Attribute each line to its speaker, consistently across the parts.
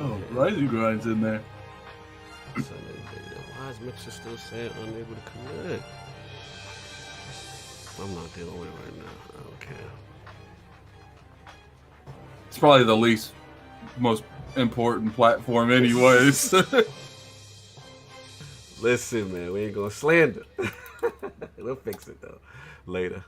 Speaker 1: Oh, Rising Grind's in there.
Speaker 2: Why is Mixer still saying unable to connect? I'm not dealing with it right now. I don't care.
Speaker 1: It's probably the most important platform anyways.
Speaker 2: Listen, man, we ain't gonna slander. We'll fix it, though, later.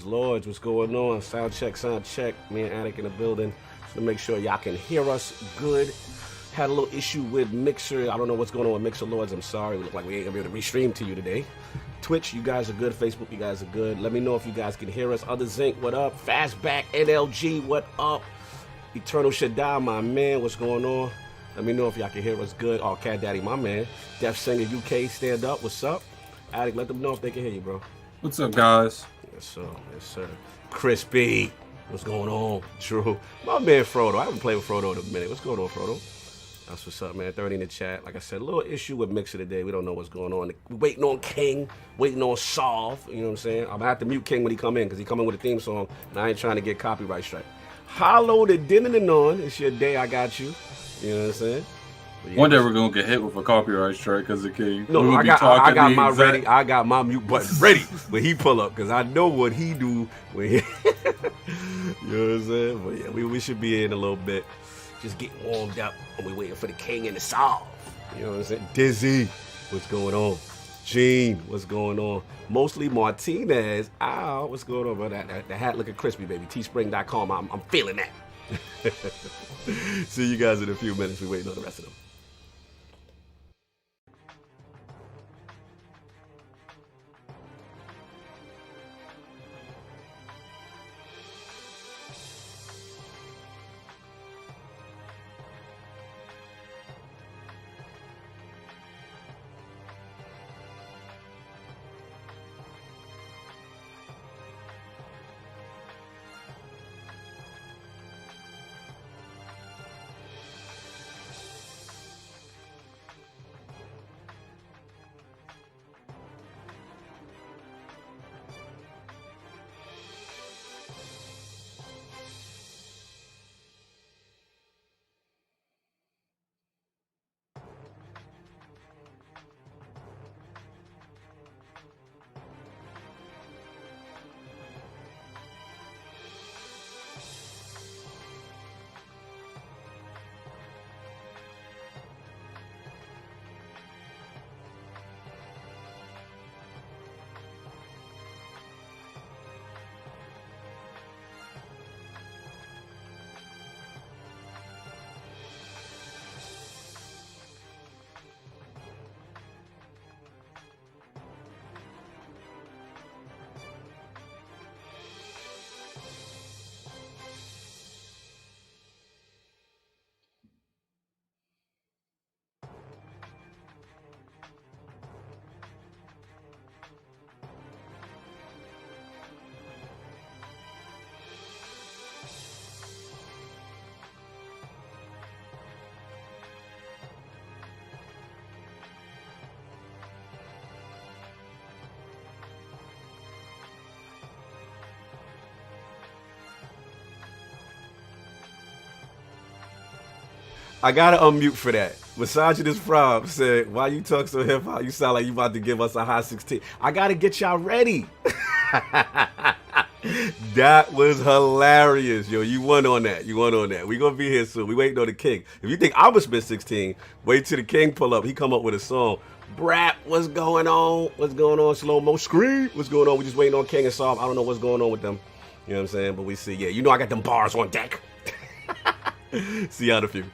Speaker 2: Lords, what's going on? Sound check. Me and Attic in the building. Just to make sure y'all can hear us good. Had a little issue with Mixer. I don't know what's going on with Mixer Lords. I'm sorry. We look like we ain't gonna be able to restream to you today. Twitch, you guys are good. Facebook, you guys are good. Let me know if you guys can hear us. Other Zinc, what up? Fastback NLG, what up? Eternal Shaddai, my man, what's going on? Let me know if y'all can hear us good. Oh, Cat Daddy, my man. Deaf Singer UK, stand up. What's up? Addict, let them know if they can hear you, bro.
Speaker 1: What's up, guys?
Speaker 2: Yes, sir. Yes, sir. Crispy, what's going on? True. My man Frodo. I haven't played with Frodo in a minute. What's going on, Frodo? That's what's up, man. 30 in the chat. Like I said, a little issue with Mixer today. We don't know what's going on. We're waiting on King, waiting on Solve. You know what I'm saying? I'm going to have to mute King when he come in because he come in with a theme song, and I ain't trying to get copyright strike. Hollow the din and on. It's your day. I got you. You know what I'm saying? Yeah,
Speaker 1: one day we're gonna get hit with a copyright strike because of King.
Speaker 2: No, I got my ready. I got my mute button ready when he pull up because I know what he do when he. You know what I'm saying? But yeah, we should be in a little bit. Just getting warmed up and we waiting for the King and the Solve. You know what I'm saying? Dizzy, what's going on? Gene, what's going on? Mostly Martinez. Ow, what's going on, bro? The hat looking crispy, baby. Teespring.com. I'm feeling that. See you guys in a few minutes. We're waiting on the rest of them. I gotta unmute for that. Misogynist Prob said, "Why you talk so hip hop? You sound like you about to give us a high 16." I gotta get y'all ready. That was hilarious, yo. You won on that. You won on that. We gonna be here soon. We waiting on the King. If you think I'm gonna spit 16, wait till the King pull up. He come up with a song. Brat, what's going on? What's going on? Slow mo scream. What's going on? We just waiting on King and Solve. I don't know what's going on with them. You know what I'm saying? But we see. Yeah, you know I got them bars on deck. See y'all in a few.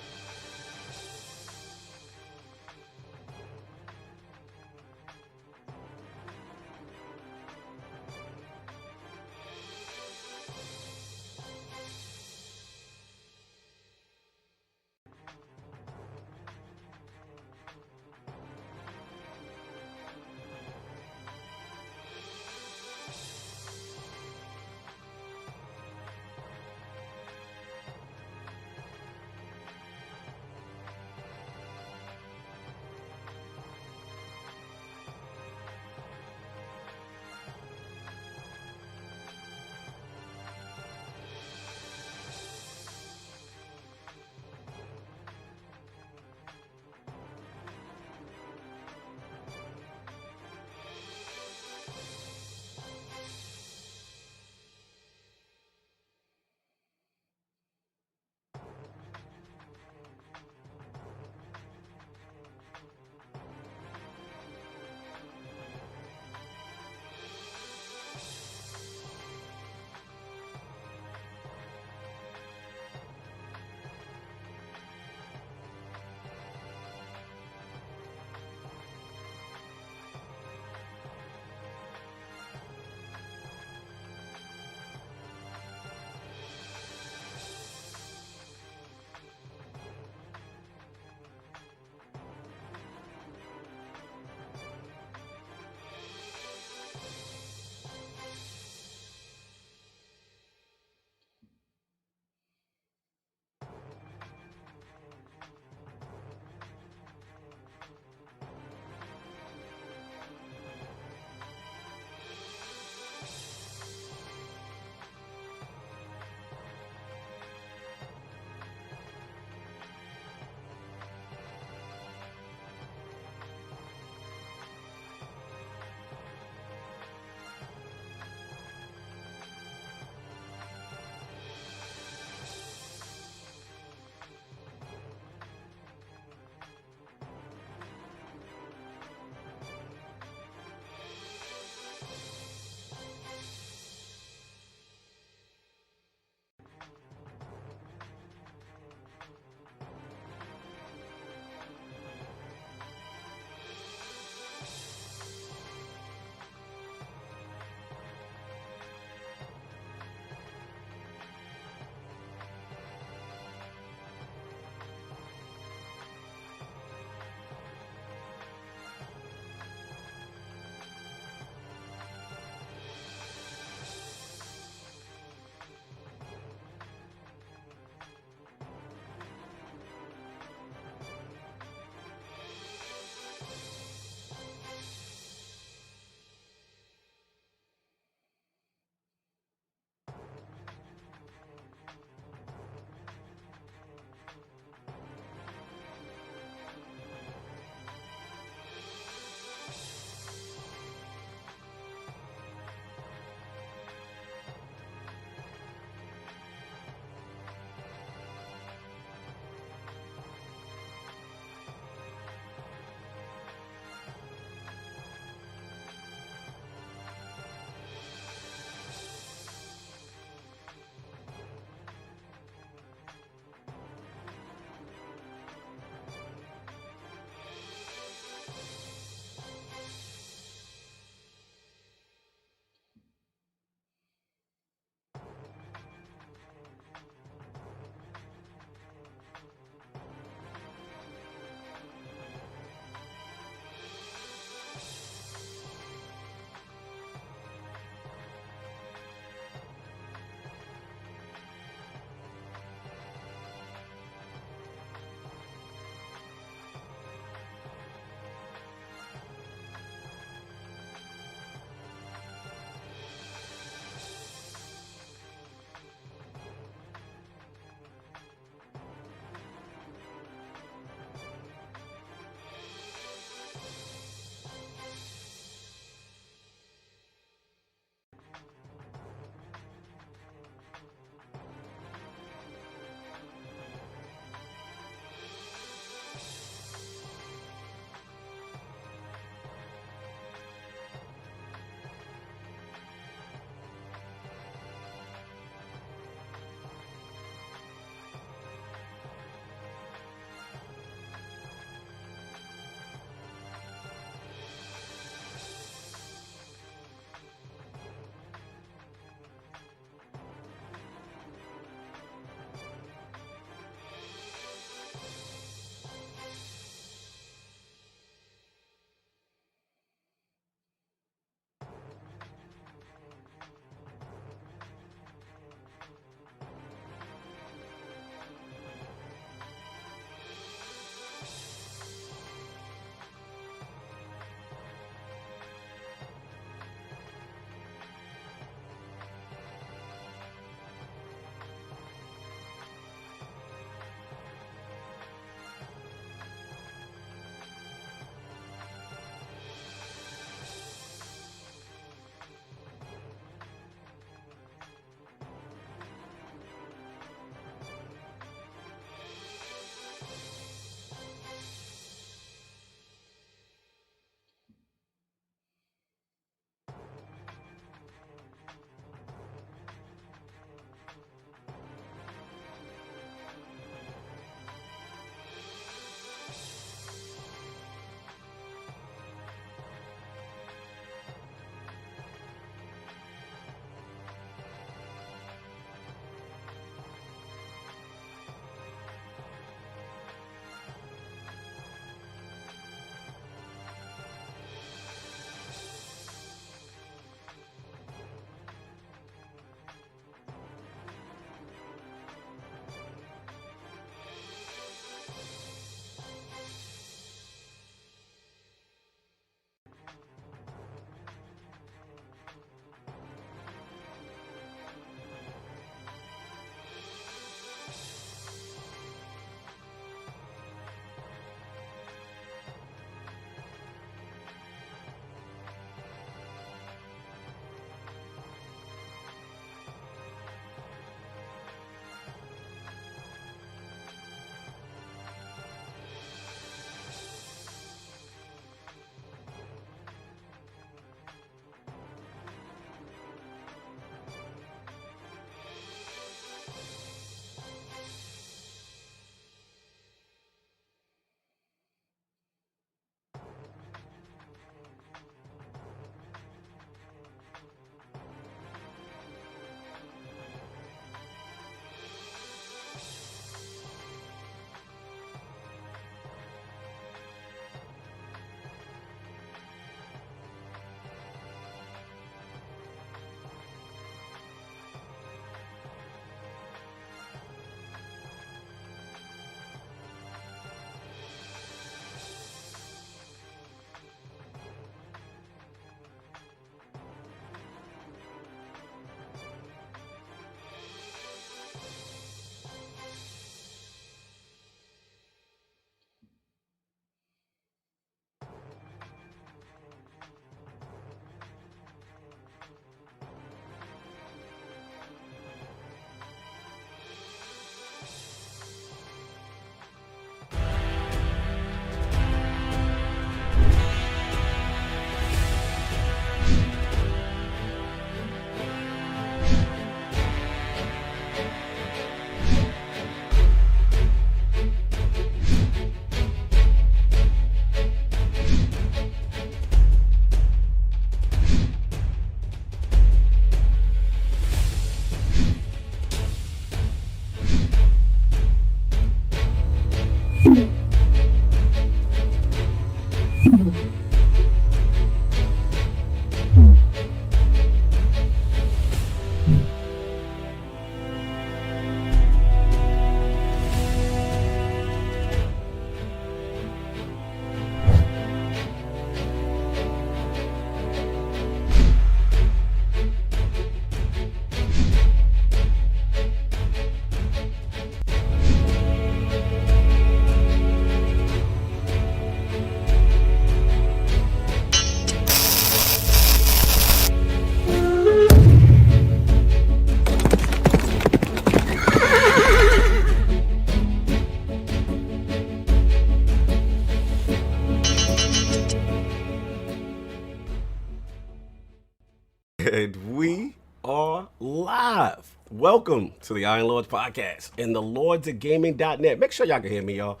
Speaker 2: And we are live. Welcome to the Iron Lords podcast and the Lords of Gaming.net. Make sure y'all can hear me, y'all.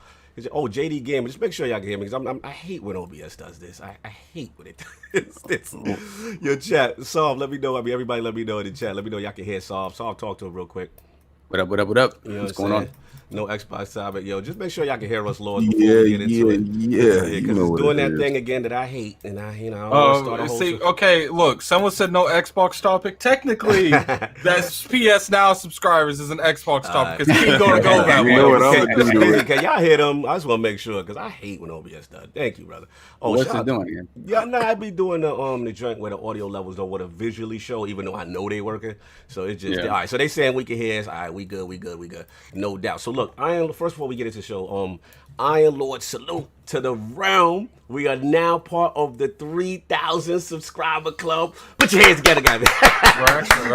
Speaker 2: Oh, JD Gamer, just make sure y'all can hear me because I hate when OBS does this. I hate when it does this. Your chat, Solve, let me know. I mean, everybody let me know in the chat. Let me know y'all can hear Solve. Solve, talk to him real quick.
Speaker 3: What up?
Speaker 2: You know
Speaker 3: What's going on?
Speaker 2: No Xbox side, but yo, just make sure y'all can hear us, Lord, before we get into it.
Speaker 1: Yeah,
Speaker 2: because it's doing that thing again that I hate, and I don't start a whole
Speaker 1: okay, look, someone said no Xbox topic. Technically, that's PSNow subscribers is an Xbox topic because he's going to go that way.
Speaker 2: You know what I'm gonna do? Can y'all hear them? I just want to make sure because I hate when OBS does. Thank you, brother. Oh,
Speaker 3: what's it doing again?
Speaker 2: Yeah, no, I be doing the joint where the audio levels don't want to visually show, even though I know they working. So it's just all right. So they saying we can hear us. All right, we good, no doubt. So look, first before we get into the show, Iron Lord, salute to the realm. We are now part of the 3,000 subscriber club. Put your hands together, guys.
Speaker 1: We're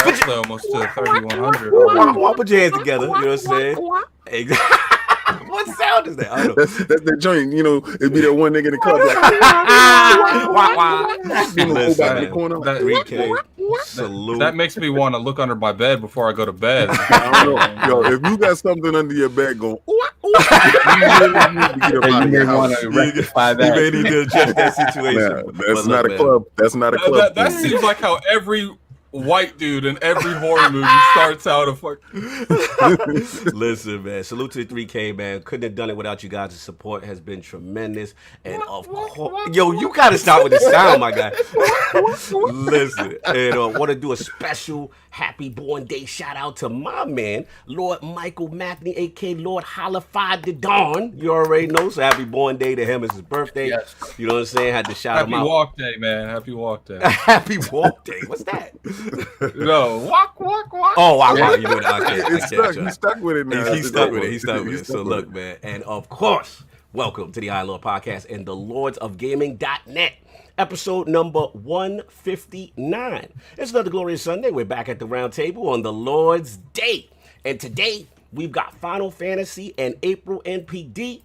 Speaker 1: actually almost to 3,100.
Speaker 2: Put your hands together. You know what I'm saying? Exactly. What sound is that? I don't know.
Speaker 4: That's the joint. You know, it'd be that one nigga in the club.
Speaker 2: That 3K. Salute.
Speaker 1: That makes me want to look under my bed before I go to bed.
Speaker 4: I don't know. Yo, if you got something under your bed going, you
Speaker 3: may want to rectify that.
Speaker 2: You may need to adjust that situation.
Speaker 4: Nah, that's not a club. That's not a club.
Speaker 1: That seems like how every white dude in every horror movie starts out of fuck.
Speaker 2: Listen, man. Salute to the 3K, man. Couldn't have done it without you guys. The support has been tremendous. And of course, yo, you gotta stop with the sound, my guy. Listen, and I want to do a special happy born day shout out to my man, Lord Michael Mathney, aka Lord Hollified the Dawn. You already know, so happy born day to him. It's his birthday.
Speaker 1: Yes.
Speaker 2: You know what I'm saying? Had to shout him out.
Speaker 1: Happy walk day, man. Happy walk day.
Speaker 2: Happy walk day. What's that?
Speaker 1: No, walk.
Speaker 2: Oh, wow. You know that.
Speaker 4: He's stuck with it now.
Speaker 2: He's stuck with it. So look, man. And of course, welcome to the Iron Lord podcast and the Lords of Gaming.net. Episode number 159. It's another glorious Sunday. We're back at the round table on the Lord's Day. And today, we've got Final Fantasy and April NPD,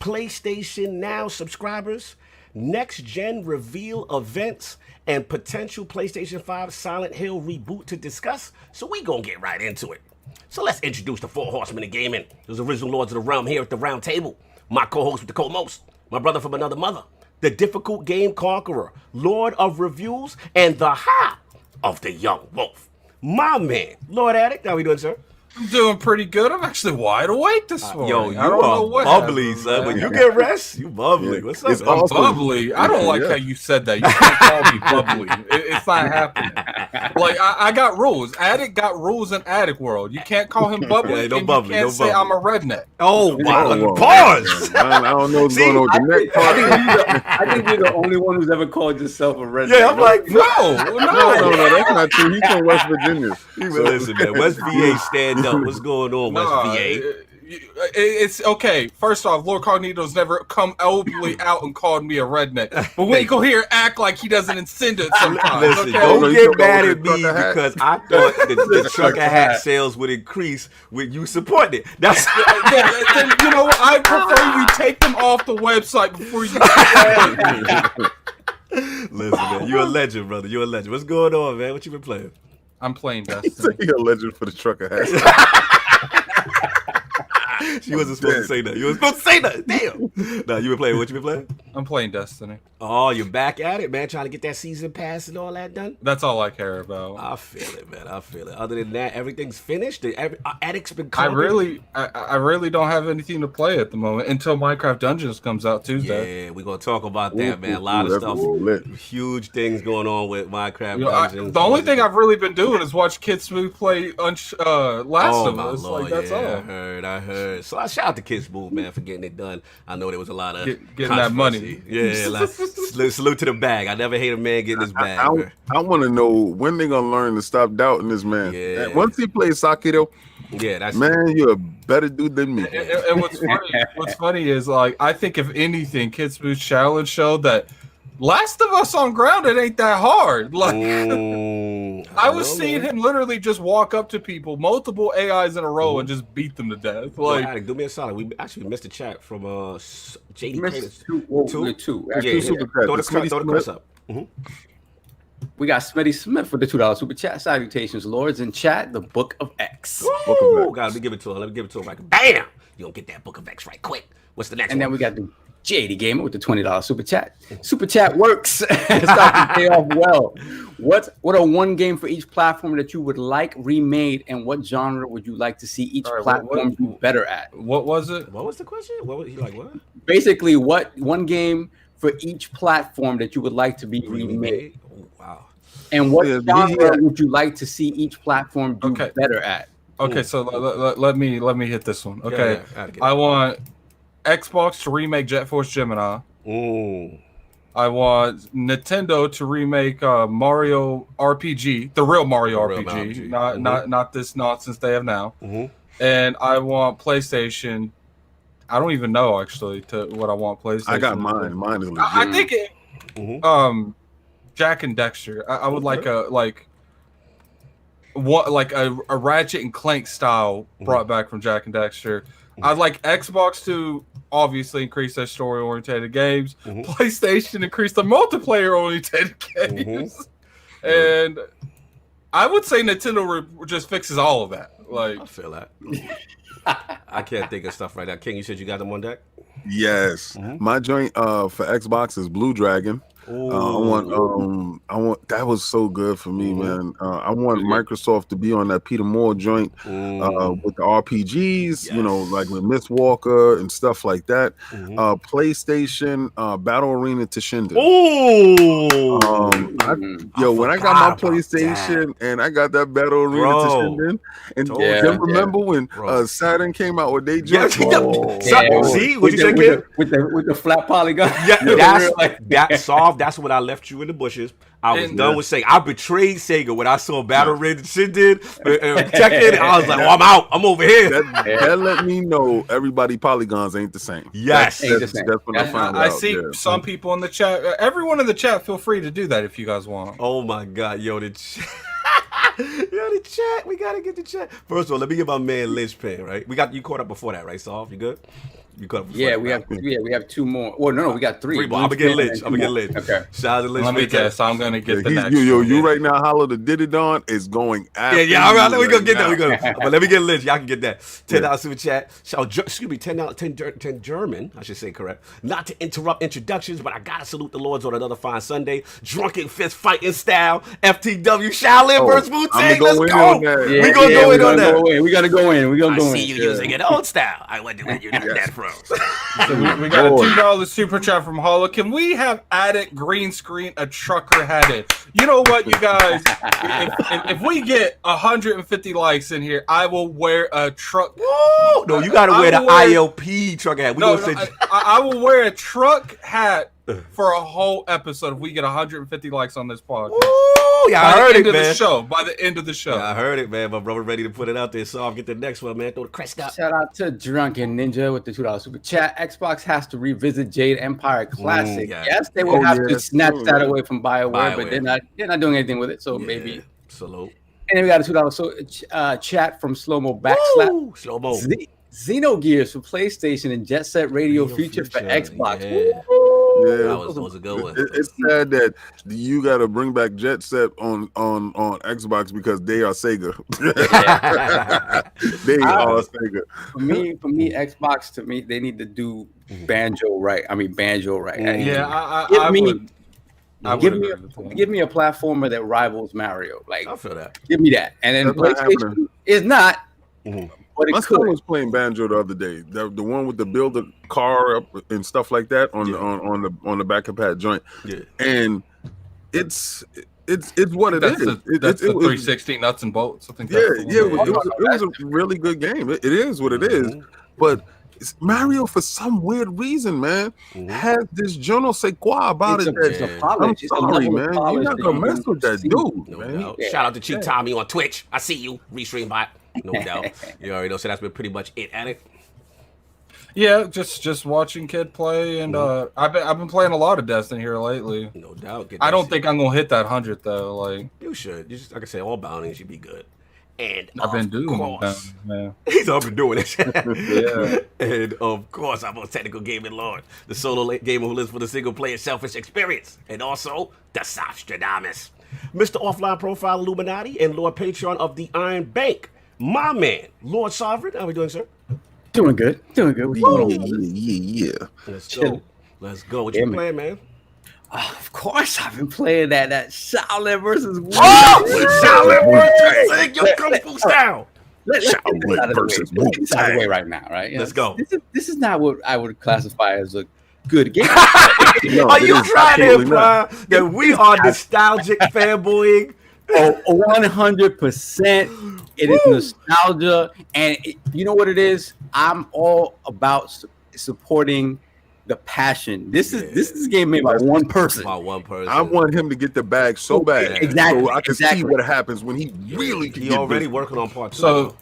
Speaker 2: PlayStation Now subscribers, next-gen reveal events, and potential PlayStation 5 SilentHill reboot to discuss. So we gonna get right into it. So let's introduce the four horsemen of gaming. Those original Lords of the Realm here at the round table. My co-host with the co-most, my brother from another mother, the difficult game conqueror, Lord of Reviews, and the high of the young wolf. My man, Lord Addict, how we doing, sir?
Speaker 1: I'm doing pretty good. I'm actually wide awake this morning.
Speaker 2: Yo, you are bubbly, son. When you get rest, you bubbly.
Speaker 4: Yeah.
Speaker 2: What's up?
Speaker 4: It's
Speaker 2: man?
Speaker 4: awesome.
Speaker 1: Bubbly. I don't like how you said that. You can't call me bubbly. It's not happening. Like I got rules. Addict got rules in Addict World. You can't call him bubbly.
Speaker 2: Yeah, no
Speaker 1: and
Speaker 2: bubbly.
Speaker 1: You can't
Speaker 2: No
Speaker 1: say
Speaker 2: bubbly.
Speaker 1: I'm a redneck.
Speaker 2: Oh, wow.
Speaker 4: Whoa.
Speaker 2: Pause.
Speaker 4: I don't know what's going on with the neck part.
Speaker 3: I think you're the only one who's ever called yourself a redneck.
Speaker 2: Yeah, I'm like,
Speaker 1: No,
Speaker 4: No, that's not true. He's from West Virginia.
Speaker 2: Listen, man. West VA, stand up. What's going on, West VA?
Speaker 1: It's okay. First off, LordCognito's never come openly out and called me a redneck. But when you go here, act like he doesn't intend it sometimes.
Speaker 2: Listen,
Speaker 1: Okay?
Speaker 2: don't
Speaker 4: you
Speaker 2: get
Speaker 4: talking
Speaker 2: mad
Speaker 4: about
Speaker 2: at
Speaker 4: the
Speaker 2: me
Speaker 4: trucker hat?
Speaker 2: because I thought the trucker hat sales would increase when you support it. That's
Speaker 1: Then, you know what? I prefer you take them off the website before you.
Speaker 2: Listen, man. You're a legend, brother. You're a legend. What's going on, man? What you been playing?
Speaker 1: I'm playing
Speaker 4: He's
Speaker 1: Destiny.
Speaker 4: a legend for the trucker hat.
Speaker 2: She wasn't supposed to say that. You wasn't supposed to say that. Damn. No, you been playing. What you been playing?
Speaker 1: I'm playing Destiny.
Speaker 2: Oh, you're back at it, man. Trying to get that season pass and all that done.
Speaker 1: That's all I care about.
Speaker 2: I feel it, man. I feel it. Other than that, everything's finished. Addict's been
Speaker 1: I
Speaker 2: conquered.
Speaker 1: I really don't have anything to play at the moment until Minecraft Dungeons comes out Tuesday.
Speaker 2: Yeah, we're gonna talk about that, man. A lot of
Speaker 4: that's
Speaker 2: stuff.
Speaker 4: lit.
Speaker 2: Huge things going on with Minecraft
Speaker 1: You know,
Speaker 2: Dungeons.
Speaker 1: the only thing I've really been doing is watch KidSmove play Last of
Speaker 2: my
Speaker 1: Us.
Speaker 2: Lord,
Speaker 1: Like that's
Speaker 2: yeah,
Speaker 1: all.
Speaker 2: I heard. So I shout out to KidSmove, man, for getting it done. I know there was a lot of
Speaker 1: Getting that money.
Speaker 2: Yeah, like, salute to the bag. I never hate a man getting his bag. man.
Speaker 4: I want to know when they're gonna learn to stop doubting this man.
Speaker 2: Yeah.
Speaker 4: And once he plays Sakiro,
Speaker 2: Yeah, that's
Speaker 4: man, you're a better dude than me.
Speaker 1: And what's funny is like I think if anything, KidSmooth's challenge showed that Last of Us on ground, it ain't that hard. Like I was seeing him literally just walk up to people, multiple AIs in a row, and just beat them to death. Like,
Speaker 2: Addict, do me a solid. We actually missed a chat from JD.
Speaker 3: Missed two.
Speaker 2: Two?
Speaker 3: Two.
Speaker 2: Yeah,
Speaker 4: Two super chats.
Speaker 2: throw the press up.
Speaker 3: We got Smitty Smith with the $2 super chat. Salutations, lords in chat. The Book of X.
Speaker 2: Ooh, gotta give it to him. Let me give it to him. Like, bam! You don't get that Book of X right quick. What's the next
Speaker 3: And
Speaker 2: one?
Speaker 3: then we got the JD Gamer with the $20 super chat. Super chat works. It's starting to pay off well. What are one game for each platform that you would like remade, and what genre would you like to see each platform do better at?
Speaker 1: What was it?
Speaker 2: What was the question? What was he like? What?
Speaker 3: Basically, what one game for each platform that you would like to be remade?
Speaker 2: Oh, wow.
Speaker 3: And what genre would you like to see each platform do better at?
Speaker 1: Okay, so let me hit this one. Okay, I want Xbox to remake Jet Force Gemini.
Speaker 2: Ooh.
Speaker 1: I want Nintendo to remake Mario RPG, the real Mario RPG, not this nonsense they have now. And I want PlayStation. I don't even know actually to what I want PlayStation.
Speaker 4: I got mine. Mine is legit.
Speaker 1: I think Jack and Dexter. I would like a Ratchet and Clank style brought back from Jack and Dexter. I'd like Xbox to obviously increase their story-oriented games. PlayStation increase the multiplayer-oriented games. And I would say Nintendo just fixes all of that. Like,
Speaker 2: I feel that. I can't think of stuff right now. King, you said you got them on deck?
Speaker 4: Yes. My joint for Xbox is Blue Dragon. I want that was so good for me, man. I want Microsoft to be on that Peter Moore joint with the RPGs, you know, like with Miss Walker and stuff like that. PlayStation Battle Arena to Shinden. When I got my PlayStation and I got that Battle Arena to Shinden, and then remember when Saturn came out with they joint?
Speaker 2: See what you said, kid?
Speaker 3: With the flat polygon.
Speaker 2: That's soft. That's when I left you in the bushes. I was done with Sega. I betrayed Sega when I saw Battle Red shit did. Protected. I was like, oh, I'm out. I'm over here.
Speaker 4: That let me know everybody polygons ain't the same.
Speaker 2: Yes.
Speaker 4: That's when I found out.
Speaker 1: I see some people in the chat. Everyone in the chat, feel free to do that if you guys want.
Speaker 2: Oh my God. Yo, the chat. The chat. We got to get the chat. First of all, let me get my man Linchpin, right? You caught up before that, right, Soft? You good? We have two more. Well, no, we got three. I'm gonna get Lynch. Okay. Shout out to Lynch.
Speaker 1: Let me guess. I'm gonna get the next.
Speaker 4: You right now. Hollow the Diddy Don is going after.
Speaker 2: Yeah. All right, we gonna get that. But let me get Lynch. Y'all can get that. $10 super chat. Excuse me. $10 German. I should say correct. Not to interrupt introductions, but I gotta salute the Lords on another fine Sunday. Drunken fist fighting style. FTW Shaolin versus Wu-Tang. Let's go. We gonna go in on that.
Speaker 3: We gotta go in. We gonna go in.
Speaker 2: I see you using an old style. I wonder where you got that from.
Speaker 1: So we got a $2 super chat from Hollow. Can we have added green screen a trucker headed? You know what, you guys? if we get 150 likes in here, I will wear a truck.
Speaker 2: Woo! No, you gotta wear the ILP truck hat.
Speaker 1: I will wear a truck hat for a whole episode if we get 150 likes on this podcast.
Speaker 2: Yeah, I heard it, man.
Speaker 1: By the end of the show.
Speaker 2: Yeah, I heard it, man. My brother ready to put it out there, so I'll get the next one, man. Throw the crest up.
Speaker 3: Shout out to Drunken Ninja with the $2 super chat. Xbox has to revisit Jade Empire Classic. Yes, they will have to snatch that away from BioWare, but they're not doing anything with it. So maybe.
Speaker 2: Salute.
Speaker 3: And then we got a $2 chat from Slowmo Backslap.
Speaker 2: Slowmo.
Speaker 3: Xenogears for PlayStation and Jet Set Radio Future for Xbox.
Speaker 2: That was a good one.
Speaker 4: It's sad that you got to bring back Jet Set on Xbox because they are Sega. They are Sega.
Speaker 3: For me, Xbox, to me, they need to do Banjo right. I mean, Banjo right. Give me a platformer that rivals Mario. Like,
Speaker 2: I feel that.
Speaker 3: Give me that. And then PlayStation is not. But
Speaker 4: my son was playing Banjo the other day. The one with the build a car up and stuff like that on the back of pad joint. Yeah. And it's what it is.
Speaker 1: That's the 360 nuts and bolts. I think
Speaker 4: it was a really good game. It is what it is. But Mario, for some weird reason, man, has this je ne sais quoi about it. I'm sorry, man. You're not gonna mess with that dude, man.
Speaker 2: Shout out to Cheat Tommy on Twitch. I see you. Restream bot. No doubt. You already know. So that's been pretty much it at it.
Speaker 1: Yeah, just watching Kid play, and I've been playing a lot of Destiny here lately.
Speaker 2: No doubt.
Speaker 1: I don't think I'm gonna hit that 100 though. Like
Speaker 2: you should. You just, like I said, all bounties, you'd be good. And
Speaker 1: I've been doing
Speaker 2: course,
Speaker 1: man.
Speaker 2: he's all been doing it.
Speaker 1: Yeah.
Speaker 2: And of course, our most technical gaming lord, the solo gamer who lives for the single player selfish experience, and also the Sostradamus, Mr. Offline Profile Illuminati and Lord Patreon of the Iron Bank, my man, Lord Sovereign. How we doing, sir?
Speaker 3: Doing good.
Speaker 4: Yeah.
Speaker 2: Let's go. Let's go. What you playing, man?
Speaker 3: Of course, I've been playing that Shaolin versus Wu.
Speaker 2: Shaolin versus your kung fu style.
Speaker 4: Shaolin versus Wu.
Speaker 3: It's out of the way right now, right?
Speaker 2: Let's go.
Speaker 3: This is not what I would classify as a good game.
Speaker 2: Are you trying to imply that we are nostalgic fanboying?
Speaker 3: Oh, 100%. It is nostalgia, and you know what it is? I'm all about supporting the passion. This is a game made by one person.
Speaker 2: By one person.
Speaker 4: I want him to get the bag so bad,
Speaker 3: exactly,
Speaker 4: so I can see what happens when he really can
Speaker 2: He
Speaker 4: get
Speaker 2: already
Speaker 4: busy.
Speaker 2: working on part 2.
Speaker 1: So,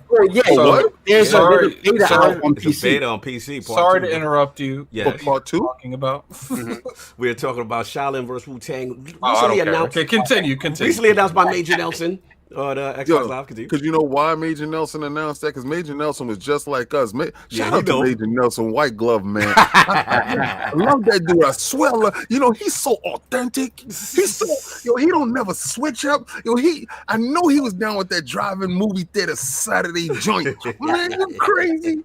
Speaker 3: There's a beta out on
Speaker 2: It's a
Speaker 3: PC.
Speaker 2: beta on PC. Part
Speaker 1: sorry
Speaker 2: 2.
Speaker 1: to interrupt you.
Speaker 2: Yes.
Speaker 4: For part 2?
Speaker 1: Talking about.
Speaker 2: We're talking about Shaolin versus Wu-Tang.
Speaker 1: I don't care.
Speaker 2: Announced.
Speaker 1: Okay, continue.
Speaker 2: Recently announced by Major Nelson. The Xbox Live. Continue.
Speaker 4: Because you know why Major Nelson announced that? Because Major Nelson was just like us. Shout out
Speaker 2: you know.
Speaker 4: to Major Nelson, white glove man. I love that dude. I swear, he's so authentic. He's so he don't never switch up. I know he was down with that drive-in movie theater Saturday joint. Man, you crazy?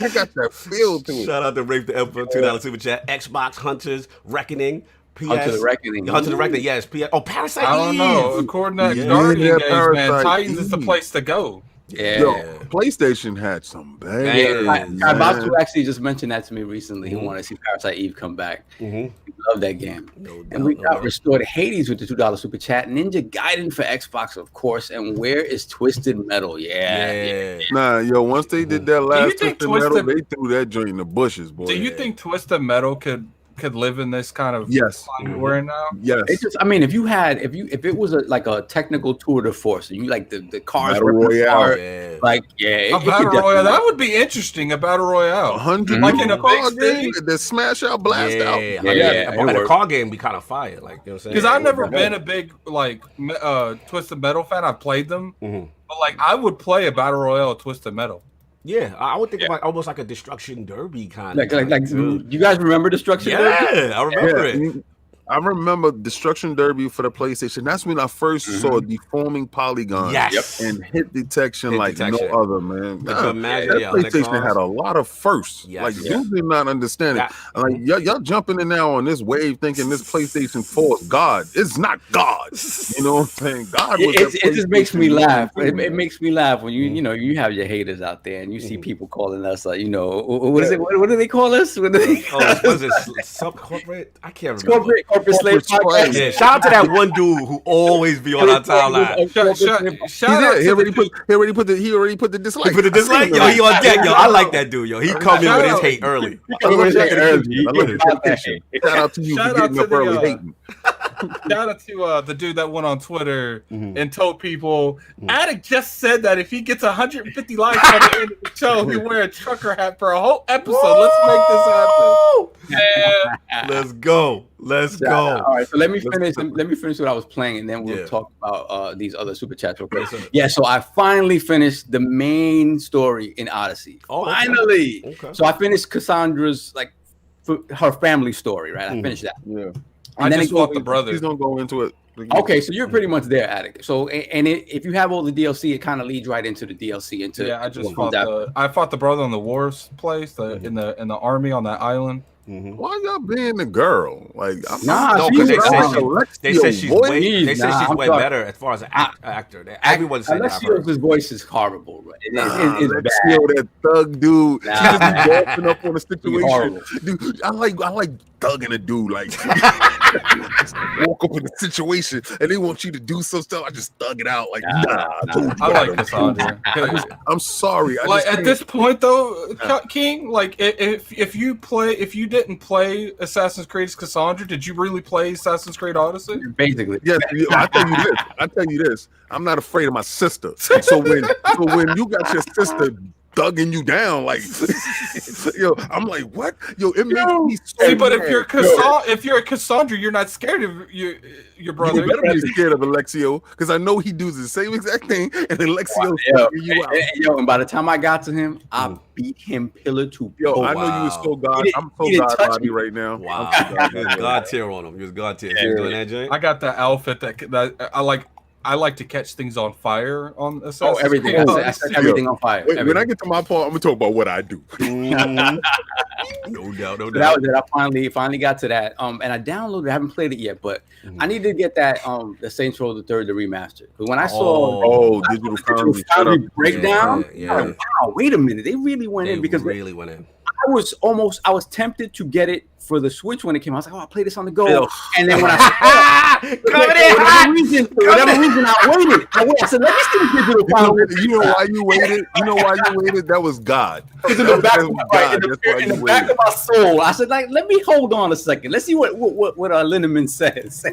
Speaker 4: I got that feel to it.
Speaker 2: Shout out to Rape the Emperor, $2 super chat. Xbox Hunters Reckoning. PS
Speaker 3: Hunter the Reckoning.
Speaker 2: Hunter the Reckoning, yes. PS. Oh, Parasite
Speaker 1: I don't
Speaker 2: Eve.
Speaker 1: know. According to
Speaker 4: Yeah,
Speaker 1: Guardian games, man,
Speaker 4: Parasite
Speaker 1: Titans is the
Speaker 4: Eve.
Speaker 1: place to go.
Speaker 3: Yeah.
Speaker 4: Yo, PlayStation had some bangers.
Speaker 3: I'm about to actually just mention that to me recently. He wanted to see Parasite Eve come back.
Speaker 2: Mm-hmm.
Speaker 3: He loved that game.
Speaker 2: No doubt,
Speaker 3: And we
Speaker 2: no
Speaker 3: got
Speaker 2: doubt.
Speaker 3: Restored Hades with the $2 super chat. Ninja Gaiden for Xbox, of course. And where is Twisted Metal? Yeah.
Speaker 4: Nah, yo, once they did that
Speaker 1: you
Speaker 4: last
Speaker 1: think
Speaker 4: Twisted Metal,
Speaker 1: Twisted-
Speaker 4: they threw that joint in the bushes, boy.
Speaker 1: Do you think Twisted Metal could live in this kind of
Speaker 4: Yes.
Speaker 1: climate we're in now?
Speaker 4: Yes.
Speaker 3: It's just, I mean, if it was like a technical tour de force, and you like the cars,
Speaker 4: Battle Royale.
Speaker 2: Yeah.
Speaker 3: like
Speaker 1: A battle royale, that would be interesting. A battle royale.
Speaker 4: 100
Speaker 1: Like in a
Speaker 4: car
Speaker 1: big
Speaker 4: game,
Speaker 1: city?
Speaker 4: the smash out, blast out.
Speaker 3: Yeah,
Speaker 2: And
Speaker 3: it
Speaker 2: the
Speaker 3: worked.
Speaker 2: car game be kind of fire, like, you know what I'm saying?
Speaker 1: Because I've never been a big Twisted Metal fan. I've played them, but like I would play a battle royale of Twisted Metal.
Speaker 2: Yeah, I would think of almost like a Destruction Derby kind of.
Speaker 3: like you guys remember Destruction Derby?
Speaker 2: Yeah, I remember it.
Speaker 4: Yeah, I remember Destruction Derby for the PlayStation. That's when I first saw deforming polygons
Speaker 2: Yes.
Speaker 4: and hit detection
Speaker 2: Hit
Speaker 4: like
Speaker 2: detection.
Speaker 4: no other, man.
Speaker 2: Could you imagine?
Speaker 4: That
Speaker 2: Yeah, on the
Speaker 4: PlayStation
Speaker 2: cars.
Speaker 4: had a lot of firsts.
Speaker 2: Yes.
Speaker 4: Like,
Speaker 2: Yeah.
Speaker 4: you do not understand it. Like, y'all jumping in now on this wave thinking this PlayStation 4 is God. It's not God. You know what I'm saying? God was
Speaker 3: It just makes me
Speaker 4: PlayStation
Speaker 3: laugh.
Speaker 4: 1.
Speaker 3: It makes me laugh when you have your haters out there and you see people calling us like, what is it? What do they call us? What do they
Speaker 2: Was it sub-corporate? I can't remember.
Speaker 3: corporate slave podcast?
Speaker 2: Yeah, shout out to that one dude who always be on our timeline.
Speaker 1: Shout out
Speaker 4: He
Speaker 1: to
Speaker 4: already
Speaker 1: the
Speaker 4: put the dislike.
Speaker 2: He put the dislike. Yo, he on deck. Yo, I like that dude. Yo, he come in with his hate early.
Speaker 4: I love
Speaker 3: Shout
Speaker 4: that. Shout out to you
Speaker 1: Shout
Speaker 4: for
Speaker 1: out
Speaker 4: getting
Speaker 1: to
Speaker 4: up early
Speaker 1: the,
Speaker 4: hating.
Speaker 1: Shout out to the dude that went on Twitter and told people, Attic just said that if he gets 150 likes by the end of the show, he'll wear a trucker hat for a whole episode. Let's make this happen. Yeah.
Speaker 2: Let's go. Let's go.
Speaker 3: All right, so let me finish what I was playing, and then we'll talk about these other super chats real quick. Yeah, so I finally finished the main story in Odyssey.
Speaker 2: Oh, okay.
Speaker 3: Finally.
Speaker 2: Okay.
Speaker 3: So I finished Cassandra's her family story, right? I finished that.
Speaker 4: Yeah.
Speaker 1: I just fought the brother.
Speaker 4: He's gonna go into it.
Speaker 3: Okay, so you're pretty much there, Attic. So if you have all the DLC, it kind of leads right into the DLC.
Speaker 1: I just fought the brother on the wars place, in the army on that island.
Speaker 4: Why y'all being the girl? Like,
Speaker 2: because they said she's way better as far as an actor. Everyone said
Speaker 3: Alexios' voice is horrible, right? It's
Speaker 4: Alexio, that thug dude, she just be walking up on a situation.
Speaker 3: Horrible.
Speaker 4: Dude, I like thugging a dude. Like, walk up in a situation and they want you to do some stuff. I just thug it out. Like,
Speaker 1: I like Cassandra.
Speaker 4: I'm sorry.
Speaker 1: Like at this point, though, King, like if you didn't play Assassin's Creed Cassandra, did you really play Assassin's Creed Odyssey?
Speaker 3: Basically,
Speaker 4: yes. I tell you this. I'm not afraid of my sister. So when you got your sister thugging you down. Like, yo, I'm like, what? Yo, it makes me so
Speaker 1: See, but
Speaker 4: mad.
Speaker 1: if you're a Cassandra, you're not scared of your brother.
Speaker 4: You better be scared of Alexio, because I know he does the same exact thing, and Alexio's thugging you out.
Speaker 3: And by the time I got to him, I beat him pillar to
Speaker 4: Yo,
Speaker 3: post.
Speaker 4: I know you was so God. I'm so God body right now.
Speaker 2: Wow, you was God tier on him. You was God tier. You doing that, Jay?
Speaker 1: I got the outfit that I like. I like to catch things on fire on Assassin's
Speaker 3: everything. I set everything on fire.
Speaker 4: Wait, when I get to my part, I'm gonna talk about what I do.
Speaker 2: No doubt, no doubt.
Speaker 3: That was it. I finally got to that. And I downloaded. I haven't played it yet, but I need to get that. The Saints Row the Third, the remastered. But when I saw
Speaker 4: Digital Foundry
Speaker 3: breakdown, I was like, wow, wait a minute, they really went in because
Speaker 2: really went in.
Speaker 3: I was tempted to get it for the Switch when it came out. I was like, oh, I'll play this on the go. And then when I for whatever reason, I waited. I said, let me see the Digital Foundry.
Speaker 4: You know why you waited? You know why you waited? That was God.
Speaker 3: Because in the back of my soul, I said, like, let me hold on a second. Let's see what Linneman says.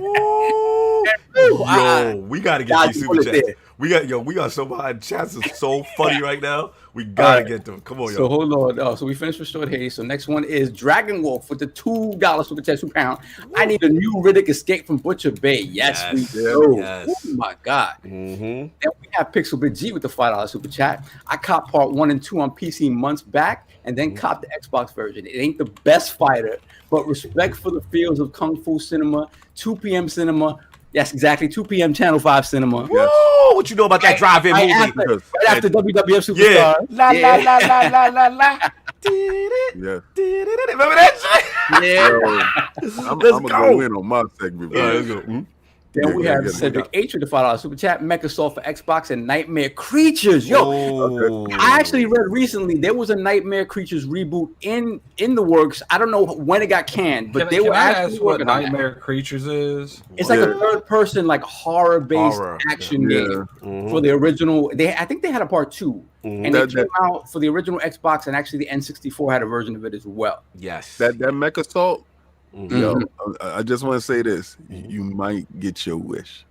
Speaker 2: Yo, we gotta get these super chats. We got so behind chats is so funny right now. We gotta get them. Come on, yo.
Speaker 3: So hold on. So we finished with Short Haze. So next one is Dragon Wolf with the $2 super chat £2. I need a new Riddick Escape from Butcher Bay. Yes, we do. Yes. Oh my God. Then we have Pixel Big G with the $5 super chat. I copped part 1 and 2 on PC months back, and then copped the Xbox version. It ain't the best fighter, but respect for the fields of Kung Fu cinema, 2 p.m. cinema. Yes, exactly. 2 p.m. Channel 5 cinema.
Speaker 2: Woo! What you know about that drive-in movie?
Speaker 3: Right after WWF Superstar.
Speaker 2: Yeah. La la la la la la.
Speaker 4: Yeah.
Speaker 2: Remember that shit?
Speaker 3: Yeah.
Speaker 4: I'm gonna go in on my segment.
Speaker 2: Let's go.
Speaker 3: Then we have Cedric H with the $5 super chat, Mechasoft for Xbox, and Nightmare Creatures. Yo, I actually read recently there was a Nightmare Creatures reboot in the works. I don't know when it got canned, but they were actually working on
Speaker 1: Nightmare Creatures is.
Speaker 3: It's like a third-person, like horror-based action game for the original. I think they had a part 2. And it came out for the original Xbox, and actually the N64 had a version of it as well.
Speaker 2: Yes.
Speaker 4: That Mechasoft. Yo, I just want to say this: you might get your wish.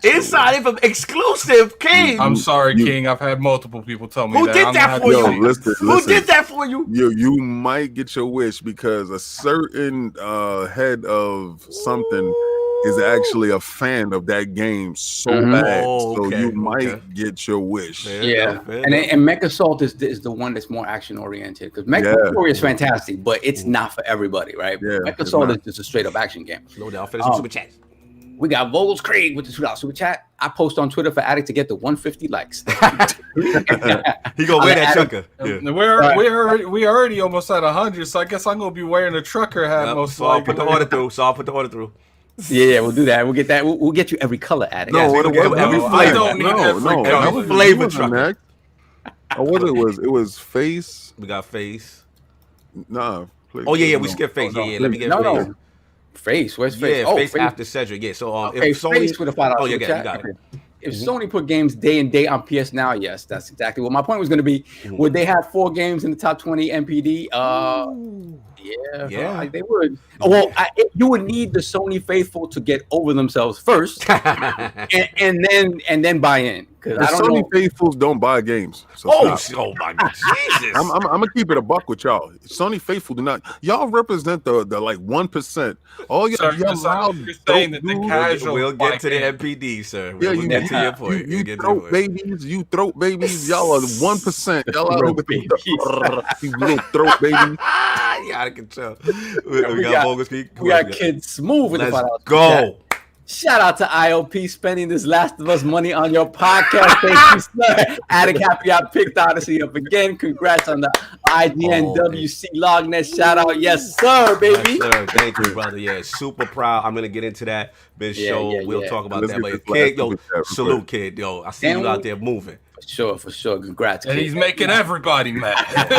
Speaker 2: Inside from exclusive King.
Speaker 1: I'm sorry, King. I've had multiple people tell me
Speaker 2: who did that for you. Who did that for you?
Speaker 4: You might get your wish because a certain head of something is actually a fan of that game so bad, so you might get your wish.
Speaker 3: And Mechasoft is the one that's more action oriented because Mechasoft is fantastic, but it's not for everybody, right? Mechasoft is just a straight up action game.
Speaker 2: No doubt. Finish super chat.
Speaker 3: We got Vogel's Craig with the $2 super chat. I post on Twitter for Addict to get the 150 likes.
Speaker 2: He gonna wear that trucker.
Speaker 1: We already almost at 100, so I guess I'm gonna be wearing a trucker hat most likely.
Speaker 2: I'll put the order through.
Speaker 3: Yeah, we'll do that. We'll get that. We'll get you every color Addict.
Speaker 2: No, every flavor.
Speaker 4: Every flavor trucker. What it was face.
Speaker 2: We got face.
Speaker 4: Nah.
Speaker 2: We skipped face. Let me get face.
Speaker 3: Face. Where's face?
Speaker 2: Yeah, face after Cedric. Yeah. So
Speaker 3: if Sony
Speaker 2: face
Speaker 3: with a $5
Speaker 2: you got it.
Speaker 3: If Sony put games day and date on PSNow, yes, that's exactly what my point was going to be. Would they have 4 games in the top 20 NPD? Yeah, they would. Well, you would need the Sony faithful to get over themselves first, and then buy in.
Speaker 4: Because Sony faithfuls don't buy games. So
Speaker 2: oh my God, Jesus!
Speaker 4: I'm gonna keep it a buck with y'all. Sony faithful do not. Y'all represent the like 1%. All y'all loud.
Speaker 1: You're saying that the casual.
Speaker 2: We'll get to the NPD, sir. We'll get to your point.
Speaker 4: You throat babies. Y'all are 1%. Y'all are you little throat babies.
Speaker 2: You out of control. We got Bogus Peak.
Speaker 3: We got KidSmove with the $5.
Speaker 2: Go.
Speaker 3: Shout out to IOP spending this Last of Us money on your podcast. Thank you, sir. Addict happy I picked Odyssey up again. Congrats on the IGN WC Lognet shout out. Yes, sir, baby.
Speaker 2: Yes, sir. Thank you, brother. Yeah, super proud. I'm gonna get into that this show. We'll talk about that later. Kid, salute, kid. I see you out there moving.
Speaker 3: For sure. Congrats.
Speaker 1: And he's making everybody mad.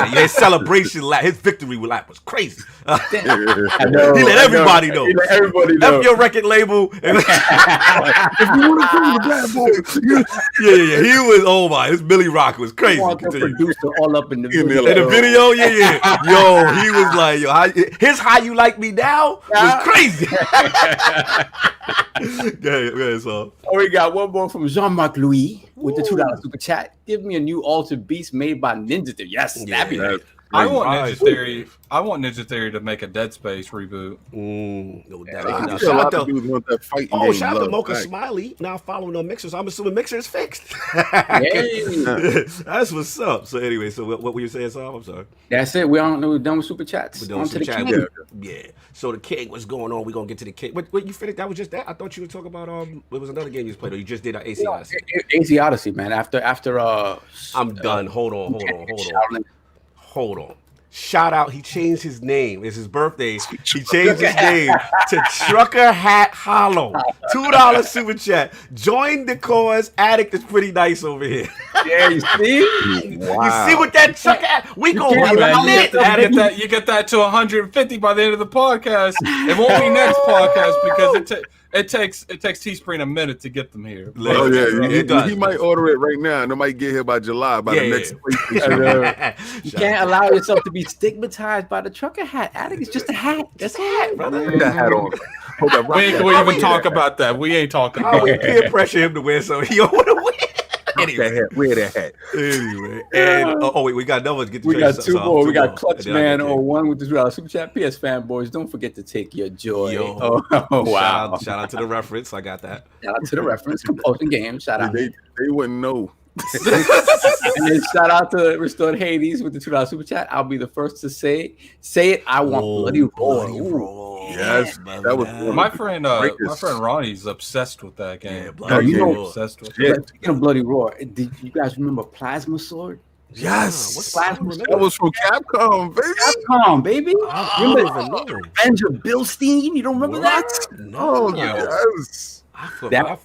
Speaker 2: His celebration lap, his victory lap was crazy. He let everybody know. F your record label. If you want to come to Bad Boy. He was, his Billy Rock was crazy.
Speaker 3: Producer all up in the video.
Speaker 2: In the video, Yo, he was like, his How You Like Me Now was crazy. So.
Speaker 3: Oh, we got one more from Jean-Marc Louis with the $2 super chat. Give me a new altered beast made by Ninja Theory. Yes, that'd be nice.
Speaker 1: I want Ninja Theory. I want Ninja Theory to make a Dead Space reboot.
Speaker 2: Shout out to Mocha Smiley. Now following on Mixer. So I'm assuming Mixer is fixed. That's what's up. So anyway, so what were you saying, Sam? I'm sorry.
Speaker 3: That's it. We're done with super chats.
Speaker 2: We're done with super chat. Yeah. So the King, what's going on? We're gonna get to the King. What you finished? That was just that? I thought you were talking about it was another game you played, or you just did AC Odyssey.
Speaker 3: AC Odyssey, man. After
Speaker 2: I'm done. Hold on. Shout out, he changed his name. It's his birthday. He changed his name to Trucker Hat Hollow. $2 super chat. Join the cause. Addict is pretty nice over here.
Speaker 3: Yeah, you see?
Speaker 2: Wow. You see what that trucker hat? We go lit.
Speaker 1: You get that to 150 by the end of the podcast. It won't be next podcast because it takes Teespring a minute to get them here.
Speaker 4: Oh yeah, he might order it right now, and it might get here by July the next week.
Speaker 3: You can't allow yourself to be stigmatized by the trucker hat. Addict is just a hat. That's a hat, brother.
Speaker 4: Put that hat on.
Speaker 1: Hold up, we ain't gonna even talk about that. We ain't talking about
Speaker 2: it. Peer pressure him to wear something he don't want to wear.
Speaker 4: Anyway, wear that hat.
Speaker 2: Anyway, and wait, we got another one.
Speaker 3: We got two more. We got Clutchman 01 with the $2 super chat. PS fanboys, don't forget to take your joy.
Speaker 2: Wow! Shout out to the reference. I got that.
Speaker 3: Shout out to the reference. Compulsion Games. Shout out.
Speaker 4: They wouldn't know.
Speaker 3: And then shout out to Restored Hades with the $2 super chat. I'll be the first to say it. I want Bloody Roar.
Speaker 4: Yes, that was
Speaker 1: my friend Ronnie's obsessed with that game.
Speaker 3: Obsessed with it. Speaking of Bloody Roar, did you guys remember Plasma Sword?
Speaker 4: Yes,
Speaker 3: what's Plasma Sword?
Speaker 4: That was from Capcom, baby.
Speaker 3: Remember Revenge of Bilstein? You don't remember that?
Speaker 4: No, yes.
Speaker 3: Plasma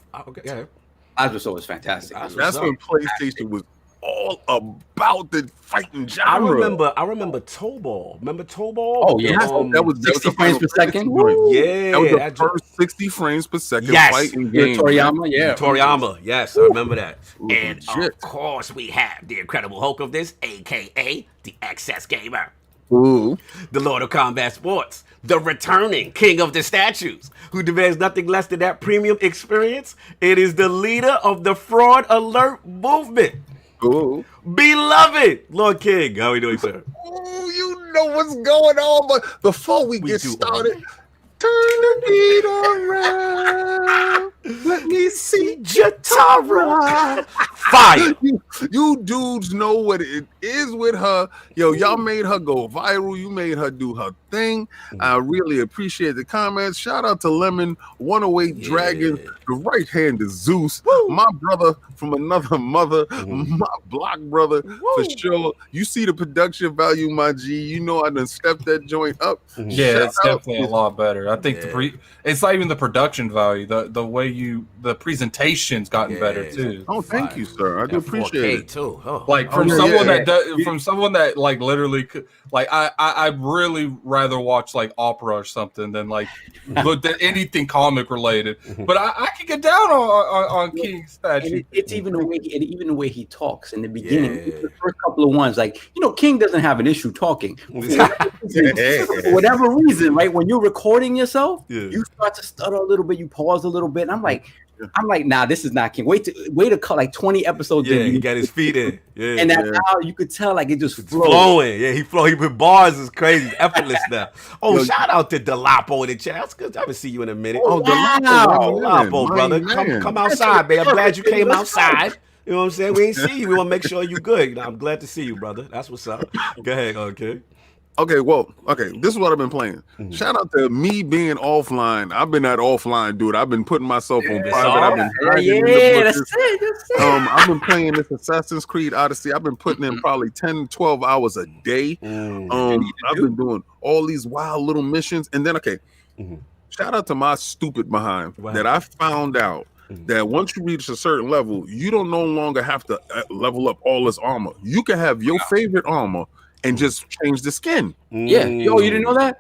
Speaker 3: Sword was fantastic.
Speaker 4: That's when PlayStation was all about the fighting genre.
Speaker 2: I remember Toe Ball. Remember Toe Ball?
Speaker 3: Oh yeah, that was 60 frames per second.
Speaker 2: Yeah,
Speaker 4: that was the first 60 frames per second fighting game.
Speaker 2: Toriyama. Yes, I remember that. And of course, we have the Incredible Hulk of this, aka the XS Gamer.
Speaker 4: Ooh.
Speaker 2: The Lord of Combat Sports, the returning King of the Statues, who demands nothing less than that premium experience. It is the leader of the Fraud Alert movement.
Speaker 4: Ooh.
Speaker 2: Beloved Lord King. How are we doing, sir?
Speaker 4: Ooh, you know what's going on, but before we get started, turn the beat around. Let me see Jatara.
Speaker 2: Fire.
Speaker 4: You dudes know what it is with her. Yo, y'all made her go viral. You made her do her thing. I really appreciate the comments. Shout out to Lemon, 108 Dragon, the right hand of Zeus, my brother from another mother, my block brother for sure. You see the production value, my G. You know I done stepped that joint up.
Speaker 1: Yeah, it's definitely a lot better. I think it's not even the production value. The way the presentation's gotten better too.
Speaker 4: Oh, thank you, sir. I do appreciate it
Speaker 2: too.
Speaker 1: Like from someone that like literally could, like I'd really rather watch like opera or something than like anything comic related. But I can get down on King's statue.
Speaker 3: It's even the way he talks in the beginning. The first couple of ones, like King doesn't have an issue talking. For whatever reason, right? When you're recording yourself, you start to stutter a little bit, you pause a little bit, and I'm like, nah, this is not King. Wait to cut like 20 episodes in.
Speaker 2: He got his feet in. Yeah,
Speaker 3: and that's how you could tell, like, it just
Speaker 2: flowing. Yeah, he with bars is crazy, effortless now. Oh, shout out to Delapo in the chat. That's good. I haven't seen you in a minute. Delapo, brother. Come outside, man. I'm glad you came outside. You know what I'm saying? We ain't see you. We want to make sure you're good. I'm glad to see you, brother. That's what's up. Go ahead, okay.
Speaker 4: Okay, this is what I've been playing. Shout out to me being offline. I've been that offline dude. I've been putting myself on private. I've been that's it. I've been playing this Assassin's Creed Odyssey. I've been putting in probably 10, 12 hours a day. I've been doing all these wild little missions. And then, shout out to my stupid behind that I found out that once you reach a certain level, you don't no longer have to level up all this armor. You can have your favorite armor and just change the skin.
Speaker 3: Yeah. Yo, you didn't know that?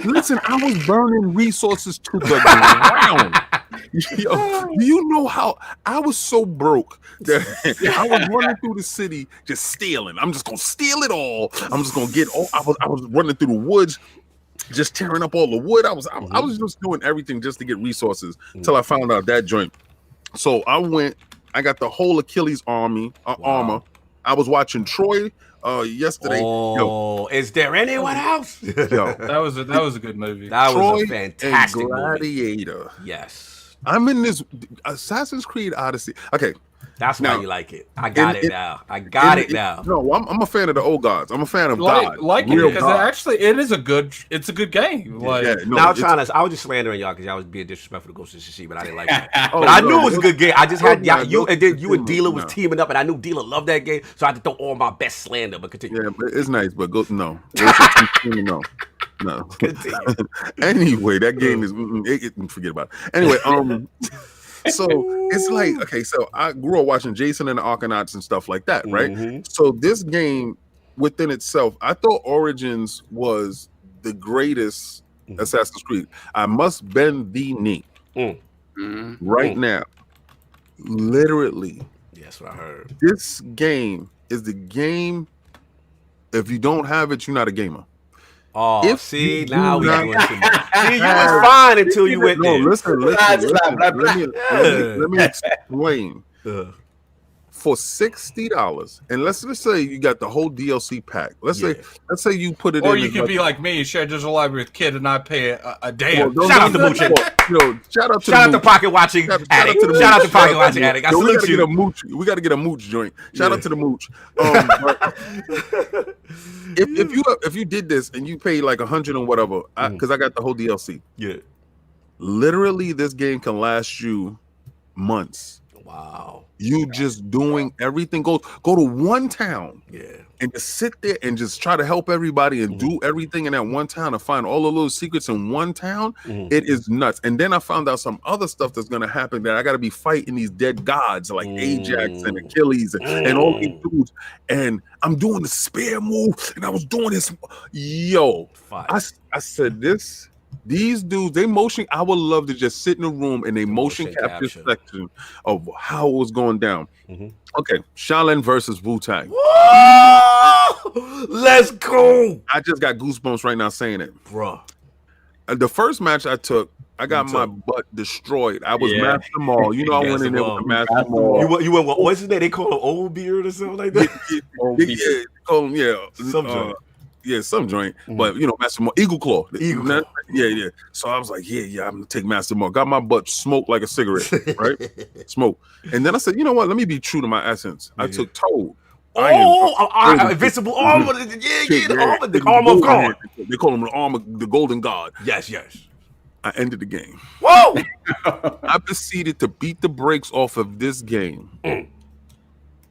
Speaker 4: Listen, I was burning resources to the ground. Yo, do you know how I was so broke that I was running through the city just stealing? I'm just gonna steal it all. I'm just gonna get all. I was running through the woods. just tearing up all the wood. I was just doing everything just to get resources till I found out that joint. So I got the whole Achilles armor. I was watching Troy yesterday.
Speaker 2: Is there anyone else?
Speaker 1: That was a good movie.
Speaker 2: That
Speaker 4: Troy
Speaker 2: was a fantastic
Speaker 4: and Gladiator.
Speaker 2: movie. Yes.
Speaker 4: I'm in this Assassin's Creed Odyssey. Okay.
Speaker 2: That's why you like it. I got it now.
Speaker 4: No, I'm a fan of the old gods. I'm a fan of God.
Speaker 1: Because it is a good game. Like,
Speaker 2: I was just slandering y'all because y'all was being disrespectful to Ghost of Tsushima, but I didn't like it. But I knew it was a good game. I just had you and Dealer was teaming up, and I knew Dealer loved that game, so I had to throw all my best slander. But continue.
Speaker 4: Yeah, but it's nice, but no. No. Anyway, that game is forget about it. Anyway, so it's like, okay, so I grew up watching Jason and the Argonauts and stuff like that, right? So this game within itself, I thought Origins was the greatest Assassin's Creed. I must bend the knee right now. Literally.
Speaker 2: Yes, what I heard.
Speaker 4: This game is the game. If you don't have it, you're not a gamer.
Speaker 2: Oh, now we doing too much. See, you was fine until you went there.
Speaker 4: Listen. Let me explain. For $60, and let's just say you got the whole DLC pack. Let's say you put it in.
Speaker 1: Or you could be like me, share digital library with Kid, and I pay a damn.
Speaker 2: Shout out to Mooch. Shout out to Pocket Watching Addict. Shout out to Pocket Watching Addict. I salute you.
Speaker 4: We got to get a Mooch joint. Shout out to the Mooch. If you did this and you paid like $100 and whatever, because I got the whole DLC.
Speaker 2: Yeah.
Speaker 4: Literally, this game can last you months.
Speaker 2: Wow.
Speaker 4: You just doing everything. Go to one town.
Speaker 2: Yeah.
Speaker 4: And just sit there and just try to help everybody and do everything in that one town and find all the little secrets in one town. It is nuts. And then I found out some other stuff that's going to happen, that I got to be fighting these dead gods like Ajax and Achilles and all these dudes. And I'm doing the spear move and I was doing this. Yo, I said these dudes, I would love to just sit in a room and they motion capture section of how it was going down. Okay, Shaolin versus Wu-Tang.
Speaker 2: Let's go.
Speaker 4: I just got goosebumps right now saying it.
Speaker 2: Bruh.
Speaker 4: The first match I took, I got my butt destroyed. I was Master Maul. You know, I went in there with the Master Maul.
Speaker 2: You went, what's his name? They call him Old Beard or something like that?
Speaker 4: They call him, some joint, but you know, Master Maul, Eagle Claw. Yeah. So I was like, I'm gonna take Master Maul. Got my butt smoked like a cigarette, right? Smoke. And then I said, you know what? Let me be true to my essence. I took Toad.
Speaker 2: Invincible armor. The armor of God.
Speaker 4: They call him the armor, the Golden God.
Speaker 2: Yes.
Speaker 4: I ended the game.
Speaker 2: Whoa!
Speaker 4: I proceeded to beat the brakes off of this game.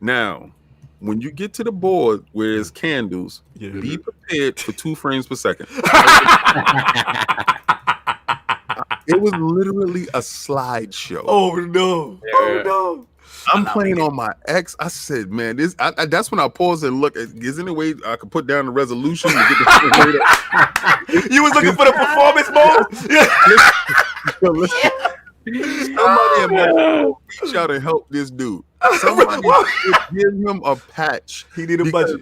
Speaker 4: Now, when you get to the board where it's candles, be prepared for 2 frames per second. It was literally a slideshow.
Speaker 2: Oh no!
Speaker 4: I'm playing on my X. I said, man, that's when I paused and look. Is there any way I could put down the resolution to get the
Speaker 2: You was looking for the performance mode?
Speaker 4: Somebody at my reach out and help this dude. Somebody give him a patch.
Speaker 2: He need a budget.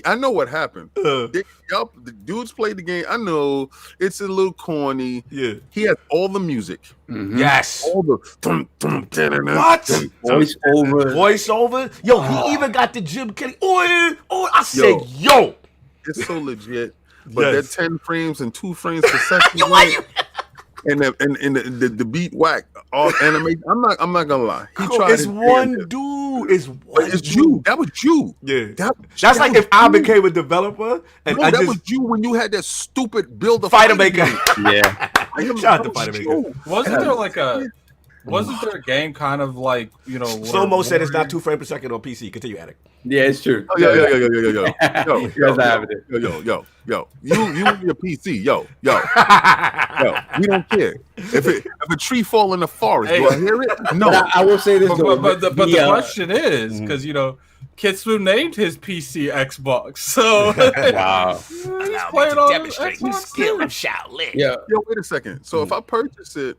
Speaker 4: I know what happened. The dudes played the game. I know it's a little corny.
Speaker 2: Yeah.
Speaker 4: He has all the music.
Speaker 2: Yes.
Speaker 4: All the
Speaker 2: voiceover. Yo, he even got the Jim Kelly. I said, yo.
Speaker 4: It's so legit. But that 10 frames and 2 frames per second. And the beat whack off animation. I'm not gonna lie.
Speaker 2: It's one dude.
Speaker 4: It's you. That was you.
Speaker 2: Yeah. That's like if I became a developer and
Speaker 4: that was you when you had that stupid build a
Speaker 2: Fighter Maker.
Speaker 3: Yeah.
Speaker 2: Shout out to Fighter Maker.
Speaker 1: Wasn't there a game kind of like, you know,
Speaker 2: Slow-mo said it's not 2 frames per second on PC. Continue, Addict.
Speaker 3: Yeah, it's true.
Speaker 4: Yo. You and your PC, yo. We don't care. If a tree fall in the forest, do I hear it? No.
Speaker 3: I will say this,
Speaker 1: but the question is, because you know, KidSmove named his PC Xbox, so
Speaker 3: wow.
Speaker 1: He's playing on
Speaker 2: demonstrate the skill of Shaolin.
Speaker 3: Yeah.
Speaker 4: Yo, wait a second. So if I purchase it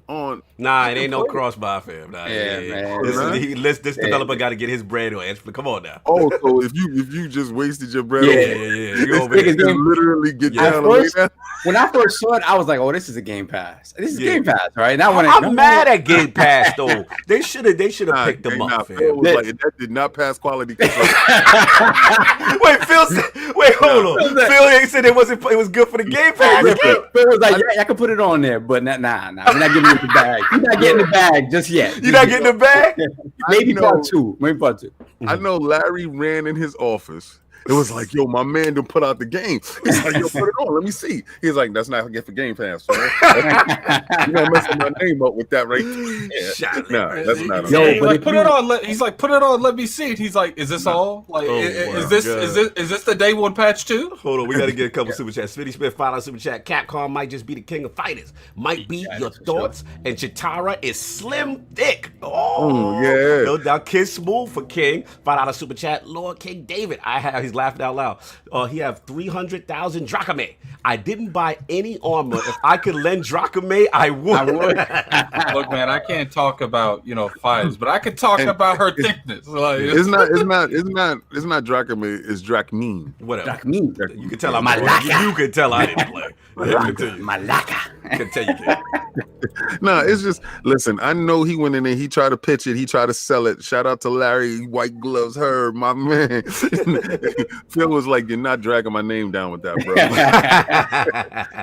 Speaker 4: on,
Speaker 2: it ain't no cross-buy, fam.
Speaker 3: Man.
Speaker 2: This developer got to get his bread on. Come on now.
Speaker 4: Oh, so if you just wasted your bread,
Speaker 2: yeah.
Speaker 4: You literally get down on
Speaker 3: when I first saw it, I was like, "Oh, this is a Game Pass. This is Game Pass, right?" Now,
Speaker 2: I'm mad at Game Pass though. They should have picked them up.
Speaker 4: Phil was like, that did not pass quality control.
Speaker 2: Wait, hold on. Phil said it was good for the Game Pass.
Speaker 3: Phil was like, "Yeah, I can put it on there, but nah, we're not getting the bag. You're not getting the bag just yet.
Speaker 2: You're not getting the bag?
Speaker 3: Maybe part two.
Speaker 4: I know Larry ran in his office. It was like, yo, my man done put out the game. He's like, yo, put it on. Let me see. He's like, that's not good for Game Pass, man. You're gonna mess my name up with that, right? No, that's not.
Speaker 1: Yo, but put it on. He's like, put it on. Let me see it. He's like, is this all? Like, is this the day one patch too?
Speaker 2: Hold on, we got to get a couple super chats. Smitty Smith, $5 super chat. Capcom might just be the king of fighters. Might be your thoughts. And Chitara is slim thick. Oh
Speaker 4: yeah.
Speaker 2: No doubt. KidSmove for King. $5 super chat. Lord King David. He's laughing out loud. He have 300,000 drachmae. I didn't buy any armor. If I could lend drachmae, I would.
Speaker 1: Look, man, I can't talk about fighters, but I could talk about her thickness. Like,
Speaker 4: it's not drachmae. It's drachmine.
Speaker 2: Whatever.
Speaker 3: Drachmine.
Speaker 2: You can tell you can tell I didn't play.
Speaker 3: Malaka.
Speaker 2: I can tell you can.
Speaker 4: No, it's just listen. I know he went in there. He tried to pitch it. He tried to sell it. Shout out to Larry, White Gloves, her, my man. Phil was like, "You're not dragging my name down with that,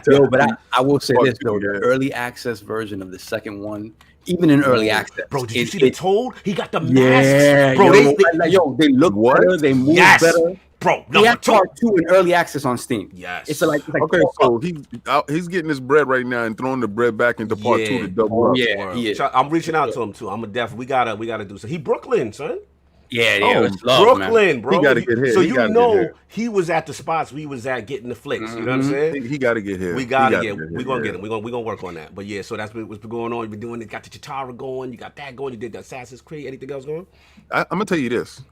Speaker 3: bro." Yo, but I will say this though: the early access version of the second one, even in early access,
Speaker 2: bro. Did you see the Toad? He got the masks, bro.
Speaker 3: They look better. They move better.
Speaker 2: Bro,
Speaker 3: he had part 2 in early access on Steam.
Speaker 2: Yes.
Speaker 3: It's like
Speaker 4: okay, so he's getting his bread right now and throwing the bread back into part 2 to double up.
Speaker 3: Yeah.
Speaker 2: I'm reaching out to him too. I'm a def. We gotta do so. He Brooklyn, son.
Speaker 3: Yeah.
Speaker 2: Brooklyn, bro.
Speaker 4: He got to get hit.
Speaker 2: So he was at the spots we was at getting the flicks. You know what I'm saying?
Speaker 4: He got to get hit.
Speaker 2: We gotta get. We're gonna get him. We're gonna work on that. But yeah, so that's what's been going on. You've been doing it. Got the Chitara going. You got that going. You did the Assassin's Creed. Anything else going?
Speaker 4: I'm gonna tell you this.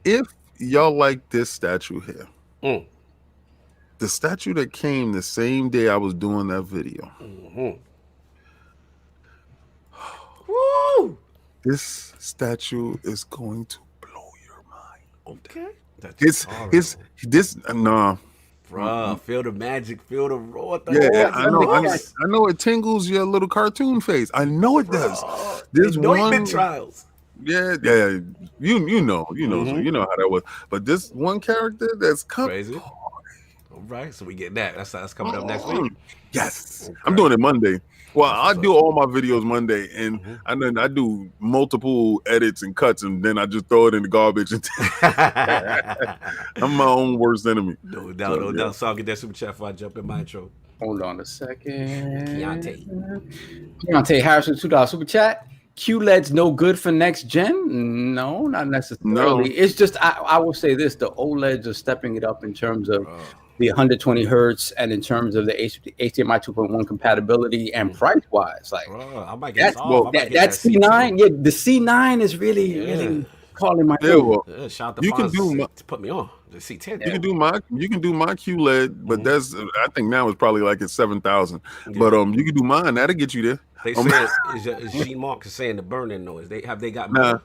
Speaker 4: If y'all like this statue here. The statue that came the same day I was doing that video.
Speaker 2: Woo!
Speaker 4: This statue is going to blow your mind.
Speaker 2: Okay.
Speaker 4: Bruh,
Speaker 2: feel the magic, feel the raw.
Speaker 4: I know it tingles your little cartoon face. I know it does. There's one trials. Yeah. You know how that was. But this one character that's
Speaker 2: crazy. All right, so we get that. That's coming up next week.
Speaker 4: Yes, okay. I'm doing it Monday. Well, I do all my videos Monday, and I do multiple edits and cuts, and then I just throw it in the garbage. I'm my own worst enemy.
Speaker 2: No doubt. So I'll get that super chat before I jump in my intro.
Speaker 3: Hold on a second. Keontae Harrison, $2 super chat. QLED's no good for next gen? No, not necessarily. No. It's just I will say this: the OLEDs are stepping it up in terms of the 120 hertz and in terms of the HDMI 2.1 compatibility and price wise. Like
Speaker 2: I might get
Speaker 3: that C9. Yeah, the C9 is really calling my name.
Speaker 2: Shout out to Fonz to put me on. The C10.
Speaker 4: You can do my QLED, but that's I think now it's probably like it's 7,000. But you can do mine. That'll get you there.
Speaker 2: They say is Gene Mark saying the burn-in noise. Have they got more?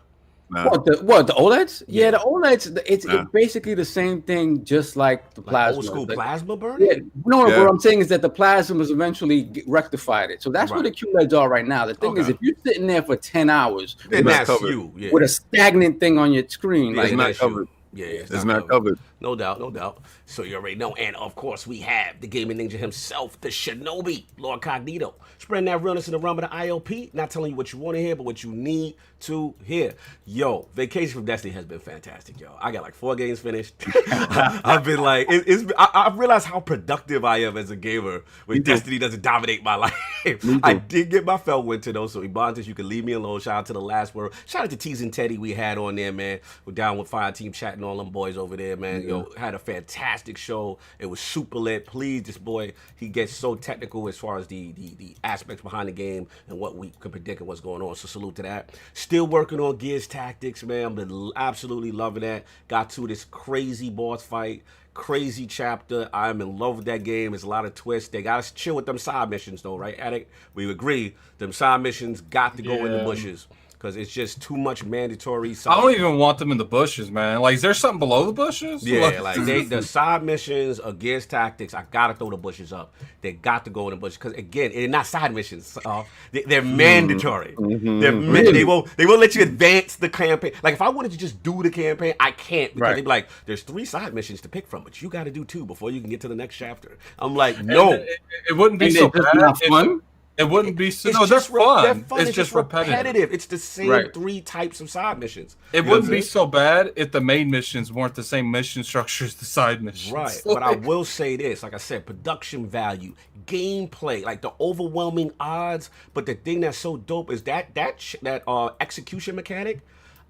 Speaker 4: Nah.
Speaker 3: What the OLEDs? Yeah, the OLEDs. It's basically the same thing, just like the plasma.
Speaker 2: Old school plasma burning.
Speaker 3: Yeah. No, what I'm saying is that the plasma has eventually rectified it. So that's where the QLEDs are right now. The thing is, if you're sitting there for 10 hours
Speaker 2: with
Speaker 3: a stagnant thing on your screen,
Speaker 4: it's not covered.
Speaker 2: Yeah,
Speaker 4: it's not covered.
Speaker 2: No doubt. So you already know. And of course, we have the gaming ninja himself, the Shinobi, LordCognito. Spreading that realness in the realm of the IOP. Not telling you what you want to hear, but what you need to hear. Yo, Vacation from Destiny has been fantastic, yo. I got like 4 games finished. I've been like, I've realized how productive I am as a gamer when Destiny doesn't dominate my life. I did get my Felwinter though, so Ebontis, you can leave me alone. Shout out to the last word. Shout out to Tease and Teddy we had on there, man. We're down with Fire Team chatting all them boys over there, man. Yo, had a fantastic show. It was super lit. Please, this boy, he gets so technical as far as the aspects behind the game and what we could predict and what's going on. So salute to that. Still working on Gears Tactics, man. I've been absolutely loving that. Got to this crazy boss fight, crazy chapter. I'm in love with that game. There's a lot of twists. They got to chill with them side missions, though, right, Attic? We agree. Them side missions got to go in the bushes. because it's just too much mandatory.
Speaker 1: I don't even want them in the bushes, man. Like, is there something below the bushes?
Speaker 2: Yeah, like the side missions or Gears Tactics, I gotta throw the bushes up. They got to go in the bushes because again, they're not side missions. They're mandatory. They won't let you advance the campaign. Like if I wanted to just do the campaign, I can't because they'd be like, "There's 3 side missions to pick from, but you got to do 2 before you can get to the next chapter." I'm like, no,
Speaker 1: it wouldn't be so bad. Fun. It wouldn't be so. No, they're fun. It's just repetitive.
Speaker 2: It's the same 3 types of side missions.
Speaker 1: It wouldn't be so bad if the main missions weren't the same mission structure as the side missions.
Speaker 2: Right. But I will say this, like I said, production value, gameplay, like the overwhelming odds. But the thing that's so dope is that execution mechanic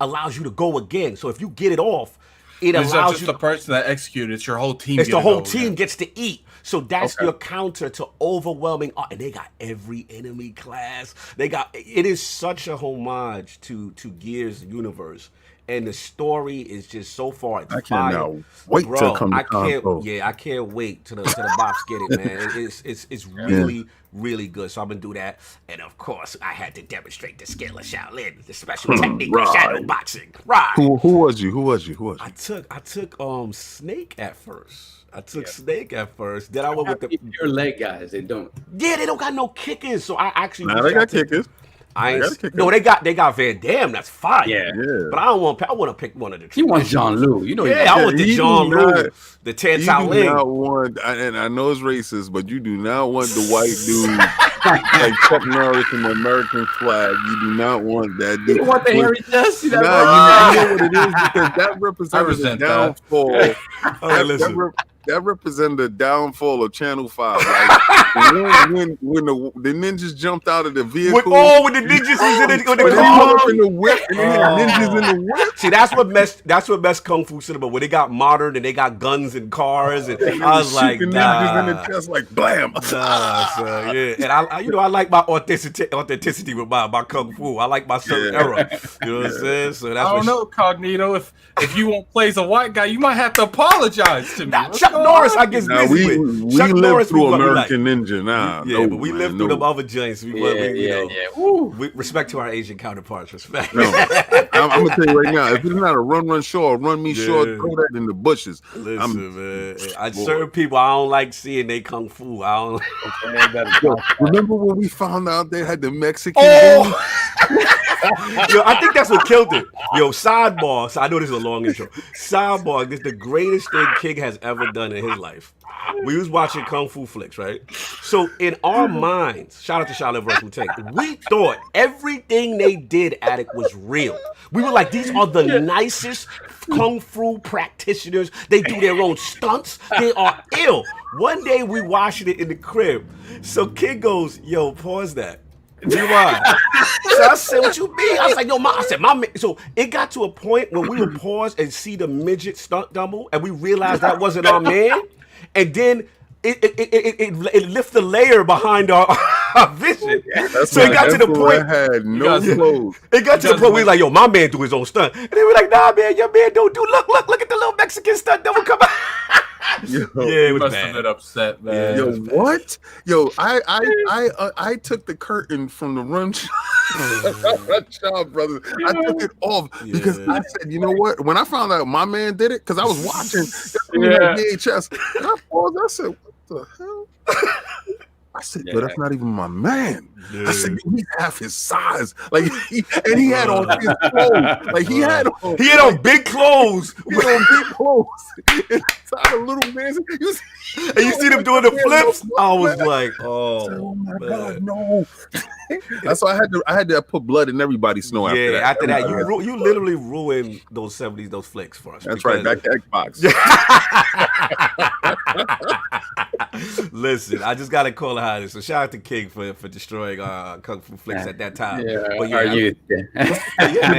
Speaker 2: allows you to go again. So if you get it off, it allows
Speaker 1: not just the person that executed. It's your whole team.
Speaker 2: It's the whole team gets to eat. So that's your counter to overwhelming. And they got every enemy class. It is such a homage to Gears universe. And the story is just so far.
Speaker 4: I cannot wait to come to console.
Speaker 2: I can't wait to the box get it, man. It's really, really good. So I'm gonna do that. And of course, I had to demonstrate the skill of Shaolin, the special technique of shadow boxing. Right.
Speaker 4: Who was you?
Speaker 2: I took Snake at first. Then I went with the
Speaker 3: your leg guys. They don't.
Speaker 2: Yeah, they don't got no kickers. So I actually.
Speaker 4: They got kickers.
Speaker 2: No, they got Van Damme. That's fine.
Speaker 3: Yeah.
Speaker 2: But I want to pick one of the.
Speaker 3: He wants Jean-Luc. You know.
Speaker 2: Yeah, I want the Jean-Luc, the Tan Cao Ling.
Speaker 4: You do not want, and I know it's racist, but you do not want the white dude like Chuck Norris in the American flag. You do not want that dude.
Speaker 3: You want the hairy chest?
Speaker 4: You know what it is because that represents the downfall.
Speaker 2: All right, listen.
Speaker 4: That represented the downfall of Channel 5. Like, when the ninjas jumped out of the vehicle.
Speaker 2: With the ninjas in the car.
Speaker 4: In the whip, and ninjas in the whip.
Speaker 2: See, that's what messed Kung Fu cinema, where they got modern and they got guns and cars. And I was like,
Speaker 4: ninjas in the chest, like, blam.
Speaker 2: And I like my authenticity with my Kung Fu. I like my certain era. You know what I'm saying? So that's
Speaker 1: I don't know, Cognito. If you won't play as a white guy, you might have to apologize to me.
Speaker 2: Chuck Norris, I guess busy with.
Speaker 4: We lived through American Ninja now.
Speaker 2: But we lived through them other joints. We respect to our Asian counterparts. Respect.
Speaker 4: No, I'm gonna tell you right now, if it's not a run Shaw, run me Shaw, throw that in the bushes.
Speaker 2: Listen, man. Certain people I don't like seeing they Kung Fu. I don't.
Speaker 4: Remember when we found out they had the Mexican?
Speaker 2: Yo, I think that's what killed it. Yo, sidebar. So I know this is a long intro. Sidebar. This is the greatest thing King has ever done in his life. We was watching Kung Fu flicks, right? So in our minds, shout out to Shaolin vs. Wu-Tang, we thought everything they did at it was real. We were like, these are the nicest Kung Fu practitioners. They do their own stunts. They are ill. One day we watched it in the crib. So King goes, yo, pause that. Rewind. So I said, what you mean? I was like, no, my man. So it got to a point where we would pause and see the midget stunt double, and we realized that wasn't our man. And then it lifted the layer behind our vision. So it got to the point.
Speaker 4: Had no clothes.
Speaker 2: It got to the point where we like, yo, my man do his own stunt. And they were like, nah, man, your man don't do. Look at the little Mexican stunt double come out.
Speaker 1: It was must have been upset, man.
Speaker 4: Yo, what? Yo, I took the curtain from the Run Child Brothers. I took it off because I said, you know what? When I found out my man did it, because I was watching VHS, and I paused. I said, what the hell? I said, but that's not even my man. I said, he's half his size. Like, he had on his clothes. Like, he had on
Speaker 2: big clothes.
Speaker 4: He had on big clothes. Inside a little man.
Speaker 2: And you see them doing the flips? I was like, oh
Speaker 4: my God, no. That's why I had to put blood in everybody's snow after that.
Speaker 2: After that, you literally ruined those 70s, those flicks for us.
Speaker 4: That's right, back to Xbox.
Speaker 2: Listen, I just gotta call it how it is. So shout out to King for destroying Kung Fu flicks at that time. Man,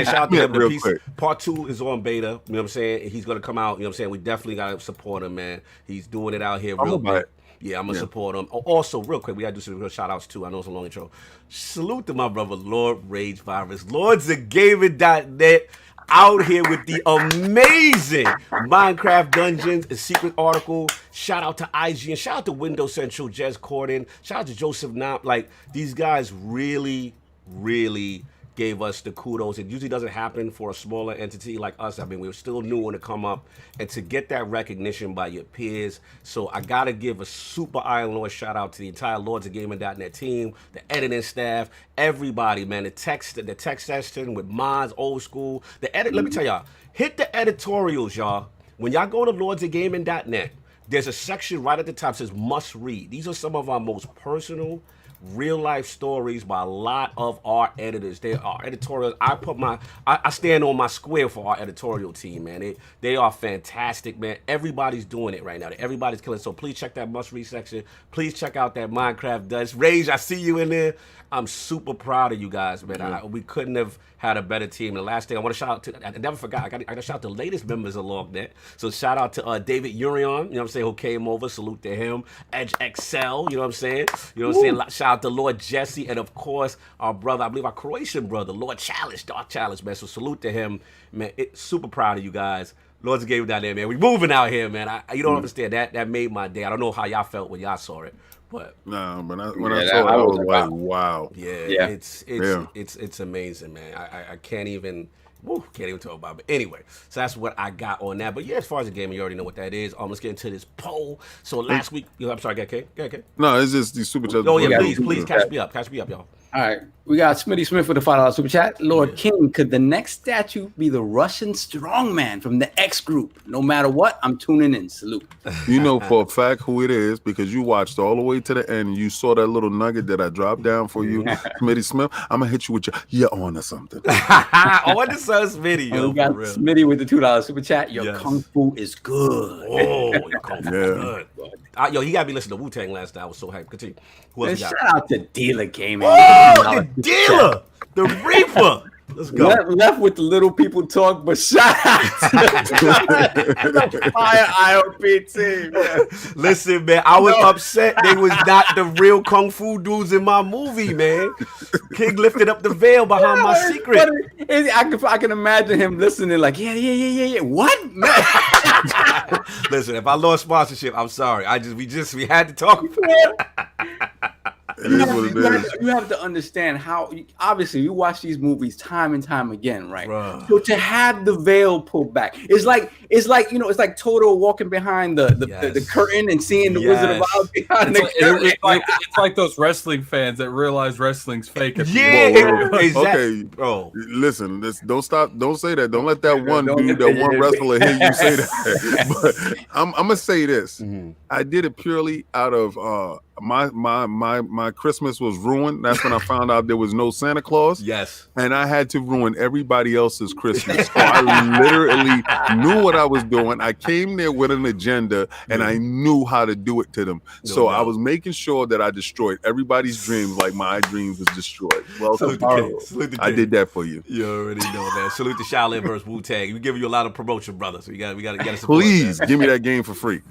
Speaker 2: shout out to him.
Speaker 4: Real quick.
Speaker 2: Part 2 is on beta. You know what I'm saying? He's gonna come out. You know what I'm saying? We definitely gotta support him, man. He's doing it out here real good. Yeah, I'm gonna support him. Also, real quick, we gotta do some real shout outs too. I know it's a long intro. Salute to my brother, Lord Rage Virus, LordsOfGaming.net. Out here with the amazing Minecraft Dungeons and Secret Article. Shout out to IG and shout out to Windows Central, Jez Corden. Shout out to Joseph Knopp. Like, these guys really, really gave us the kudos. It usually doesn't happen for a smaller entity like us. I mean, we were still new when to come up, and to get that recognition by your peers. So I gotta give a super Iron Lord shout out to the entire LordsOfGaming.net team, the editing staff, everybody, man. The text session with mods, old school. Let me tell y'all, hit the editorials, y'all. When y'all go to LordsOfGaming.net, there's a section right at the top that says must read. These are some of our most personal, real life stories by a lot of our editors. They are editorials. I stand on my square for our editorial team, man. They are fantastic, man. Everybody's doing it right now. Everybody's killing. So please check that must read section. Please check out that Minecraft Dutch. Rage, I see you in there. I'm super proud of you guys, man. We couldn't have had a better team. And the last thing I want to shout out to, I never forgot, I got to shout out the latest members of LogNet. So shout out to David Urion, you know what I'm saying, who came over. Salute to him. Edge XL, you know what I'm saying? You know what I'm saying? Shout out to Lord Jesse, and of course, our brother, I believe our Croatian brother, Lord Chalice, Dark Chalice, man. So salute to him, man. Super proud of you guys. Lord's Game down there, man. We moving out here, man. You don't understand. That made my day. I don't know how y'all felt when y'all saw it. But
Speaker 4: no, but when I saw it, I was like, wow.
Speaker 2: Yeah. It's amazing, man. I can't even talk about it. But anyway, so that's what I got on that. But yeah, as far as the game, you already know what that is. Let's get into this poll. So last week, I'm sorry, go ahead.
Speaker 4: No, it's just these super chats.
Speaker 2: Oh yeah, please catch me up, y'all.
Speaker 3: All right, we got Smitty Smith with a $5 super chat. Lord King, could the next statue be the Russian strongman from the X group? No matter what, I'm tuning in. Salute.
Speaker 4: You know for a fact who it is because you watched all the way to the end and you saw that little nugget that I dropped down for you, Smitty Smith. I'm gonna hit you with your on or something.
Speaker 2: I want to say Smitty.
Speaker 3: Yo, we got Smitty with the $2 super chat. Your kung fu is good.
Speaker 2: Oh, your kung fu is good. Yo, he got me listening to Wu-Tang last night. I was so hyped. Continue. Who else
Speaker 3: shout out to Dealer Gaming.
Speaker 2: Oh, the Dealer, the Reaper. Let's go.
Speaker 3: Left with the little people talk, but shout out to the fire IOP team. Man.
Speaker 2: Listen, man, I was upset they was not the real kung fu dudes in my movie, man. King lifted up the veil behind my secret.
Speaker 3: I can imagine him listening like, yeah. What, man?
Speaker 2: Listen, if I lost sponsorship, I'm sorry. We had to talk about it.
Speaker 3: You have to understand how, obviously, you watch these movies time and time again, right? Bruh. So to have the veil pulled back, it's like Toto walking behind the curtain and seeing the Wizard of Oz behind the curtain.
Speaker 1: It's like those wrestling fans that realize wrestling's fake.
Speaker 2: Exactly.
Speaker 4: Okay, bro. Listen, don't say that. Don't let that one wrestler hear you say that. But I'm gonna say this. Mm-hmm. I did it purely out of my Christmas was ruined. That's when I found out there was no Santa Claus.
Speaker 2: Yes.
Speaker 4: And I had to ruin everybody else's Christmas. So I literally knew what I was doing. I came there with an agenda and I knew how to do it to them. So I was making sure that I destroyed everybody's dreams like my dreams was destroyed. Well, I did that for you.
Speaker 2: You already know, man. Salute to Shaolin versus Wu-Tang. We give you a lot of promotion, brother. So we got to support.
Speaker 4: Please give me that game for free.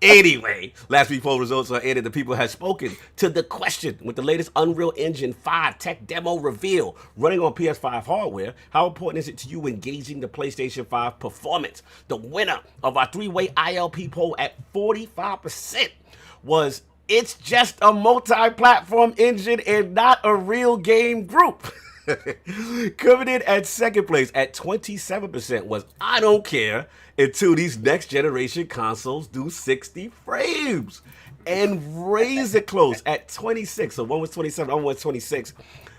Speaker 2: Anyway, last week's poll results are in and the people have spoken to the question with the latest Unreal Engine 5 tech demo reveal running on PS5 hardware. How important is it to you engaging the PlayStation 5 performance? The winner of our three-way ILP poll at 45% was it's just a multi-platform engine and not a real game group. Coming in at second place at 27% was I don't care until these next generation consoles do 60 frames. And raise it close at 26. So one was 27, one was 26.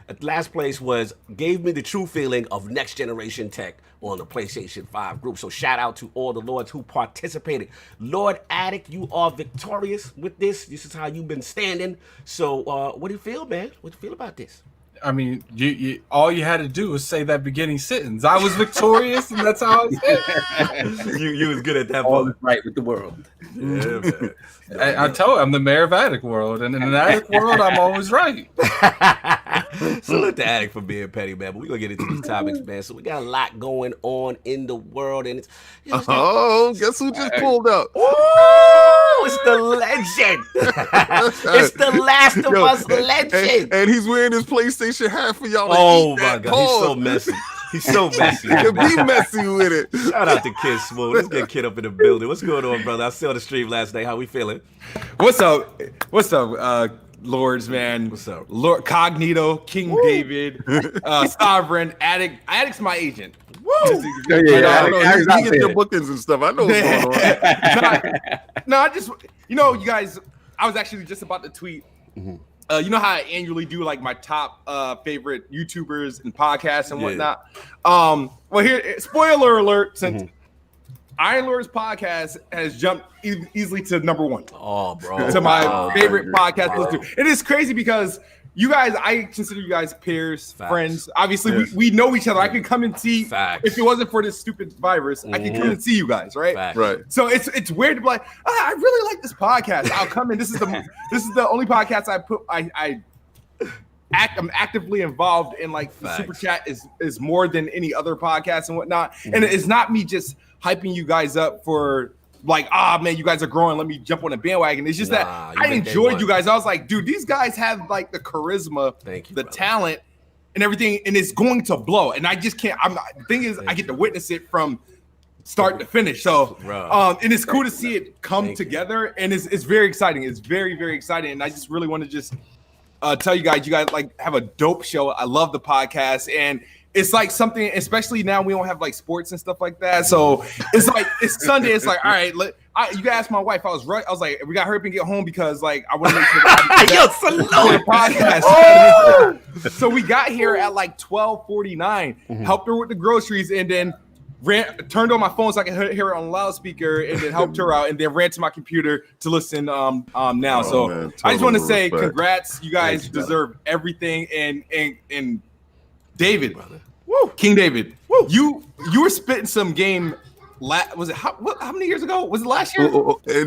Speaker 2: At last place was gave me the true feeling of next generation tech on the PlayStation 5 group. So shout out to all the lords who participated. Lord Addict, you are victorious with this. This is how you've been standing. So what do you feel, man? What do you feel about this?
Speaker 1: I mean, you all you had to do was say that beginning sentence. I was victorious, and that's how I said.
Speaker 2: You was good at that.
Speaker 3: All is right with the world.
Speaker 2: Yeah, man.
Speaker 1: I told you, I'm the mayor of Addict World, and in an Addict World, I'm always right.
Speaker 2: Salute to Addict for being petty, man. But we're going to get into these topics, man. So we got a lot going on in the world. And it's
Speaker 4: guess who just pulled up?
Speaker 2: Oh, it's the legend. It's the Last of Us legend.
Speaker 4: And he's wearing his PlayStation hat for y'all.
Speaker 2: Oh, my God. He's so messy. He's so messy.
Speaker 4: He can be messy with it.
Speaker 2: Shout out to KidSmove. Let's get Kid up in the building. What's going on, brother? I saw the stream last night. How we feeling?
Speaker 1: What's up?
Speaker 5: Lords, man.
Speaker 2: What's up?
Speaker 5: LordCognito, King David, Sovereign, Addict. Addict's my agent.
Speaker 3: Yeah,
Speaker 4: I know you get your bookings and stuff. I know what's going on.
Speaker 5: No, I just, you guys, I was actually just about to tweet. You know how I annually do like my top favorite YouTubers and podcasts and whatnot. Well, here, spoiler alert, since Iron Lord's podcast has jumped easily to number 1.
Speaker 2: Oh, bro.
Speaker 5: To my favorite podcast to listen to. It is crazy because you guys, I consider you guys peers, friends. Obviously, we know each other. I could come and see if it wasn't for this stupid virus. I could come and see you guys, right?
Speaker 4: Right.
Speaker 5: So it's weird to be like, I really like this podcast. I'll come in. This is the only podcast I'm actively involved in. Like the super chat is more than any other podcast and whatnot. And it's not me just hyping you guys up for like, man, you guys are growing. Let me jump on a bandwagon. It's just that I enjoyed you guys. I was like, dude, these guys have like the charisma, the talent, and everything, and it's going to blow. And I just can't. The thing is, I get to witness it from start to finish. So, and it's cool to see it come together, and it's very exciting. It's very, very exciting, and I just really want to just tell you guys like have a dope show. I love the podcast, and it's like something, especially now we don't have like sports and stuff like that. So it's like it's Sunday. It's like, all right, you can ask my wife. I was right. I was like, we got to hurry up and get home because like I want to make sure that the podcast. So we got here at like 12:49. Helped her with the groceries, and then turned on my phone so I could hear it on loudspeaker, and then helped her out, and then ran to my computer to listen now. Man, I just want to say congrats. You guys deserve everything, and David, King David, you were spitting some game. Was it how many years ago? Was it last year?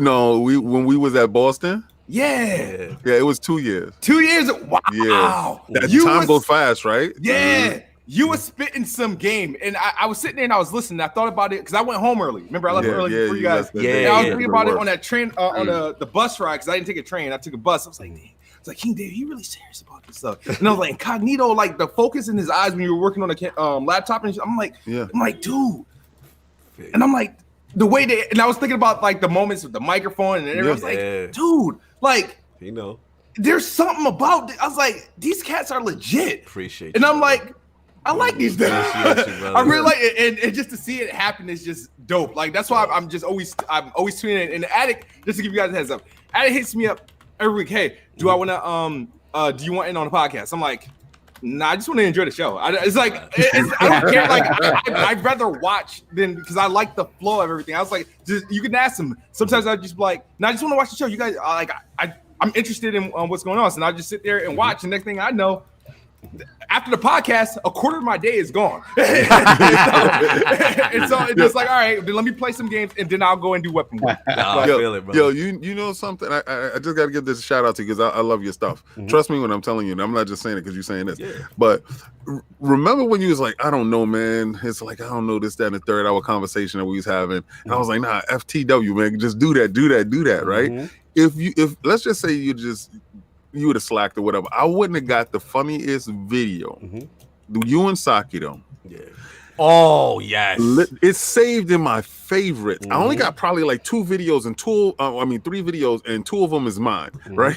Speaker 4: No, when we was at Boston.
Speaker 5: Yeah,
Speaker 4: it was 2 years.
Speaker 5: 2 years. Wow.
Speaker 4: Yeah, that time goes fast, right?
Speaker 5: Yeah. You were spitting some game, and I was sitting there and I was listening. I thought about it because I went home early. Remember, I left early for you guys. And I was thinking about it on that train, on the bus ride, because I didn't take a train. I took a bus. I was like, dang. It's like, King David, he really serious about this stuff. And I was like, Incognito, like the focus in his eyes when you were working on the laptop, and I'm like, dude. And I'm like, the way that, and I was thinking about like the moments with the microphone, and everyone's like, dude, like, there's something about it. I was like, these cats are legit.
Speaker 2: Appreciate you.
Speaker 5: And I'm like, I like these things. I really like it, and just to see it happen is just dope. Like that's why I'm always tuning in. And the Addict, just to give you guys a heads up, Addict hits me up every week. Hey, do I want to do you want in on the podcast? I'm like, nah, I just want to enjoy the show. I don't care. Like I'd rather watch than, because I like the flow of everything. I was like, just you can ask them. Sometimes I just be like, no, I just want to watch the show. You guys I'm interested in what's going on. So I just sit there and watch. And next thing I know, after the podcast, a quarter of my day is gone. and so it's just like, all right, then let me play some games, and then I'll go and do weapon work.
Speaker 2: I feel it, bro.
Speaker 4: Yo, you know something? I just got to give this a shout out to you because I love your stuff. Trust me when I'm telling you, and I'm not just saying it because you're saying this. Yeah. But remember when you was like, I don't know, man. It's like, I don't know, this, that, and the third hour conversation that we was having. And I was like, nah, FTW, man. Just do that, right? If let's just say you would have slacked or whatever, I wouldn't have got the funniest video. You and Saki though.
Speaker 2: Yeah. Oh yes.
Speaker 4: It's saved in my favorites. I only got probably like 2 videos and 3 videos, and 2 of them is mine, right?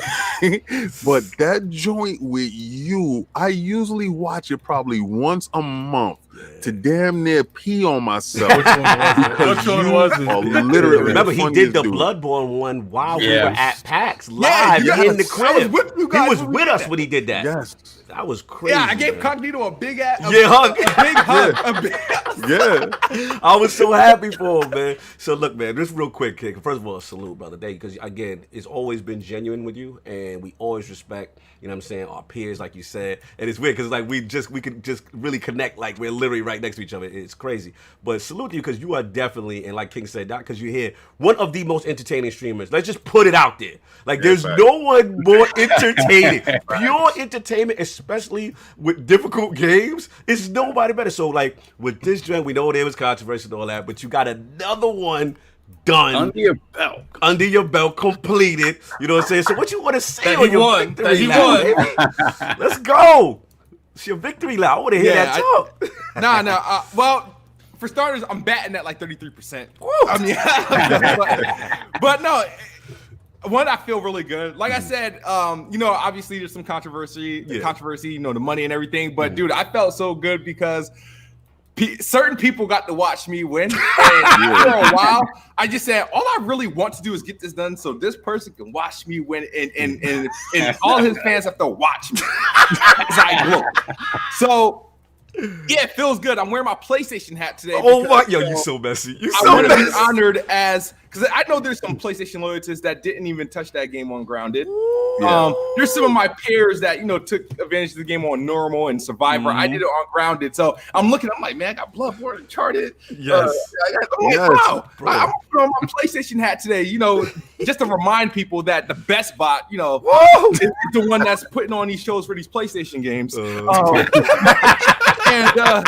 Speaker 4: But that joint with you, I usually watch it probably once a month to damn near pee on myself.
Speaker 1: Which one was it?
Speaker 4: Literally,
Speaker 2: remember he did the Bloodborne one while we were at PAX live in the crib. He was with us when he did that.
Speaker 4: Yes.
Speaker 2: That was crazy.
Speaker 5: Yeah, I gave Cognito a big ass,
Speaker 2: hug.
Speaker 5: A big hug.
Speaker 2: I was so happy for him, man. So look, man, just real quick, kid. First of all, salute, brother, because again, it's always been genuine with you, and we always respect, you know what I'm saying, our peers, like you said. And it's weird because like we could just really connect, like we're literally right next to each other. It's crazy. But salute to you because you are definitely, and like King said, not because you're here, one of the most entertaining streamers. Let's just put it out there. Like there's no one more entertaining. Pure entertainment, especially with difficult games, it's nobody better. So like with this joint, we know there was controversy and all that, but you got another one done under your belt, completed. You know what I'm saying? So what you want to say on your victory lap? Let's go. It's your victory lap. I want to hear that talk.
Speaker 5: Well, for starters, I'm batting at like 33%. I mean, but no, One, I feel really good. Like I said, obviously there's some controversy, the money and everything. But dude, I felt so good because certain people got to watch me win. And for a while, I just said, all I really want to do is get this done so this person can watch me win, and all his fans have to watch me as I grow. So. Yeah, it feels good. I'm wearing my PlayStation hat today.
Speaker 2: Oh my, you so messy.
Speaker 5: I want to be honored because I know there's some PlayStation loyalists that didn't even touch that game on Grounded. Yeah. There's some of my peers that took advantage of the game on normal and Survivor. I did it on Grounded, so I'm like, man, I got Bloodborne, Uncharted.
Speaker 2: Yes.
Speaker 5: Wow. I'm wearing my PlayStation hat today. Just to remind people that the best bot, is the one that's putting on these shows for these PlayStation games. And the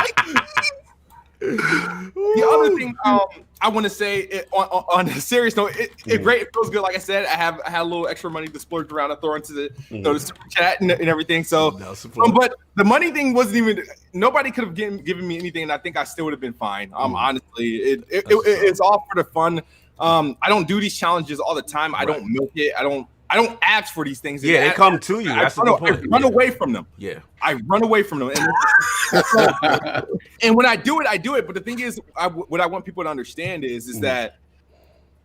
Speaker 5: other thing I want to say on a serious note, it feels good. Like I said, I had a little extra money to splurge around and throw into the super chat and everything. So, but the money thing wasn't even. Nobody could have given me anything, and I think I still would have been fine. Honestly, it's all for the fun. I don't do these challenges all the time. I don't milk it. I don't ask for these things.
Speaker 2: Yeah, they come to you. That's the point.
Speaker 5: I run away from them.
Speaker 2: Yeah,
Speaker 5: I run away from them. And when I do it, I do it. But the thing is, what I want people to understand is that,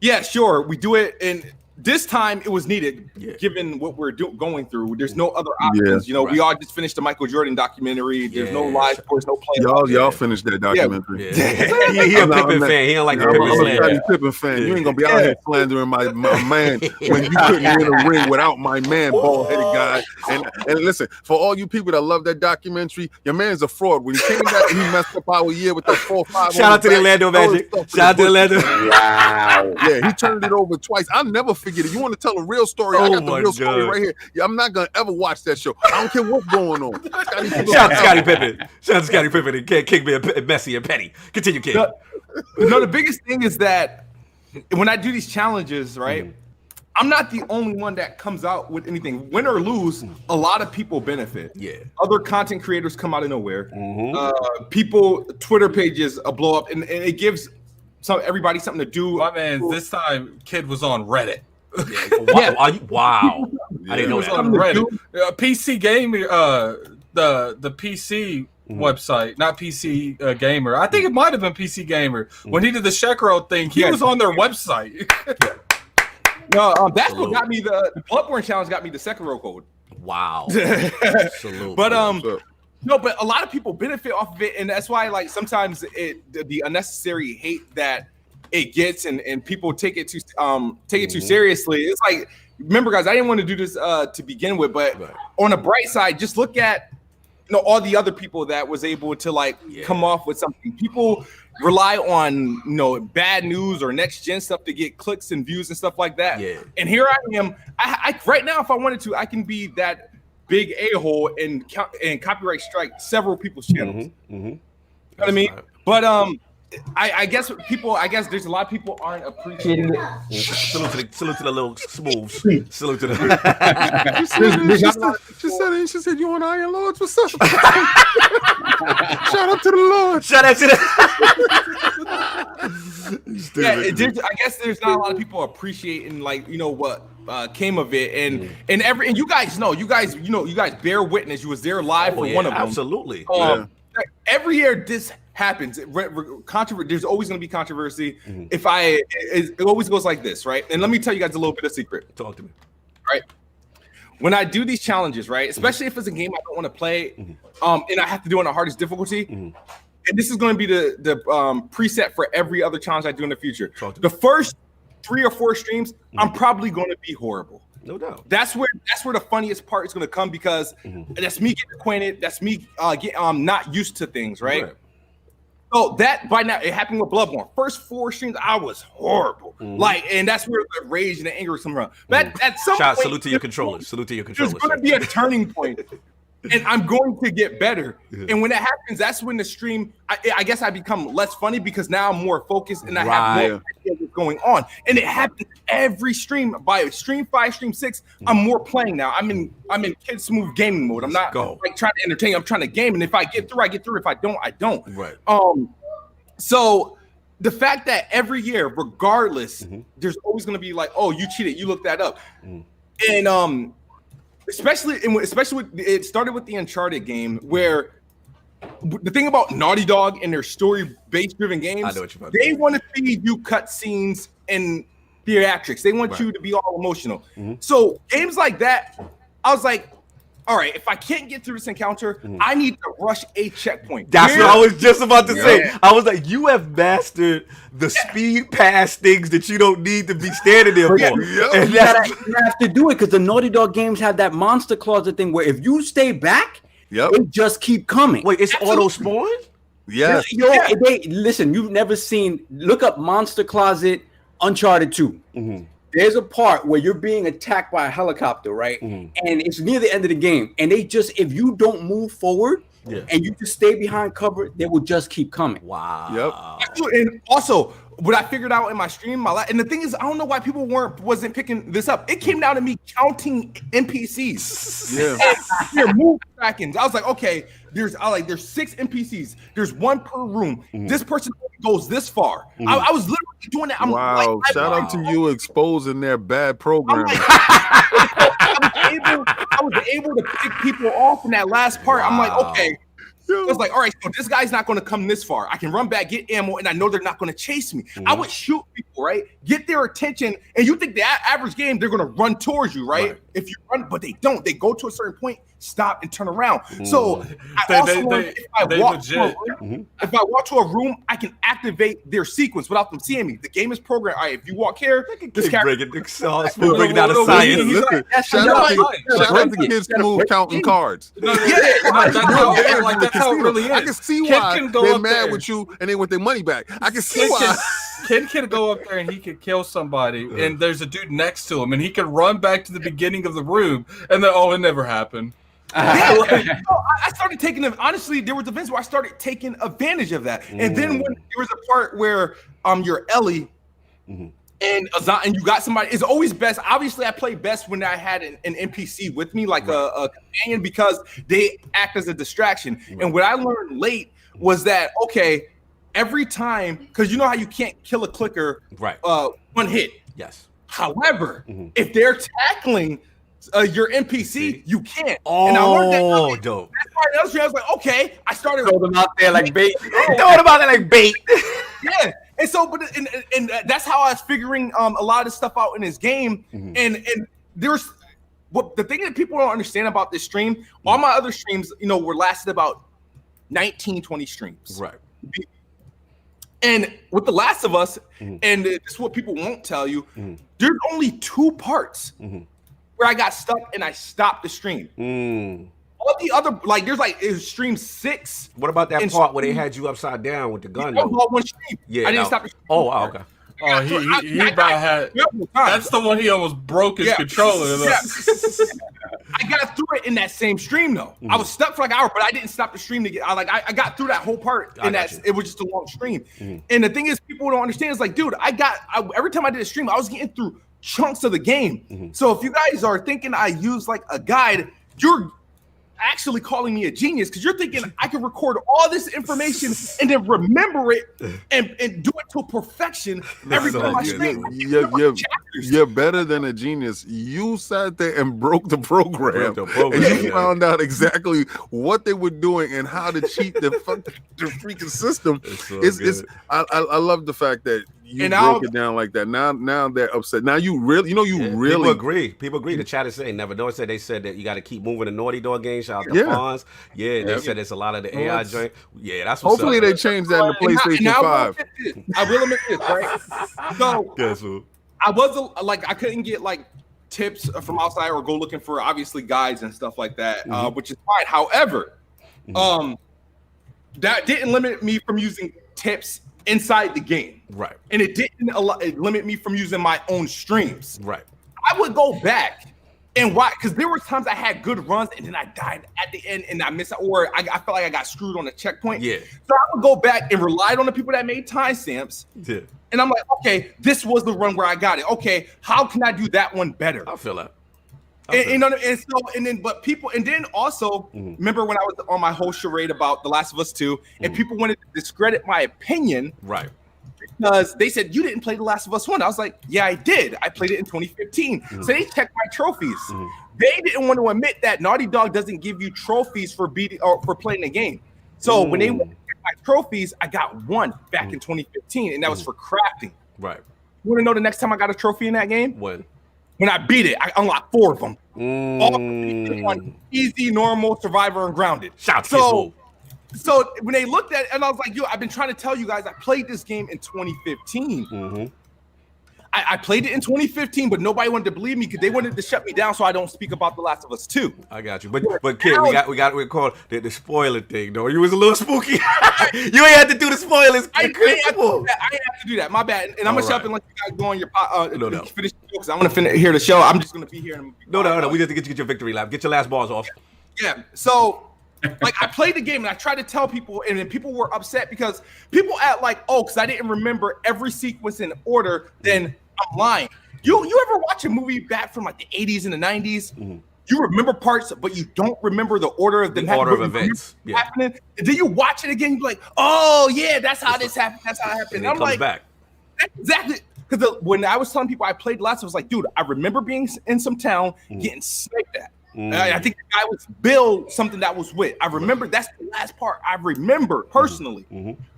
Speaker 5: yeah, sure, we do it. And this time it was needed, given what we're going through. There's no other options. We all just finished the Michael Jordan documentary. There's no live sports, no play.
Speaker 4: Y'all finished that documentary.
Speaker 2: He a Pippen fan. He don't like the
Speaker 4: I'm a Pippen fan. You ain't gonna be out here slandering my man when you couldn't win a ring without my man, bald-headed guy. And listen, for all you people that love that documentary, your man's a fraud. When he came back, he messed up our year with that 4-5.
Speaker 2: Shout out to the Orlando Magic. Shout out to Orlando.
Speaker 4: Wow. Yeah, he turned it over twice. I'll never forget it. You want to tell a real story? I got the real story right here. Yeah, I'm not gonna ever watch that show. I don't care what's going on.
Speaker 2: Shout out to Scottie Pippen. Shout out to Scottie Pippen and kick me a messy and petty. Continue, kid.
Speaker 5: The biggest thing is that when I do these challenges, right, I'm not the only one that comes out with anything. Win or lose, a lot of people benefit.
Speaker 2: Yeah.
Speaker 5: Other content creators come out of nowhere. People, Twitter pages blow up, and it gives everybody something to do.
Speaker 1: My man, this time, Kid was on Reddit.
Speaker 2: Wow. I didn't know that.
Speaker 1: On Reddit. PC Gamer, the PC website, not PC Gamer. I think it might have been PC Gamer. When he did the Sekiro thing, he was on their website.
Speaker 5: No, that's what got me the Bloodborne challenge. Got me the Sekiro code.
Speaker 2: Wow.
Speaker 5: But no, but a lot of people benefit off of it, and that's why sometimes the unnecessary hate that it gets and people take it too seriously. It's like, remember, guys, I didn't want to do this to begin with, but on the bright side, just look at all the other people that was able to come off with something. People rely on bad news or next gen stuff to get clicks and views and stuff like that. Yeah. And here I am. I right now, if I wanted to, I can be that big a-hole and copyright strike several people's channels. You know what I mean? But I guess there's a lot of people aren't appreciating it.
Speaker 2: Salute to the little smooths. Salute to the.
Speaker 4: She said, "You on Iron Lords? What's up?" Shout out to the Lord.
Speaker 2: Shout out to
Speaker 5: the. I guess there's not a lot of people appreciating what came of it, and you guys know, you guys bear witness. You was there live for one of them.
Speaker 2: Absolutely.
Speaker 5: Every year this happens. There's always going to be controversy. It always goes like this, right? And let me tell you guys a little bit of secret.
Speaker 2: Talk to me.
Speaker 5: Right. When I do these challenges, right, especially if it's a game I don't want to play, and I have to do it on the hardest difficulty, and this is going to be the preset for every other challenge I do in the future. The first 3 or 4 streams, I'm probably going to be horrible.
Speaker 2: No doubt.
Speaker 5: That's where the funniest part is going to come, because that's me getting acquainted. That's me not used to things, right? So that by now, it happened with Bloodborne. First 4 streams, I was horrible. And that's where the rage and the anger comes from. But at some point,
Speaker 2: salute to your controllers. Salute to your controllers.
Speaker 5: There's going to be a turning point. And I'm going to get better. And when that happens, that's when the stream, I guess I become less funny, because now I'm more focused and I have more idea what's going on. And it happens every stream. By stream 5, stream 6, I'm more playing now. I'm in KidSmove gaming mode. I'm not trying to entertain. I'm trying to game. And if I get through, I get through. If I don't, I don't.
Speaker 2: Right.
Speaker 5: So the fact that every year, regardless, there's always going to be like, oh, you cheated, you looked that up, and especially with it started with the Uncharted game, where the thing about Naughty Dog and their story-based driven games, they want to feed you cutscenes and theatrics. They want you to be all emotional. So games like that, I was like, all right, if I can't get through this encounter, I need to rush a checkpoint.
Speaker 2: That's what I was just about to say. I was like, you have mastered the speed pass things that you don't need to be standing there for. And
Speaker 3: you have to do it because the Naughty Dog games have that monster closet thing where if you stay back, it just keep coming.
Speaker 2: Wait, it's auto spawn?
Speaker 4: Yes.
Speaker 3: Listen, you've never seen, look up Monster Closet Uncharted 2. There's a part where you're being attacked by a helicopter, right? And it's near the end of the game. And they just, if you don't move forward and you just stay behind cover, they will just keep coming.
Speaker 2: Wow.
Speaker 5: And also, what I figured out in my stream, and the thing is, I don't know why people wasn't picking this up. It came down to me counting NPCs. Their move trackings. I was like, okay, there's 6 NPCs. There's 1 per room. This person goes this far. I was literally doing that.
Speaker 4: Wow! Shout out to you exposing their bad programming.
Speaker 5: I was able to pick people off in that last part. I'm like, okay. I was like, all right, so this guy's not going to come this far. I can run back, get ammo, and I know they're not going to chase me. I would shoot people, right? Get their attention, and you think the average game, they're going to run towards you, right? If you run, but they don't. They go to a certain point, stop, and turn around. So I also learned if I walk to a room, I can activate their sequence without them seeing me. The game is programmed. All right, if you walk here, this character
Speaker 2: bringing out a science.
Speaker 4: Shout out to KidSmove counting cards.
Speaker 1: That's how it really is.
Speaker 4: I can see why they're mad with you and they want their money back. I can see why.
Speaker 1: Kid can go up there and he could kill somebody, and there's a dude next to him, and he could run back to the beginning of the room, and then it never happened.
Speaker 5: I started taking honestly, there was events where I started taking advantage of that. And then when there was a part where you're Ellie and you got somebody, it's always best. Obviously, I play best when I had an NPC with me, like a companion, because they act as a distraction. And what I learned late was that, okay, every time, because you know how you can't kill a clicker one hit.
Speaker 2: Yes.
Speaker 5: However, if they're tackling your NPC, you can't.
Speaker 2: And I learned that. Dope.
Speaker 5: That's why I was like, okay, I started
Speaker 3: throw them out there like bait.
Speaker 5: Yeah. And so, but and that's how I was figuring a lot of this stuff out in this game. And there's what the thing that people don't understand about this stream. All my other streams, were lasted about 19, 20 streams.
Speaker 2: Right.
Speaker 5: And with The Last of Us, and this is what people won't tell you, there's only 2 parts where I got stuck and I stopped the stream. All the other, it was stream 6.
Speaker 2: What about that part where they had you upside down with the gun?
Speaker 5: That was all one stream. I didn't stop the stream.
Speaker 2: Oh, wow, okay.
Speaker 1: Oh, he about had. That's the one he almost broke his controller.
Speaker 5: I got through it in that same stream though. I was stuck for like an hour, but I didn't stop the stream to get. I got through that whole part, and it was just a long stream. And the thing is, people don't understand. It's like, dude, every time I did a stream, I was getting through chunks of the game. So if you guys are thinking I use like a guide, you're actually calling me a genius, because you're thinking I can record all this information and then remember it and do it to perfection every time I stream.
Speaker 4: You're better than a genius. You sat there and broke the program, and you found out exactly what they were doing and how to cheat the freaking system. I love the fact that you broke it down like that. Now they're upset. Now you really, really
Speaker 2: People agree. The chat is saying never know. They said that you got to keep moving the Naughty Dog game. Shout out to Fonz. They said it's a lot of the AI joint. Yeah, that's what's
Speaker 4: hopefully
Speaker 2: up.
Speaker 4: They change that in the PlayStation 5.
Speaker 5: I will admit this, right? So I couldn't get like tips from outside or go looking for obviously guides and stuff like that, which is fine. However, that didn't limit me from using tips inside the game,
Speaker 2: right?
Speaker 5: And it didn't limit me from using my own streams,
Speaker 2: right?
Speaker 5: I would go back and watch, because there were times I had good runs and then I died at the end and I missed out, or I felt like I got screwed on the checkpoint.
Speaker 2: Yeah.
Speaker 5: So I would go back and relied on the people that made timestamps. Yeah. And I'm like, okay, this was the run where I got it. Okay, how can I do that one better?
Speaker 2: I feel that.
Speaker 5: But people, and then also remember when I was on my whole charade about The Last of Us 2, and people wanted to discredit my opinion,
Speaker 2: right?
Speaker 5: because they said you didn't play The Last of Us 1. I was like, yeah, I did. I played it in 2015. So they checked my trophies. They didn't want to admit that Naughty Dog doesn't give you trophies for beating or for playing the game. So when they went to check my trophies, I got one back in 2015, and that was for crafting.
Speaker 2: Right.
Speaker 5: You want to know the next time I got a trophy in that game?
Speaker 2: When
Speaker 5: I beat it, I unlocked 4 of them. All on easy, normal, survivor, and grounded.
Speaker 2: Shout
Speaker 5: so when they looked at it, and I was like, yo, I've been trying to tell you guys, I played this game in 2015. I played it in 2015, but nobody wanted to believe me because they wanted to shut me down so I don't speak about The Last of Us 2.
Speaker 2: I got you. But kid, we call the spoiler thing, though. You was a little spooky. You ain't had to do the spoilers.
Speaker 5: I ain't have to do that. My bad. And I'm gonna shut up and let you guys go on your finish the show because I want to finish here the show. I'm just gonna be here.
Speaker 2: No. We just to get your victory lap. Get your last bars off.
Speaker 5: Yeah. So. Like I played the game and I tried to tell people, and then people were upset because people act like, oh, because I didn't remember every sequence in order, then I'm lying. You ever watch a movie back from like the 80s and the 90s? You remember parts, but you don't remember the order of the
Speaker 2: order of events
Speaker 5: happening. And then you watch it again, you're like, oh yeah, that's how this happened. That's how it happened.
Speaker 2: And I'm like,
Speaker 5: that's exactly. Because when I was telling people I played Last, I was like, dude, I remember being in some town getting sniped at. I think the guy was Bill, something that was with. I remember that's the last part I remember personally.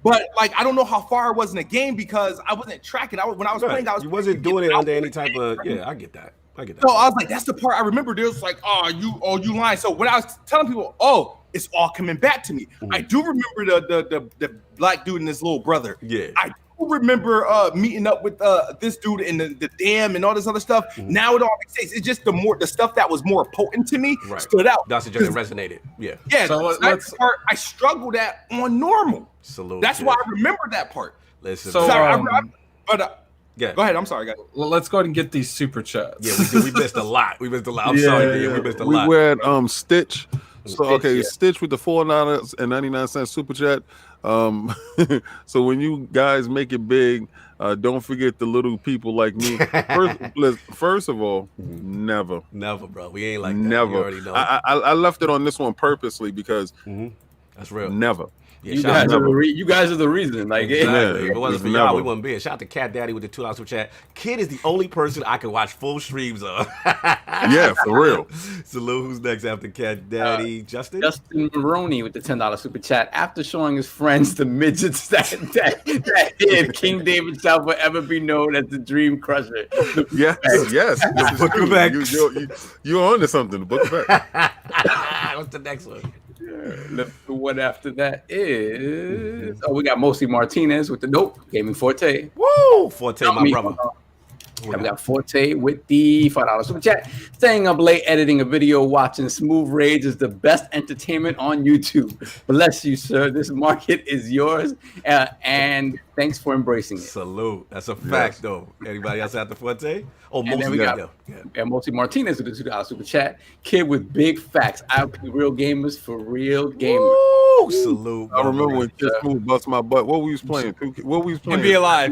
Speaker 5: But like, I don't know how far I was in the game because I wasn't tracking. When I was playing,
Speaker 2: you wasn't doing it under any type of. Yeah, I get that.
Speaker 5: So I was like, that's the part I remember. There was like, you lying. So when I was telling people, it's all coming back to me. I do remember the black dude and his little brother.
Speaker 2: Yeah.
Speaker 5: I remember meeting up with this dude in the dam and all this other stuff. Now it all makes sense. It's just the stuff that was more potent to me stood out.
Speaker 2: That's just resonated. Yeah.
Speaker 5: So that's the part I struggled at on normal.
Speaker 2: Salute.
Speaker 5: That's why I remember that part.
Speaker 2: Listen.
Speaker 1: So,
Speaker 5: yeah. Go ahead. I'm sorry, guys.
Speaker 1: Well, let's go ahead and get these super chats.
Speaker 2: Yeah, we missed a lot. I'm sorry. We missed a lot.
Speaker 4: We had Stitch. So Stitch with the $4.99 super chat. So when you guys make it big, don't forget the little people like me. First of all, never,
Speaker 2: bro. We ain't like that.
Speaker 4: Never.
Speaker 2: You already know.
Speaker 4: I left it on this one purposely because
Speaker 2: that's real.
Speaker 4: Never.
Speaker 2: Yeah,
Speaker 3: you guys are the reason. Like,
Speaker 2: exactly. If it wasn't for y'all, we wouldn't be here. Shout out to Cat Daddy with the $2 super chat. Kid is the only person I can watch full streams of.
Speaker 4: Yeah, for real.
Speaker 2: Salute. Who's next after Cat Daddy? Justin
Speaker 3: Maroney with the $10 super chat. After showing his friends the midgets that did, King David shall forever be known as the Dream Crusher.
Speaker 4: Yes.
Speaker 2: The Book of X.
Speaker 4: You're on to something. The Book of X.
Speaker 2: What's the next one?
Speaker 3: The one after that is we got Mostly Martinez with the Gaming Forte.
Speaker 2: Woo! Forte, my brother.
Speaker 3: We got Forte with the $5 super chat. Staying up late editing a video, watching Smooth Rage is the best entertainment on YouTube. Bless you, sir. This market is yours, and thanks for embracing it.
Speaker 2: Salute. That's a fact, though. Anybody else after Forte?
Speaker 3: Mostly Martinez with the $2 super chat. Kid with big facts. IP real gamers for real gamers.
Speaker 2: Woo! Salute.
Speaker 4: I remember when KidSmove bust my butt. What we was playing?
Speaker 5: NBA Live.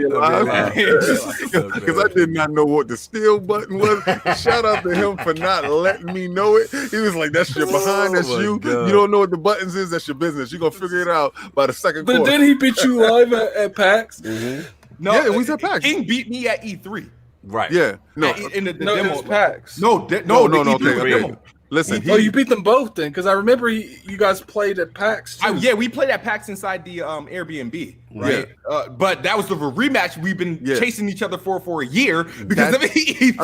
Speaker 4: Because I did not know what the steal button was. Shout out to him for not letting me know it. He was like, "That's your behind. That's you. God. You don't know what the buttons is. That's your business. You're gonna figure it out by the second quarter."
Speaker 1: But then he beat you live at PAX.
Speaker 5: No,
Speaker 4: we was at PAX.
Speaker 5: King beat me at E3.
Speaker 2: Right.
Speaker 4: Yeah. No.
Speaker 5: In the demo
Speaker 1: PAX.
Speaker 5: No.
Speaker 4: Okay. Listen.
Speaker 1: You beat them both then, because I remember you guys played at PAX.
Speaker 5: We played at PAX inside the Airbnb, right? Yeah. But that was the rematch we've been chasing each other for a year because of E3.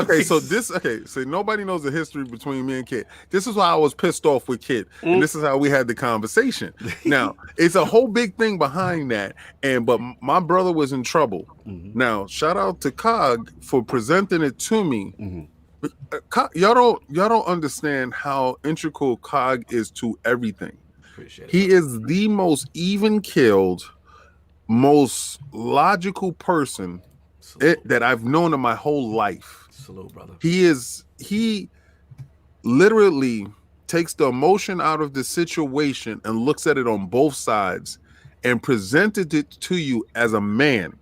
Speaker 4: Okay, so nobody knows the history between me and Kid. This is why I was pissed off with Kid, and this is how we had the conversation. Now, it's a whole big thing behind that, but my brother was in trouble. Now, shout out to Cog for presenting it to me. Y'all don't understand how integral Cog is to everything.
Speaker 2: Appreciate it.
Speaker 4: He is the most even-keeled, most logical person that I've known in my whole life.
Speaker 2: Salute, brother.
Speaker 4: He literally takes the emotion out of the situation and looks at it on both sides and presented it to you as a man.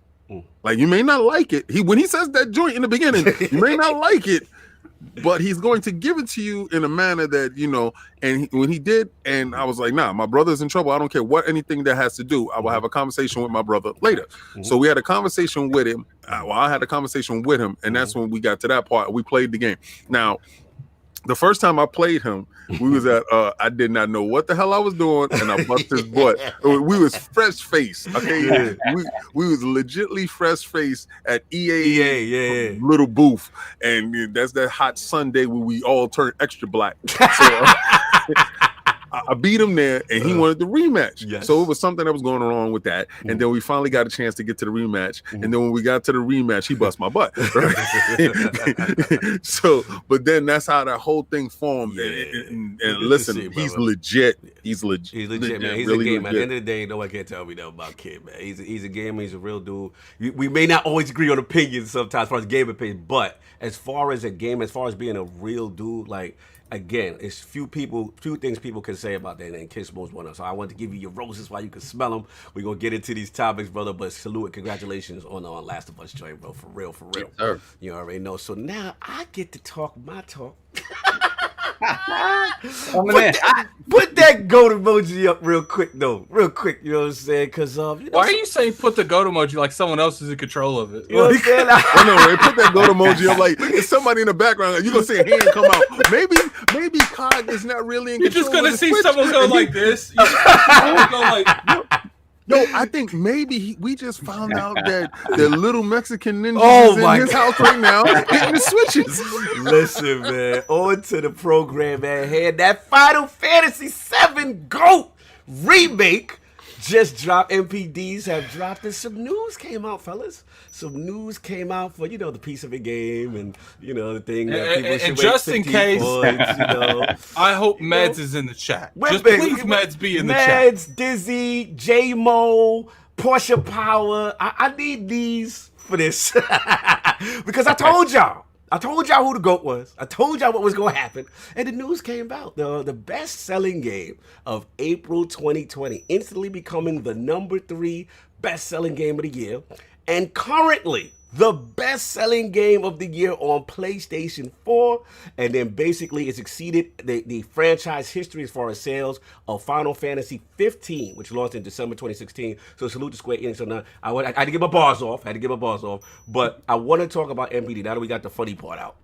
Speaker 4: Like, you may not like it. When he says that joint in the beginning, you may not like it. but he's going to give it to you in a manner that, and when he did, and I was like, nah, my brother's in trouble. I don't care what anything that has to do. I will have a conversation with my brother later. So we had a conversation with him. I had a conversation with him, and that's when we got to that part. We played the game. Now, the first time I played him, we was at I did not know what the hell I was doing, and I bust his butt. We was fresh face, okay? We was legitly fresh face at EA little booth, and that's that hot Sunday where we all turn extra black. So I beat him there, and he wanted the rematch. Yes. So it was something that was going on with that. And then we finally got a chance to get to the rematch. And then when we got to the rematch, he bust my butt. Right? But then that's how that whole thing formed. And listen, he's legit. He's legit,
Speaker 2: man. He's
Speaker 4: really
Speaker 2: a game.
Speaker 4: legit.
Speaker 2: At the end of the day, no one can tell me nothing about Kid, man. He's a gamer. He's a real dude. We may not always agree on opinions sometimes as far as game opinions, but as far as a game, as far as being a real dude, like, again, it's few things people can say about that, and KidSmove's one of them. So I want to give you your roses while you can smell them. We're going to get into these topics, brother, but salute and congratulations on Last of Us joint, bro. For real.
Speaker 3: Yes,
Speaker 2: you already know. So now I get to talk my talk. Put that goat emoji up real quick, though. Real quick, you know what I'm saying? Because why
Speaker 1: are you saying put the goat emoji like someone else is in control of it?
Speaker 2: You know what I'm saying?
Speaker 4: I know, right? Put that goat emoji up like there's somebody in the background. You're going to see a hand come out. Maybe COD is not really in control.
Speaker 1: You're just going to see someone go like this. Go like...
Speaker 4: No, I think maybe we just found out that the little Mexican ninja is in his house right now hitting the switches.
Speaker 2: Listen, man, on to the program at hand. That Final Fantasy VII GOAT remake just dropped. NPDs have dropped, and some news came out, fellas. Some news came out for, the piece of a game, and, the thing that people should wait
Speaker 1: just in case,
Speaker 2: points,
Speaker 1: I hope Meds is in the chat. Just please Meds be in the chat.
Speaker 2: Meds, Dizzy, J-Mo, Porsche Power. I need these for this. Because I told y'all who the GOAT was. I told y'all what was going to happen. And the news came out. The best-selling game of April 2020, instantly becoming the number 3 best-selling game of the year. And currently, the best-selling game of the year on PlayStation 4. And then basically it's exceeded the franchise history as far as sales of Final Fantasy 15, which launched in December 2016. So salute to Square Enix on that. I had to get my bars off. But I want to talk about NPD now that we got the funny part out.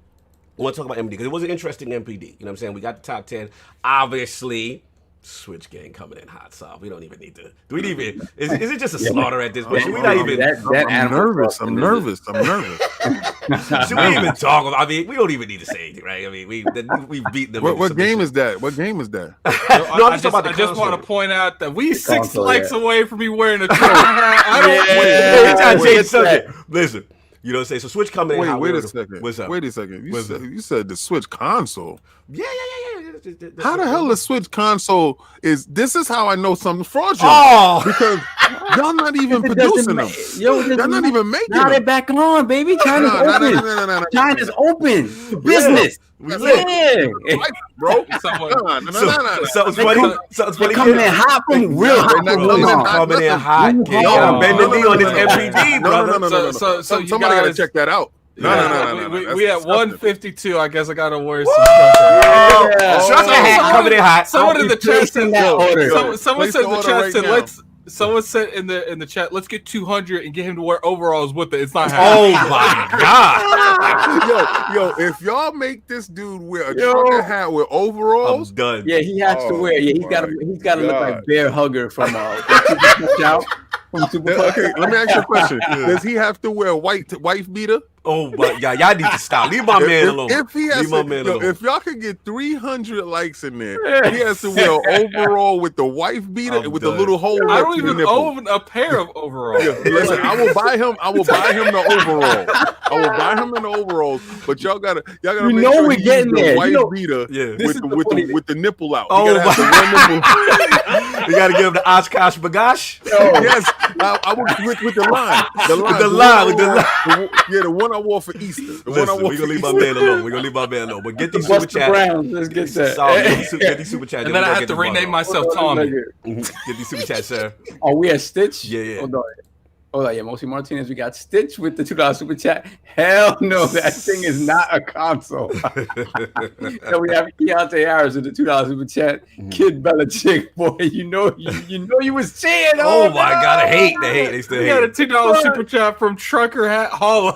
Speaker 2: I want to talk about NPD because it was an interesting NPD. You know what I'm saying? We got the top 10. Obviously, Switch gang coming in hot, so we don't even need to. Do we even? Is it just a slaughter at this point? Should we not even?
Speaker 4: I'm nervous. I'm nervous.
Speaker 2: Should we even talk about? I mean, we don't even need to say anything, right? I mean, we've beaten them.
Speaker 4: What game is that? What game is that?
Speaker 1: I just want to point out that we 6 likes away from me wearing a trophy. I don't
Speaker 2: change subject. Listen. You know what I'm saying? So Switch coming in.
Speaker 4: Wait a second.
Speaker 2: What's up?
Speaker 4: Wait a second. You said the Switch console.
Speaker 2: Yeah.
Speaker 4: How the hell the Switch console is? This is how I know something's fraudulent.
Speaker 2: Oh,
Speaker 4: because y'all not even producing them. Y'all not even making them.
Speaker 3: Now they're back on, baby. China's open. China's open for business. Yeah,
Speaker 4: bro.
Speaker 2: Something's funny.
Speaker 3: Coming in hot from real hot.
Speaker 2: Coming in hot. I'm bending the knee on this NPD, brother.
Speaker 4: So somebody gotta check that out. No.
Speaker 1: We at 152. I guess I gotta wear some
Speaker 2: trucker hat coming in hot.
Speaker 1: Someone in the chat said someone said in the chat said someone said in the chat, let's get 200 and get him to wear overalls with it. It's not happening.
Speaker 2: Oh my god.
Speaker 4: Yo, if y'all make this dude wear a trucker hat with overalls,
Speaker 2: I'm done.
Speaker 3: Yeah, he has to wear. Yeah, he's gotta look like Bear Hugger from
Speaker 4: Okay, let me ask you a question. Does he have to wear a wife beater?
Speaker 2: Oh my god, y'all need to stop. Leave my man alone.
Speaker 4: If y'all could get 300 likes in there, he has to wear an overall with the wife beater with the little hole.
Speaker 1: I don't even own a pair of overalls.
Speaker 4: Listen, I will buy him the overall. I will buy him the overalls, but y'all gotta make sure
Speaker 3: we're getting there.
Speaker 4: White beater with the nipple out.
Speaker 2: Oh my! You gotta give him the Oshkosh Bagash.
Speaker 4: Yes, I would with the line. Yeah, the one I wore for Easter.
Speaker 2: We're gonna leave my man alone. But get these super chats.
Speaker 3: Let's get that.
Speaker 2: Get these super chats.
Speaker 1: And then I have to rename myself Tommy.
Speaker 2: Get these super chats, sir.
Speaker 3: Are we at Stitch?
Speaker 2: Yeah.
Speaker 3: Oh yeah, Mosi Martinez. We got Stitch with the $2 super chat. Hell no, that thing is not a console. And we have Keontae Harris with the $2 super chat. Kid Belichick, boy, you know you was cheering.
Speaker 2: Oh my God, I hate. They still
Speaker 1: We
Speaker 2: hate.
Speaker 1: got a $2 super chat from Trucker Hat Hollow.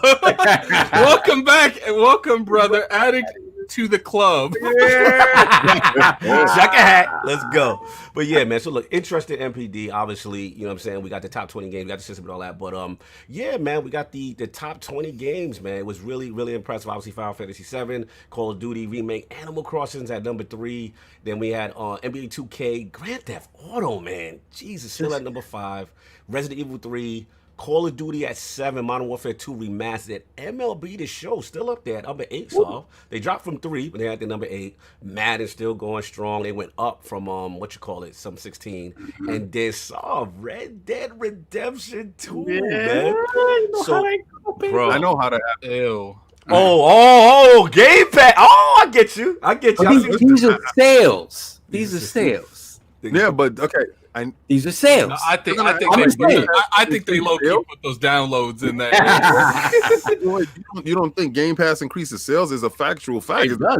Speaker 1: Welcome back and welcome, brother. Adding to the club.
Speaker 2: Jack a hat. Let's go. But yeah, man. So look, interesting NPD. Obviously, you know what I'm saying. We got the top 20 games, we got the system and all that. But yeah, man, we got the top 20 games, man. It was really, really impressive. Obviously, Final Fantasy 7, Call of Duty, Remake, Animal Crossing's at number 3. Then we had NBA 2K, Grand Theft Auto, man. Jesus, still at number 5. Resident Evil 3. Call of Duty at 7, Modern Warfare 2 Remastered, MLB The Show still up there at number 8. So they dropped from 3, but they're at the number 8. Madden still going strong. They went up from some 16, and then saw Red Dead Redemption 2, man. So, bro,
Speaker 4: I know how to.
Speaker 1: Ew.
Speaker 2: Oh, Game Pass. Oh, I get you.
Speaker 3: These are sales. These are sales.
Speaker 4: Yeah, but okay.
Speaker 3: These are sales.
Speaker 1: No, I think they low key put those downloads in there.
Speaker 4: You don't think Game Pass increases sales is a factual fact.
Speaker 3: It does.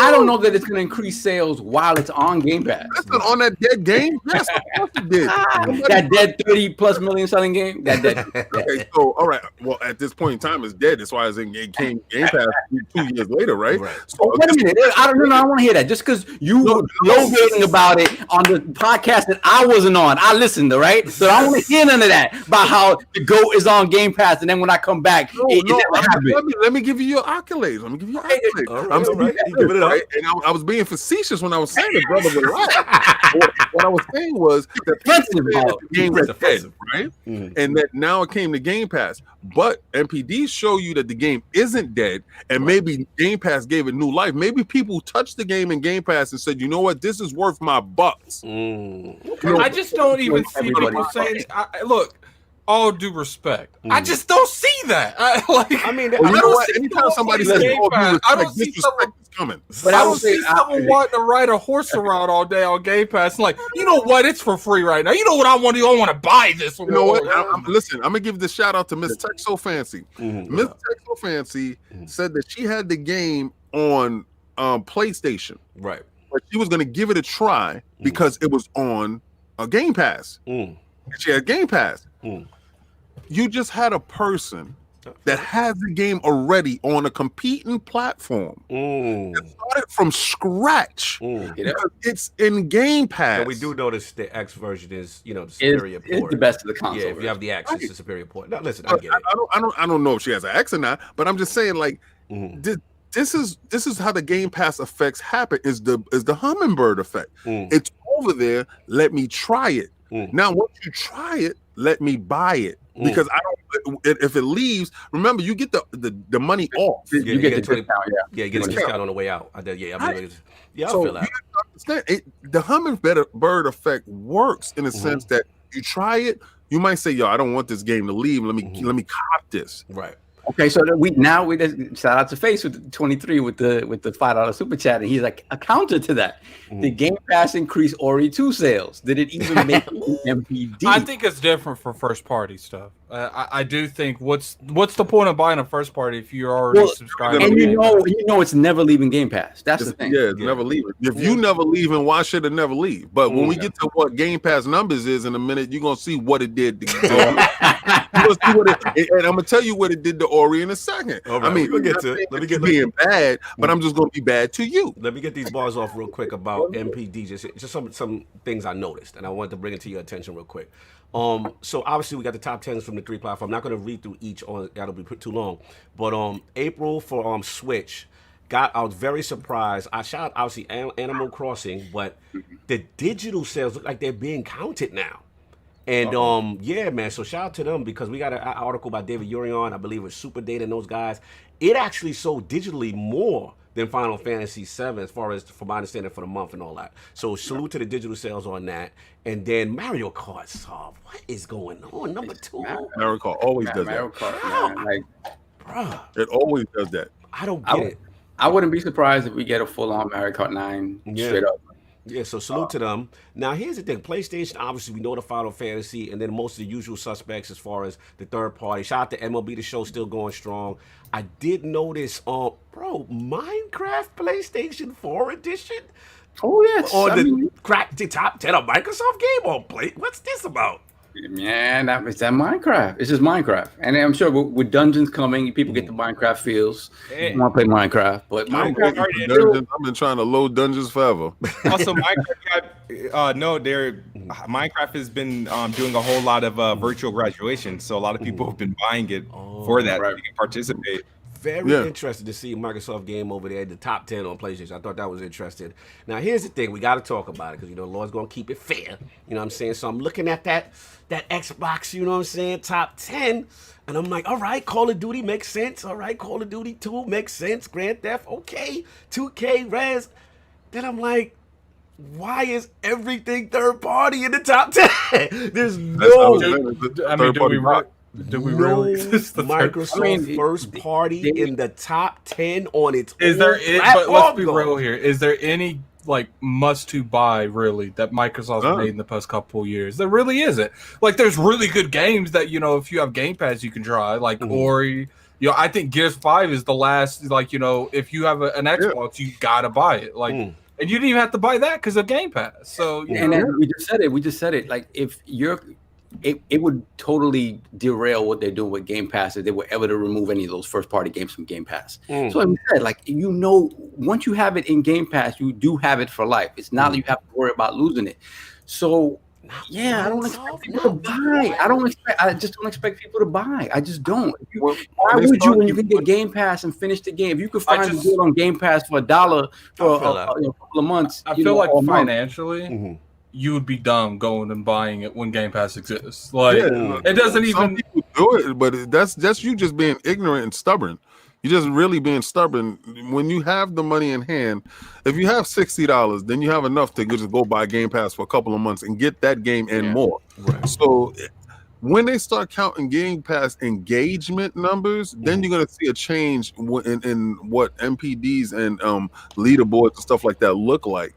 Speaker 3: I don't know that it's going to increase sales while it's on Game Pass.
Speaker 4: That's not on that dead game. Yes, of course it did.
Speaker 3: That dead 30+ million selling game. That dead.
Speaker 4: Okay, so all right. Well, at this point in time, it's dead. That's why it's in Game Pass 2 years later, right?
Speaker 3: So wait a minute. I don't want to hear that. Just because you were low-rating about it on the podcast that I wasn't on, I listened to, right? So I don't want to hear none of that about how the GOAT is on Game Pass, and then when I come back,
Speaker 4: let me give you your accolades.
Speaker 2: All right. Give it up.
Speaker 4: Right? And I was being facetious when I was saying it, brother. What I was saying was that the game was dead, right? Mm-hmm. And that now it came to Game Pass. But NPD show you that the game isn't dead, and maybe Game Pass gave it new life. Maybe people touched the game in Game Pass and said, "You know what? This is worth my bucks."
Speaker 1: I just don't even see people saying. Look, all due respect, I just don't see that.
Speaker 4: Anytime somebody says,
Speaker 1: I don't see someone
Speaker 4: coming.
Speaker 1: But I don't see someone wanting to ride a horse around all day on Game Pass. Like, you know what? It's for free right now. You know what I want to do? I want to buy this.
Speaker 4: You know what? Listen, I'm gonna give this shout out to Miss Tech So Fancy. Miss Tech So Fancy said that she had the game on PlayStation,
Speaker 2: right?
Speaker 4: But she was gonna give it a try because it was on a Game Pass. She had Game Pass. You just had a person that has the game already on a competing platform. It started from scratch. Because it's in Game Pass.
Speaker 2: And we do notice the X version is, the superior port.
Speaker 3: It's the best of the console.
Speaker 2: Yeah, if you have the X, it's the superior port. Now, listen, I get it.
Speaker 4: I don't know if she has an X or not, but I'm just saying, like, this is how the Game Pass effects happen. Is the hummingbird effect? It's over there. Let me try it. Now, once you try it, let me buy it. Because I don't. If it leaves, remember you get the money off.
Speaker 2: You get the discount. Yeah, you get a discount on the way out. I feel that.
Speaker 4: The hummingbird effect works in a sense that you try it. You might say, "Yo, I don't want this game to leave. Let me cop this."
Speaker 2: Right.
Speaker 3: Okay, so we just shout out to Face with 23 with the $5 super chat, and he's like a counter to that. The Game Pass increased Ori 2 sales. Did it even make NPD?
Speaker 1: I think it's different for first party stuff. I do think what's the point of buying a first party if you're already subscribed?
Speaker 3: And you know it's never leaving Game Pass. That's the thing.
Speaker 4: Yeah, it's never leaving. If you never leaving, why should it never leave? But when we get to what Game Pass numbers is in a minute, you're gonna see what it did. And I'm gonna tell you what it did to Ori in a second.
Speaker 2: Right, I mean, we'll get to it. Let me get
Speaker 4: being bad, but I'm just gonna be bad to you.
Speaker 2: Let me get these bars off real quick about NPD. Just some things I noticed, and I wanted to bring it to your attention real quick. So obviously we got the top 10s from the 3 platforms. I'm not going to read through each, that'll be too long. But April for Switch, I was very surprised. I shot obviously Animal Crossing, but the digital sales look like they're being counted now. And yeah, man. So shout out to them because we got an article by David Urion, I believe it's Super Data and those guys. It actually sold digitally more than Final Fantasy 7 as far as from my understanding for the month and all that. So salute to the digital sales on that. And then Mario Kart saw what is going on? Number 2.
Speaker 4: Mario Kart always does that.
Speaker 3: Bruh.
Speaker 4: It always does that.
Speaker 2: I don't get it.
Speaker 3: I wouldn't be surprised if we get a full-on Mario Kart 9 straight up.
Speaker 2: Yeah, so salute to them. Now, here's the thing. PlayStation, obviously, we know the Final Fantasy, and then most of the usual suspects as far as the third party. Shout out to MLB, the show still going strong. I did notice, bro, Minecraft PlayStation 4 edition?
Speaker 3: Oh, yes.
Speaker 2: On crack the top 10 of Microsoft game on play. What's this about?
Speaker 3: Man, it's that Minecraft. It's just Minecraft, and I'm sure with dungeons coming, people get the Minecraft feels. I want to play Minecraft, but Minecraft.
Speaker 4: I've been trying to load dungeons forever.
Speaker 5: Also, Minecraft has been doing a whole lot of virtual graduation, so a lot of people have been buying it for that. Right. They can participate.
Speaker 2: Very interested to see a Microsoft game over there at the top 10 on PlayStation. I thought that was interesting. Now, here's the thing. We got to talk about it because, Lord's going to keep it fair. You know what I'm saying? So I'm looking at that Xbox, you know what I'm saying, top 10. And I'm like, all right, Call of Duty makes sense. All right, Call of Duty 2 makes sense. Grand Theft, okay. 2K, Res. Then I'm like, why is everything third party in the top 10? There's no... Do we really exist? Microsoft first party in the top 10 on its own
Speaker 1: but let's be real here. Is there any must to buy really that Microsoft's made in the past couple of years? There really isn't. There's really good games that if you have Game Pass you can try, Ori. I think Gears 5 is the last. If you have an Xbox, you gotta buy it. And you didn't even have to buy that because of Game Pass. So
Speaker 3: we just said it. If you're it would totally derail what they're doing with Game Pass if they were ever to remove any of those first-party games from Game Pass. So I said, once you have it in Game Pass, you do have it for life. It's not that you have to worry about losing it. So, I don't expect people to buy. I just don't expect people to buy. I just don't. Why would you when you can get Game Pass and finish the game? If you could find a deal on Game Pass for $1 for a couple of months.
Speaker 1: I feel like financially... you would be dumb going and buying it when Game Pass exists. It doesn't even...
Speaker 4: Some people do it, but that's you just being ignorant and stubborn. You're just really being stubborn. When you have the money in hand, if you have $60, then you have enough to just go buy Game Pass for a couple of months and get that game and more. Right. So when they start counting Game Pass engagement numbers, then you're going to see a change in what NPDs and leaderboards and stuff like that look like.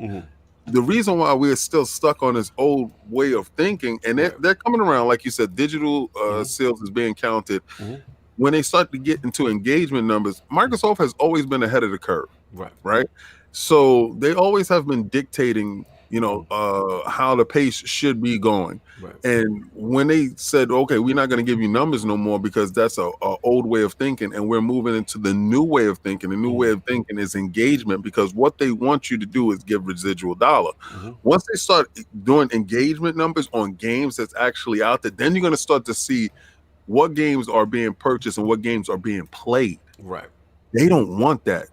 Speaker 4: The reason why we're still stuck on this old way of thinking, and they're coming around, like you said, digital sales is being counted. When they start to get into engagement numbers, Microsoft has always been ahead of the curve, right? So they always have been dictating, how the pace should be going. And when they said, okay, we're not going to give you numbers no more because that's a old way of thinking, and we're moving into the new way of thinking. The new way of thinking is engagement, because what they want you to do is give residual dollar. Once they start doing engagement numbers on games that's actually out there, then you're going to start to see what games are being purchased and what games are being played. They don't want that.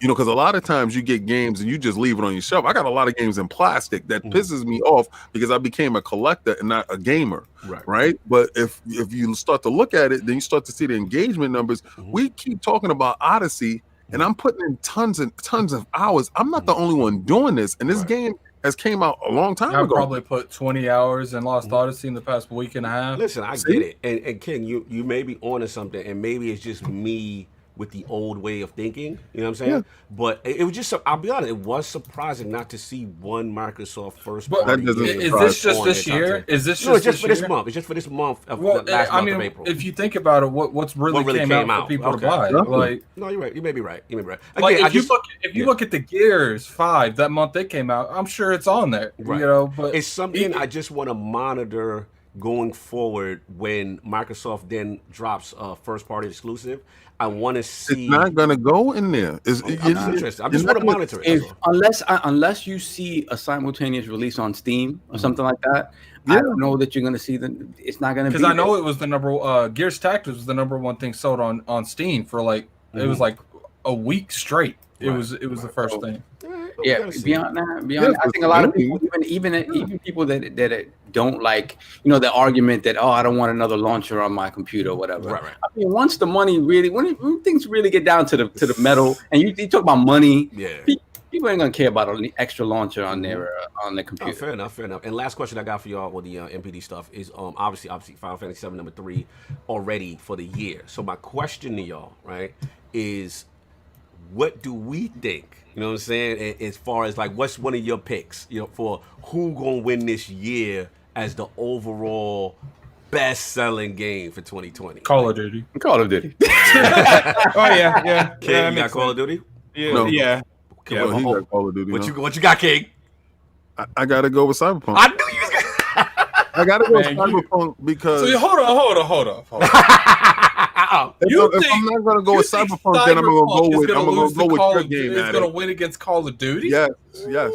Speaker 4: Because a lot of times you get games and you just leave it on your shelf. I got a lot of games in plastic that pisses me off because I became a collector and not a gamer, right? But if you start to look at it, then you start to see the engagement numbers. We keep talking about Odyssey, and I'm putting in tons and tons of hours. I'm not the only one doing this, and this game has came out a long time ago.
Speaker 1: I probably put 20 hours in Lost Odyssey in the past week and a half.
Speaker 2: Listen, I get it. And Ken, you may be onto something, and maybe it's just me with the old way of thinking, you know what I'm saying? But it was just, I'll be honest, it was surprising not to see one Microsoft first party.
Speaker 1: Is this just this year? Is this
Speaker 2: just it's just for this month. It's just for this month of last month of April.
Speaker 1: If you think about it, what's really came out for people to buy?
Speaker 2: No, you're right. You may be right. Again,
Speaker 1: if you look at the Gears 5 that month they came out, I'm sure it's on there. But
Speaker 2: it's something I just want to monitor going forward when Microsoft then drops a first party exclusive. I want to see.
Speaker 4: It's not going to go in there.
Speaker 2: I'm interested. I just want to monitor it.
Speaker 3: Unless you see a simultaneous release on Steam or something like that, I don't know that you're going to see them. It's not going to be.
Speaker 1: Because I know it was the number. Gears Tactics was the number one thing sold on Steam for it was like a week straight. It was the first thing.
Speaker 3: Beyond that, I think a lot of people, even people that don't like, the argument that I don't want another launcher on my computer or whatever. I mean, once the money really, when things really get down to the metal, and you talk about money, people ain't gonna care about an extra launcher on their computer.
Speaker 2: Fair enough. And last question I got for y'all with the NPD stuff is obviously Final Fantasy VII #3 already for the year. So my question to y'all, right, is what do we think? You know what I'm saying? As far as like, what's one of your picks? You know, for who gonna win this year as the overall best-selling game for 2020?
Speaker 1: Call of Duty.
Speaker 3: Call of Duty.
Speaker 5: Oh yeah.
Speaker 2: King, you got
Speaker 5: makes
Speaker 2: Call of
Speaker 5: sense.
Speaker 2: Duty?
Speaker 5: Yeah,
Speaker 4: No.
Speaker 5: yeah.
Speaker 4: Well, he got Call of Duty.
Speaker 2: What you got, King?
Speaker 4: I gotta go with Cyberpunk.
Speaker 2: I knew you was gonna.
Speaker 4: I gotta go with
Speaker 1: Man,
Speaker 4: Cyberpunk because
Speaker 1: So hold on.
Speaker 4: if I'm not gonna go with Cyberpunk, then I'm gonna go with your game.
Speaker 1: It's gonna win against Call of Duty.
Speaker 4: Yes. Yeah,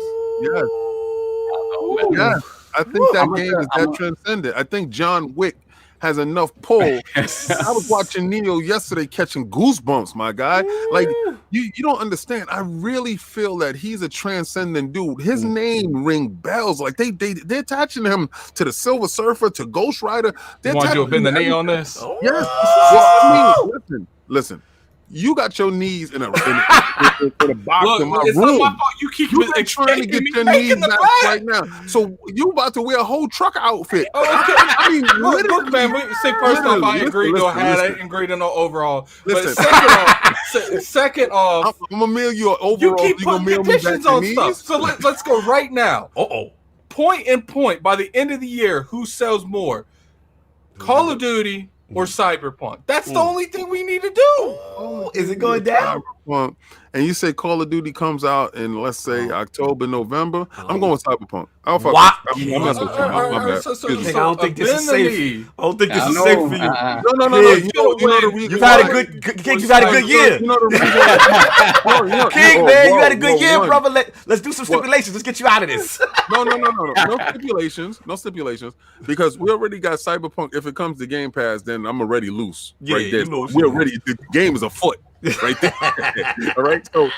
Speaker 4: I think that game is that transcendent. I think John Wick has enough pull. I was watching Neo yesterday, catching goosebumps, my guy. Like you don't understand. I really feel that he's a transcendent dude. His name ring bells. Like they're attaching him to the Silver Surfer, to Ghost Rider.
Speaker 1: You want to do a bend the knee on this?
Speaker 4: Yes. Well, I mean, listen. You got your knees in a box in my
Speaker 1: it's
Speaker 4: room.
Speaker 1: not my fault. You keep
Speaker 4: You been trying to get your knees back right now. So you about to wear a whole trucker outfit.
Speaker 1: Oh, okay.
Speaker 4: I mean,
Speaker 1: Look, man. Say first off, I agree. Go ahead. I agree to no overall. But second off,
Speaker 4: I'm gonna mail you an overall.
Speaker 1: you keep
Speaker 4: gonna
Speaker 1: putting
Speaker 4: mail me back
Speaker 1: conditions
Speaker 4: your
Speaker 1: on
Speaker 4: knees?
Speaker 1: stuff. So let's go right now.
Speaker 2: Uh-oh.
Speaker 1: Point. By the end of the year, who sells more? Call of Duty or Cyberpunk? That's the only thing we need to do.
Speaker 2: Oh, is it going down?
Speaker 4: Cyberpunk, and you say Call of Duty comes out in, let's say, October, November. I'm going with Cyberpunk. I'll fuck
Speaker 2: What?
Speaker 4: I'm messing with you. My bad. Excuse me.
Speaker 2: I don't think this is safe. I don't think this is
Speaker 3: No,
Speaker 2: safe for you.
Speaker 4: No.
Speaker 2: King,
Speaker 4: You know the reason.
Speaker 2: You've had a
Speaker 4: why.
Speaker 2: good King, you've had a good year.
Speaker 4: You know the reason.
Speaker 2: King, man, you had a good year, brother. Let's do some stipulations. Let's get you out of this.
Speaker 4: No. No stipulations. Because we already got Cyberpunk. If it comes to Game Pass, then I'm already loose.
Speaker 2: Yeah,
Speaker 4: right there.
Speaker 2: you loose.
Speaker 4: We're already. The game is afoot. Right there. All right. So,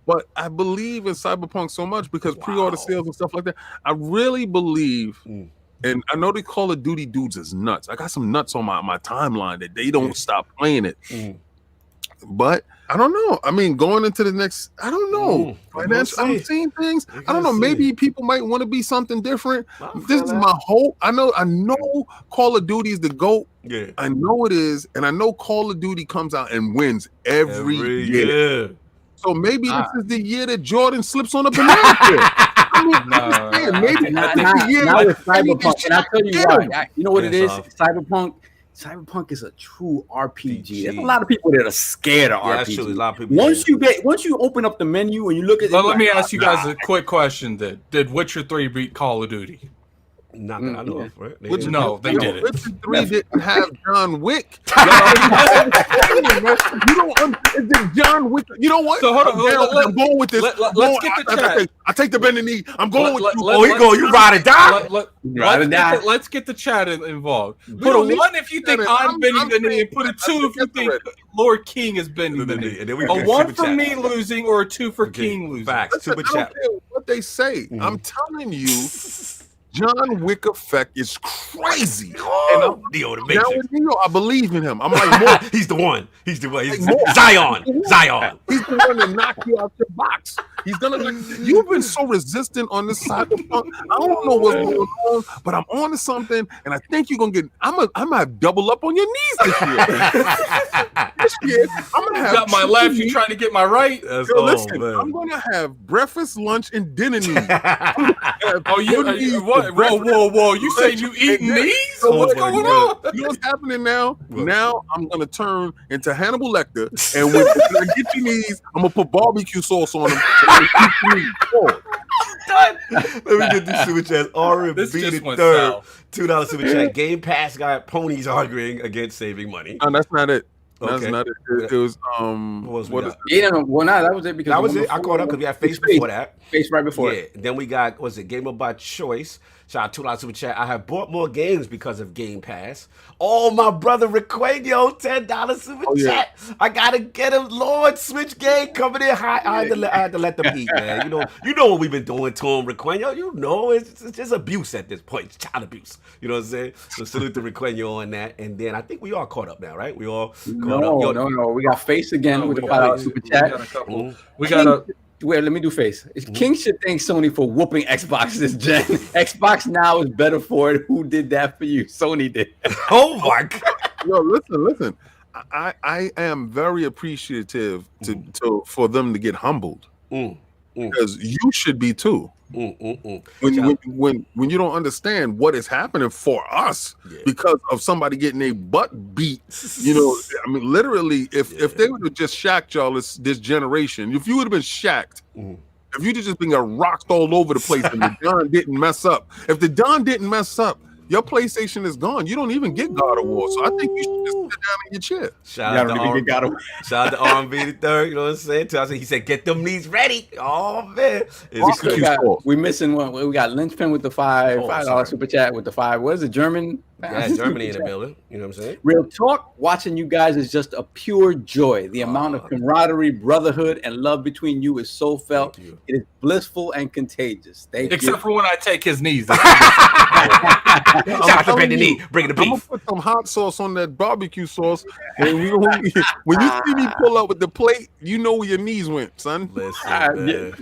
Speaker 4: but I believe in Cyberpunk so much because pre-order sales and stuff like that. I really believe. And I know the Call of Duty dudes is nuts. I got some nuts on my timeline that they don't stop playing it. But I don't know. I mean, going into the next, I don't know. I'm seeing things. I don't know. Maybe people might want to be something different. This is my hope. I know Call of Duty is the GOAT.
Speaker 2: Yeah.
Speaker 4: I know it is. And I know Call of Duty comes out and wins every year. So maybe this is the year that Jordan slips on a banana peel. I mean, maybe
Speaker 3: Now it's Cyberpunk, and I'll tell you why. You know what it is? Cyberpunk is a true RPG. There's a lot of people that are scared of RPG.
Speaker 2: Actually, a lot of people.
Speaker 3: Once you open up the menu and you look at it,
Speaker 1: Let me ask you guys a quick question. Did Witcher 3 beat Call of Duty?
Speaker 2: Not that I know of, right?
Speaker 1: No, they didn't.
Speaker 4: Witcher 3 didn't have John Wick. You don't John Wick. You know what?
Speaker 1: So hold on.
Speaker 4: I'm going with this.
Speaker 1: Let's get the chat.
Speaker 4: I take the bending knee. I'm going with you.
Speaker 2: Oh, he go. You ride or die.
Speaker 1: Let's get the chat involved. Put a
Speaker 4: don't need
Speaker 1: 1 if you think I'm bending the knee, and put a 2 if you think Lord King is bending the knee. A 1 for me losing or a 2 for King losing.
Speaker 2: Facts. Super
Speaker 4: I don't
Speaker 2: chat.
Speaker 4: care what they say. I'm telling you. John Wick effect is crazy. And I'm,
Speaker 2: Neo the
Speaker 4: now
Speaker 2: Matrix.
Speaker 4: with Neo, I believe in him. I'm like, more.
Speaker 2: He's the one. He's the one. He's
Speaker 4: Like, more.
Speaker 2: Zion.
Speaker 4: He's the one that knocked you out your box. He's gonna. You've been so resistant on this Cyberpunk. I don't know what's going on, but I'm on to something, and I think you're gonna get. I'm gonna double up on your knees this year. This year, I'm gonna have.
Speaker 1: Got my left. You trying to get my right?
Speaker 4: Listen, I'm gonna have breakfast, lunch, and dinner knees.
Speaker 1: Oh, you what? Whoa! You say you eating these?
Speaker 4: So
Speaker 1: What's going on?
Speaker 4: You know what's happening now? Now I'm gonna turn into Hannibal Lecter, and when I get your knees, I'm gonna put barbecue sauce on them.
Speaker 2: Let me get these super chats. R&B
Speaker 1: This just
Speaker 2: the
Speaker 1: went
Speaker 2: third.
Speaker 1: south.
Speaker 2: $2 super chat. Game Pass got ponies arguing against saving money.
Speaker 4: No, that's not it. That's
Speaker 2: Okay.
Speaker 4: not it. It was
Speaker 2: What is
Speaker 3: that was it because
Speaker 2: that was it. I caught up because we had Face before that.
Speaker 3: Face right before
Speaker 2: Yeah.
Speaker 3: it.
Speaker 2: Then we got Gamer by Choice. Shout out $2 super chat. I have bought more games because of Game Pass. Oh, my brother Requadio, $10 super chat. I gotta get him. Lord Switch game coming in hot. I had to let them eat, man. You know what we've been doing to him, Requadio. You know it's just abuse at this point. It's child abuse. You know what I'm saying? So salute to Requadio on that. And then I think we all caught up now, right? We all caught up.
Speaker 3: No. We got Face again with the $5 super chat.
Speaker 1: We got a.
Speaker 3: Wait, let me do Face. King should thank Sony for whooping Xbox this gen. Xbox Now is better for it. Who did that for you? Sony did.
Speaker 2: Oh my God.
Speaker 4: Yo, listen. I am very appreciative for them to get humbled because you should be too. When you don't understand what is happening for us because of somebody getting a butt beat, I mean, literally, if they would have just shacked y'all this generation, if you would have been shacked, if you'd have just been rocked all over the place and the Don didn't mess up, if the Don didn't mess up, your PlayStation is gone. You don't even get God of War. So I think you should just sit down in your chair.
Speaker 2: Shout out to RMV the third. You know what I'm saying? He said, "Get them knees ready." Oh man,
Speaker 3: we missing one. We got Lynchpin with the $5 super chat with the 5. What is it? German?
Speaker 2: Yeah, Germany in the building. You know what I'm saying?
Speaker 3: Real talk. Watching you guys is just a pure joy. The amount of camaraderie, brotherhood, and love between you is so felt. It is blissful and contagious.
Speaker 1: Except for when I take his knees.
Speaker 2: Shout out to Brendan Knee. Bring the beef.
Speaker 4: I'm gonna put some hot sauce on that barbecue sauce. And when you see me pull up with the plate, you know where your knees went, son.
Speaker 2: Listen,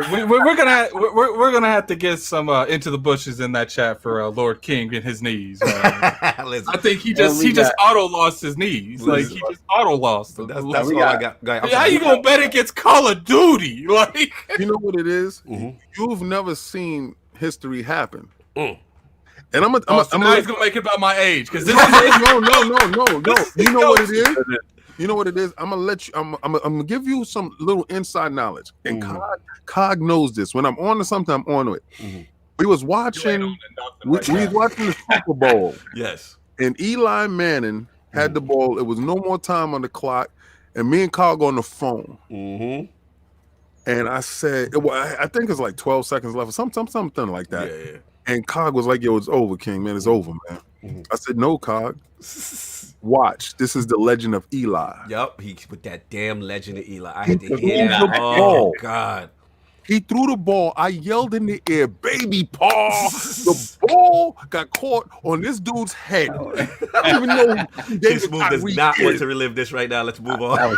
Speaker 1: we're gonna have to get some into the bushes in that chat for Lord King and his knees. I think he just auto lost his knees. Like he just auto lost them.
Speaker 2: That's all I got.
Speaker 1: How you gonna bet against Call of Duty? Like
Speaker 4: you know what it is? You've never seen history happen. And I'm
Speaker 1: now he's gonna make it about my age because this is
Speaker 4: no. You know what it is? You know what it is? I'm gonna let you. I'm gonna give you some little inside knowledge. And Cog knows this. When I'm on to something, I'm on to it. We was watching. We was watching the Super Bowl.
Speaker 2: Yes.
Speaker 4: And Eli Manning had the ball. It was no more time on the clock, and me and Cog on the phone. And I said, I think it's like 12 seconds left, or something like that.
Speaker 2: Yeah.
Speaker 4: And Cog was like, "Yo, it's over, King, man. It's over, man." I said, "No, Cog. Watch. This is the legend of Eli."
Speaker 2: Yup. He with that damn legend of Eli. I had to hear that. Oh God.
Speaker 4: He threw the ball. I yelled in the air, "Baby Paul!" The ball got caught on this dude's head. I don't even know.
Speaker 2: KidSmove does not want to relive this right now. Let's move on.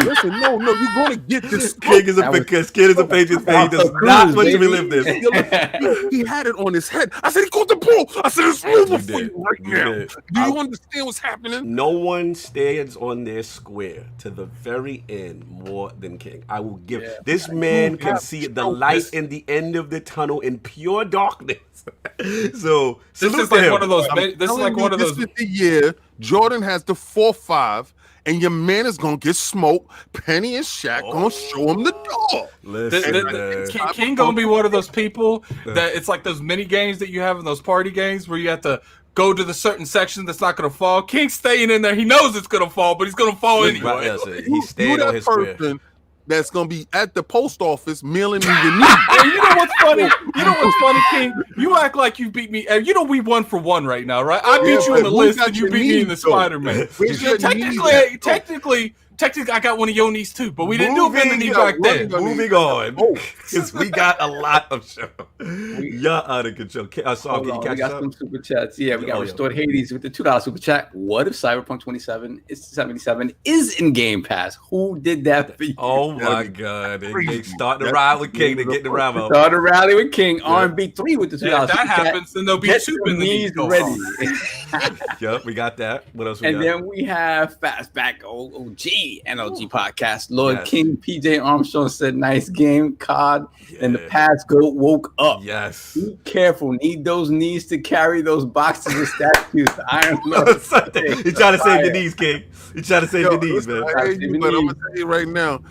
Speaker 4: Listen, no, you're going to get this.
Speaker 2: Kid is a Patriots fan. He does not want to relive this.
Speaker 4: He had it on his head. I said, he caught the ball. I said, it's over for you right now. Do you understand what's happening?
Speaker 2: No one stands on their square to the very end more than King. I will give this man can see the light in the end of the tunnel in pure darkness. So
Speaker 1: this is like one of those. This is like one of those.
Speaker 4: This is the year Jordan has the 4-5, and your man is gonna get smoked. Penny and Shaq gonna show him the door.
Speaker 2: Listen,
Speaker 1: King gonna be one of those people that it's like those mini games that you have in those party games where you have to go to the certain section that's not gonna fall. King's staying in there. He knows it's gonna fall, but he's gonna fall anyway.
Speaker 2: He's staying on his square.
Speaker 4: That's gonna be at the post office mailing you your news.
Speaker 1: Hey, you know what's funny? King? You act like you beat me. You know we 1-for-1 right now, right? I beat you in the list, and you beat me in the Spider-Man. Technically, I got one of your knees too, but we didn't do bend the knee back then.
Speaker 2: Moving on, because we got a lot of show. You're out of control. Can you catch
Speaker 3: we got some super chats. Yeah, we got Restored Hades with the $2 super chat. What if Cyberpunk 2077 is in Game Pass? Who did that for you?
Speaker 2: Oh my God! They start to ride with King. They get the ride.
Speaker 3: Start to rally with King. R&B 3 with the $2 super chat.
Speaker 1: If that happens, then they'll be soup in the knees
Speaker 3: ready.
Speaker 2: Yep, we got that. What else?
Speaker 3: And then we have Fastback OG. NLG podcast. Lord King PJ Armstrong said, "Nice game, COD." And the past goat woke up.
Speaker 2: Yes.
Speaker 3: Be careful. Need those knees to carry those boxes of statues. Iron Lord.
Speaker 2: He trying to save the knees, King. He trying to save the knees, man.
Speaker 4: I hear you, but I'm gonna tell you right now.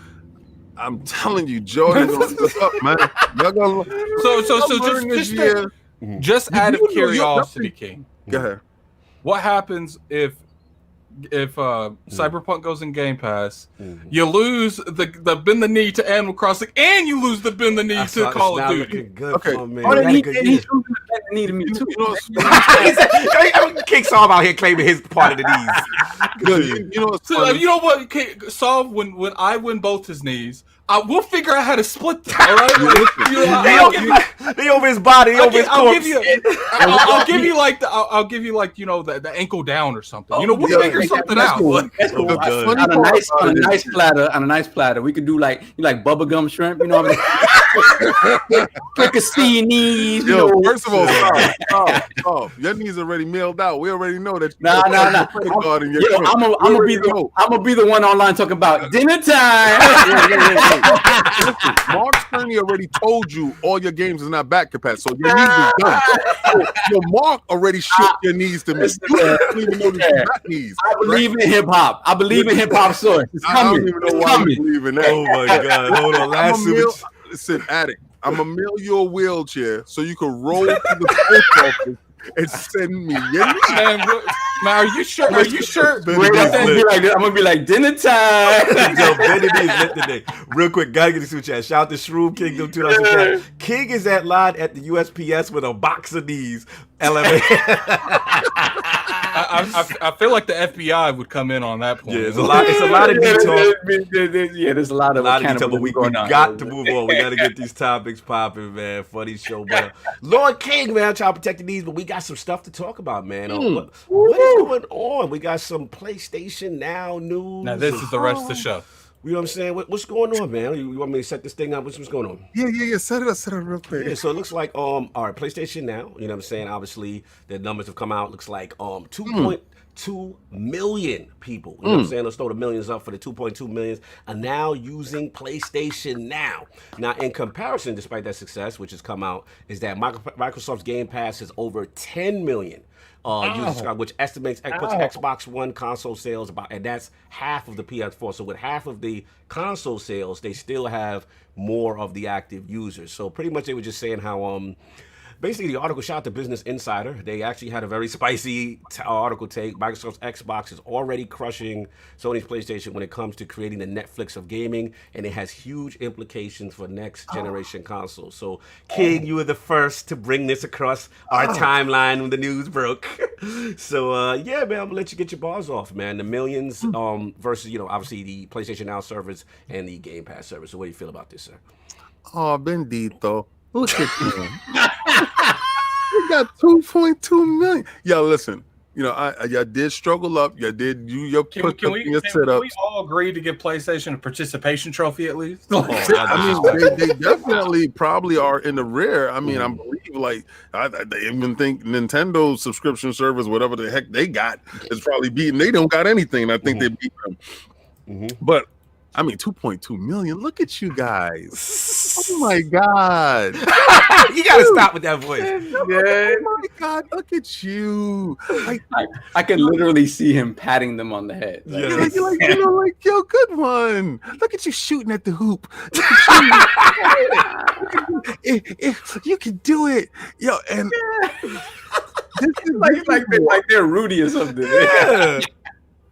Speaker 4: I'm telling you, Jordan gonna flip up, man. Y'all gonna
Speaker 1: just out of curiosity, King.
Speaker 4: Go ahead.
Speaker 1: What happens if Cyberpunk goes in Game Pass, you lose the bend the knee to Animal Crossing, and you lose the bend the knee to Call of Duty?
Speaker 2: Good for me.
Speaker 3: He's losing the bend the knee to me too.
Speaker 2: King Saul out here claiming his part of the knees.
Speaker 1: You know what? Solve when I win both his knees, we'll figure out how to split that. All right,
Speaker 2: they over his body, over his corpse.
Speaker 1: I'll give you like the ankle down or something. We'll figure something out.
Speaker 3: On a nice platter, we could do like bubblegum shrimp. Fricassees.
Speaker 4: First of all, your knees already mailed out. We already know that.
Speaker 3: Nah. I'm gonna be the one online talking about dinner time.
Speaker 4: Mark Cerny already told you all your games is not back capacity, so your knees is done. So Mark already shipped your knees to me. You don't even know that you got knees.
Speaker 3: I believe in hip hop. I believe in hip hop source. It's coming.
Speaker 4: I don't even know why you believe in that.
Speaker 2: Oh my God! Hold on,
Speaker 4: listen, addict. I'm gonna mail you a wheelchair so you can roll to the post office and send me your knees.
Speaker 1: Man, are you sure? Are you sure?
Speaker 3: I'm gonna be like dinner time.
Speaker 2: Yo, Benny is lit today. Real quick, gotta get the super chat. Shout out to Shroom Kingdom 2000. King is at line at the USPS with a box of these. LMA.
Speaker 1: I feel like the FBI would come in on that point.
Speaker 2: Yeah, it's a lot of detail.
Speaker 3: There's a lot of
Speaker 2: detail, but we got to move on. We got to get these topics popping, man. Funny show, man. Lord King, man, I'm trying to protect the knees, but we got some stuff to talk about, man. What is going on? We got some PlayStation Now news.
Speaker 1: Now this is the rest of the show.
Speaker 2: You know what I'm saying? What's going on, man? You want me to set this thing up? What's going on?
Speaker 4: Yeah. Set it up real quick.
Speaker 2: Yeah, so it looks like all right, PlayStation Now, you know what I'm saying? Obviously, the numbers have come out. Looks like 2.2 million people. You know what I'm saying? Let's throw the millions up for the 2.2 millions are now using PlayStation Now. Now, in comparison, despite that success, which has come out, is that Microsoft's Game Pass is over 10 million. Users, which estimates puts Xbox One console sales about, and that's half of the PS4. So with half of the console sales, they still have more of the active users. So pretty much they were just saying how basically, the article shot to Business Insider. They actually had a very spicy article take. Microsoft's Xbox is already crushing Sony's PlayStation when it comes to creating the Netflix of gaming, and it has huge implications for next generation consoles. So, King, you were the first to bring this across our timeline when the news broke. So, yeah, man, I'm gonna let you get your bars off, man. The millions versus, obviously the PlayStation Now servers and the Game Pass servers. So, what do you feel about this, sir?
Speaker 4: Oh, bendito. Look at him. We got 2.2 million. Yo, listen. Y'all did struggle up. Y'all did do your
Speaker 1: can we all agree to give PlayStation a participation trophy at least?
Speaker 4: They definitely probably are in the rear. I mean, I believe they even think Nintendo subscription service, whatever the heck they got, is probably beating. They don't got anything. I think they beat them. But 2.2 million. Look at you guys. Oh my God.
Speaker 2: You gotta stop with that voice.
Speaker 4: Yeah. Oh my God, look at you.
Speaker 3: I can literally see him patting them on the head.
Speaker 4: You're like, yo, good one. Look at you shooting at the hoop. Look at you. You can do it. Yo, and this is
Speaker 3: like they're Rudy or something.
Speaker 4: Yeah.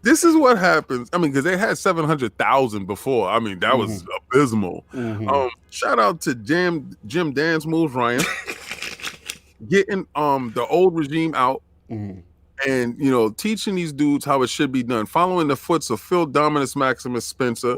Speaker 4: This is what happens. Because they had 700,000 before. That was abysmal. Shout out to Jim Dance Moves Ryan getting the old regime out and teaching these dudes how it should be done, following the foots of Phil Dominus Maximus Spencer.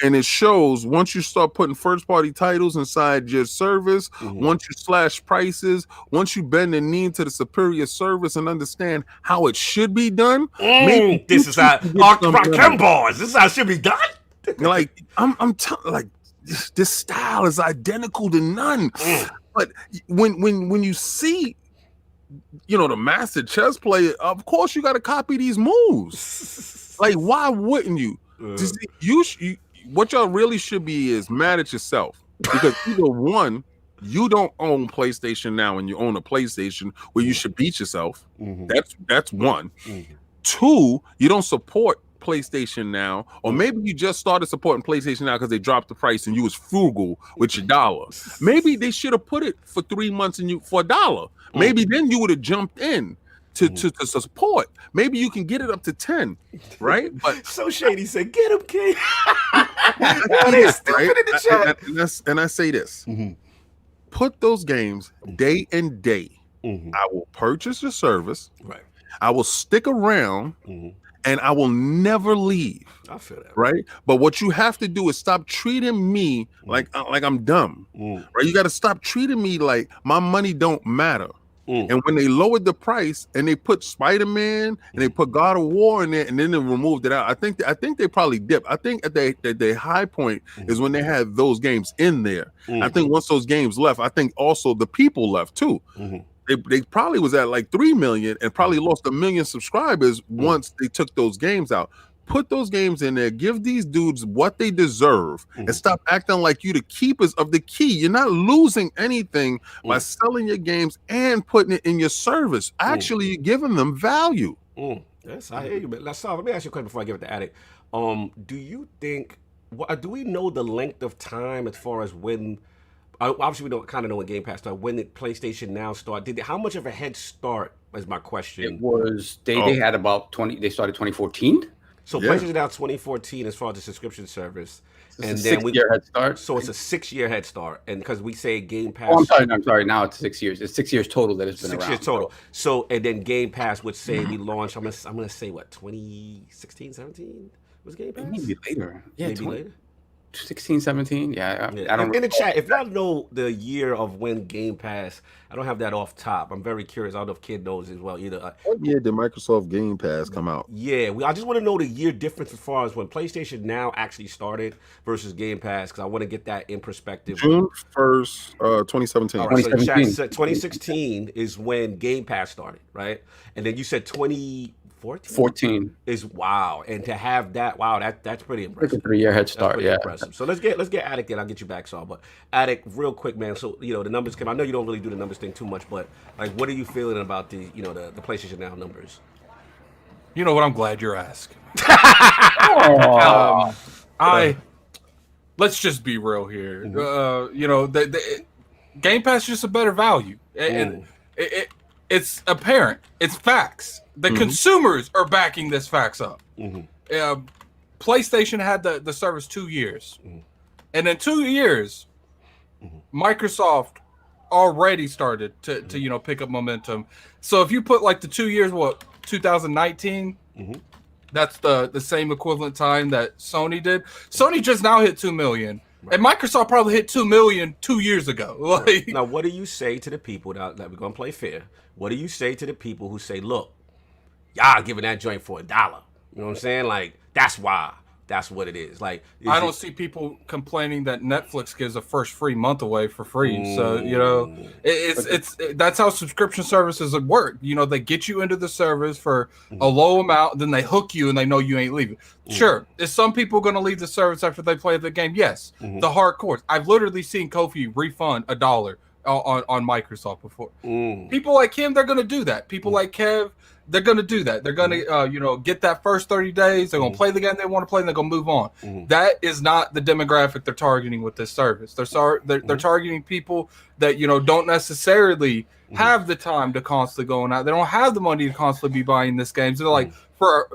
Speaker 4: And it shows once you start putting first-party titles inside your service, once you slash prices, once you bend the knee to the superior service and understand how it should be done.
Speaker 2: This is how this is how it should be done.
Speaker 4: I'm telling, this style is identical to none. But when you see the master chess player, of course you got to copy these moves. Why wouldn't you? What y'all really should be is mad at yourself, because either one, you don't own PlayStation Now and you own a PlayStation where you should beat yourself. That's one. Two, you don't support PlayStation Now, or maybe you just started supporting PlayStation Now because they dropped the price and you was frugal with your dollar. Maybe they should have put it for 3 months and you for $1. Maybe then you would have jumped in to support. Maybe you can get it up to 10, right? But
Speaker 2: so Shady said, "Get him, King."
Speaker 4: And I say this: put those games day and day. I will purchase the service.
Speaker 2: Right.
Speaker 4: I will stick around. and I will never leave.
Speaker 2: I feel that.
Speaker 4: Right. But what you have to do is stop treating me like I'm dumb. Right. You got to stop treating me like my money don't matter. And when they lowered the price and they put Spider-Man and they put God of War in there and then they removed it out, I think they probably dipped. I think at the high point is when they had those games in there. I think once those games left, I think also the people left too. They probably was at like 3 million and probably lost 1 million subscribers once they took those games out. Put those games in there, give these dudes what they deserve, and stop acting like you the keepers of the key. You're not losing anything by selling your games and putting it in your service. Actually, you're giving them value.
Speaker 2: Yes, I hear you. But let me ask you a question before I give it to Attic. Do you think? Do we know the length of time as far as when? Obviously, we don't kind of know when Game Pass started. When did PlayStation Now start? How much of a head start? Is my question.
Speaker 3: It was they had about 20. They started 2014.
Speaker 2: So PlayStation Now 2014 as far as the subscription service,
Speaker 3: and then 6-year head start.
Speaker 2: So it's a 6-year head start, and because we say Game Pass.
Speaker 3: Oh, I'm sorry. Now it's 6 years. It's 6 years total that it's been
Speaker 2: 6
Speaker 3: around.
Speaker 2: 6 years total. So and then Game Pass would say we launched. I'm gonna say what 2016, 17 was Game Pass.
Speaker 3: Maybe later. Yeah,
Speaker 2: maybe later.
Speaker 3: 16, 17. Yeah, I don't.
Speaker 2: In the chat, if y'all know the year of when Game Pass, I don't have that off top. I'm very curious. I don't know if Kid knows as well either.
Speaker 4: What year did Microsoft Game Pass come out?
Speaker 2: Yeah, I just want to know the year difference as far as when PlayStation Now actually started versus Game Pass, because I want to get that in perspective.
Speaker 4: June 1st, 2017.
Speaker 2: All right, so chat said 2016 is when Game Pass started, right? And then you said 2014 is wow, and to have that, that's pretty impressive.
Speaker 3: Like a 3-year head start,
Speaker 2: impressive. So let's get Attic in. I'll get you back, Saul. But Attic, real quick, man. So the numbers came. I know you don't really do the numbers thing too much, but like, what are you feeling about the the PlayStation Now numbers?
Speaker 1: You know what? I'm glad you're asking. Let's just be real here. The Game Pass is just a better value, and it's apparent. It's facts. The consumers are backing this facts up. PlayStation had the service 2 years, and in 2 years, Microsoft already started to pick up momentum. So if you put like the 2 years, 2019, that's the same equivalent time that Sony did. Sony just now hit 2 million. Right. And Microsoft probably hit 2 million 2 years ago.
Speaker 2: Right. Now, what do you say to the people that we're going to play fair? What do you say to the people who say, look, y'all giving that joint for $1? You know what I'm saying? Like, that's why. That's what it is. Like,
Speaker 1: I don't see people complaining that Netflix gives a first free month away for free. So, it's that's how subscription services work. They get you into the service for a low amount, then they hook you and they know you ain't leaving. Sure. Is some people going to leave the service after they play the game? Yes. The hardcore. I've literally seen Kofi refund $1 on Microsoft before. People like him, they're going to do that. People like Kev, they're going to do that. They're going to, get that first 30 days. They're going to play the game they want to play, and they're going to move on. That is not the demographic they're targeting with this service. They're targeting people that, don't necessarily have the time to constantly go out. They don't have the money to constantly be buying this game. So they're like, for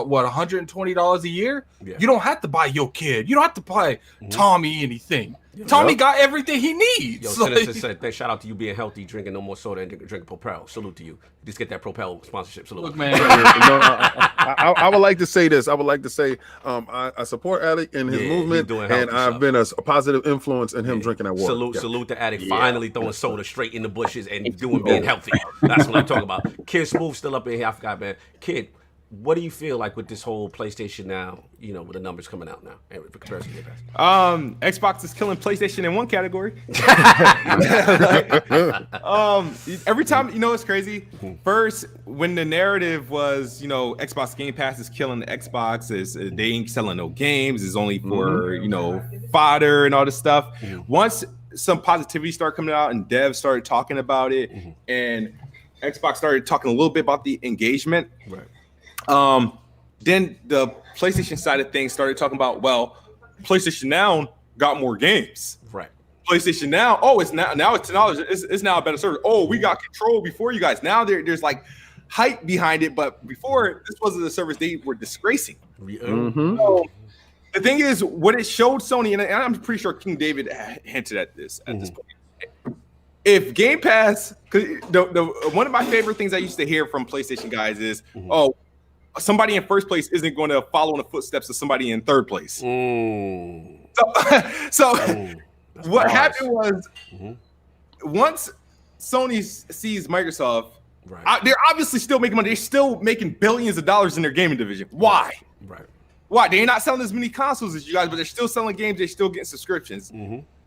Speaker 1: what, $120 a year? Yeah. You don't have to buy your kid. You don't have to buy Tommy anything. Tommy got everything he needs.
Speaker 2: Yo, shout out to you being healthy, drinking no more soda, and drinking Propel. Salute to you. Just get that Propel sponsorship. Salute.
Speaker 1: Look, man.
Speaker 4: I would like to say this. I would like to say I support Attic in his movement, and I've been a positive influence in him drinking that water.
Speaker 2: Salute to Attic finally throwing soda straight in the bushes and being healthy. That's what I'm talking about. KidSmove still up in here. I forgot, man. Kid, what do you feel like with this whole PlayStation Now, with the numbers coming out now in comparison to Game Pass?
Speaker 5: Xbox is killing PlayStation in one category. Every time, it's crazy. First, when the narrative was, Xbox Game Pass is killing the Xbox, they ain't selling no games, it's only for, fodder and all this stuff. Once some positivity started coming out and devs started talking about it, and Xbox started talking a little bit about the engagement.
Speaker 2: Right.
Speaker 5: Then the PlayStation side of things started talking about, PlayStation Now got more games.
Speaker 2: Right.
Speaker 5: PlayStation Now, it's now a better service. We got control before you guys. Now there's like hype behind it, but before this wasn't a service they were disgracing. So, the thing is, what it showed Sony, and I'm pretty sure King David hinted at this point. If Game Pass, because the one of my favorite things I used to hear from PlayStation guys is, somebody in first place isn't going to follow in the footsteps of somebody in third place. So what happened was once Sony sees Microsoft, they're obviously still making money. They're still making billions of dollars in their gaming division. Why? Why? They're not selling as many consoles as you guys, but they're still selling games. They're still getting subscriptions.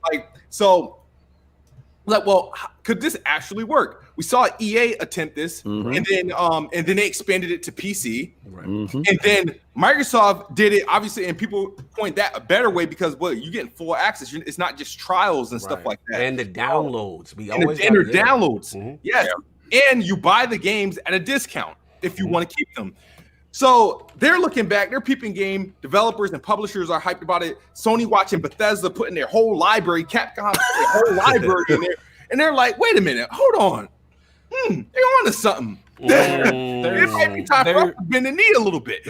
Speaker 5: Like, so, like, well, could this actually work? We saw EA attempt this, and then they expanded it to PC, and then Microsoft did it, obviously, and people point that a better way because you're getting full access. It's not just trials and stuff like that,
Speaker 2: and the downloads.
Speaker 5: Downloads, yes, and you buy the games at a discount if you want to keep them. So they're looking back, they're peeping game. Developers and publishers are hyped about it. Sony watching Bethesda putting their whole library, Capcom putting their whole library in there. And they're like, wait a minute, hold on. They're on to something. It might be time for us to bend the knee a little bit.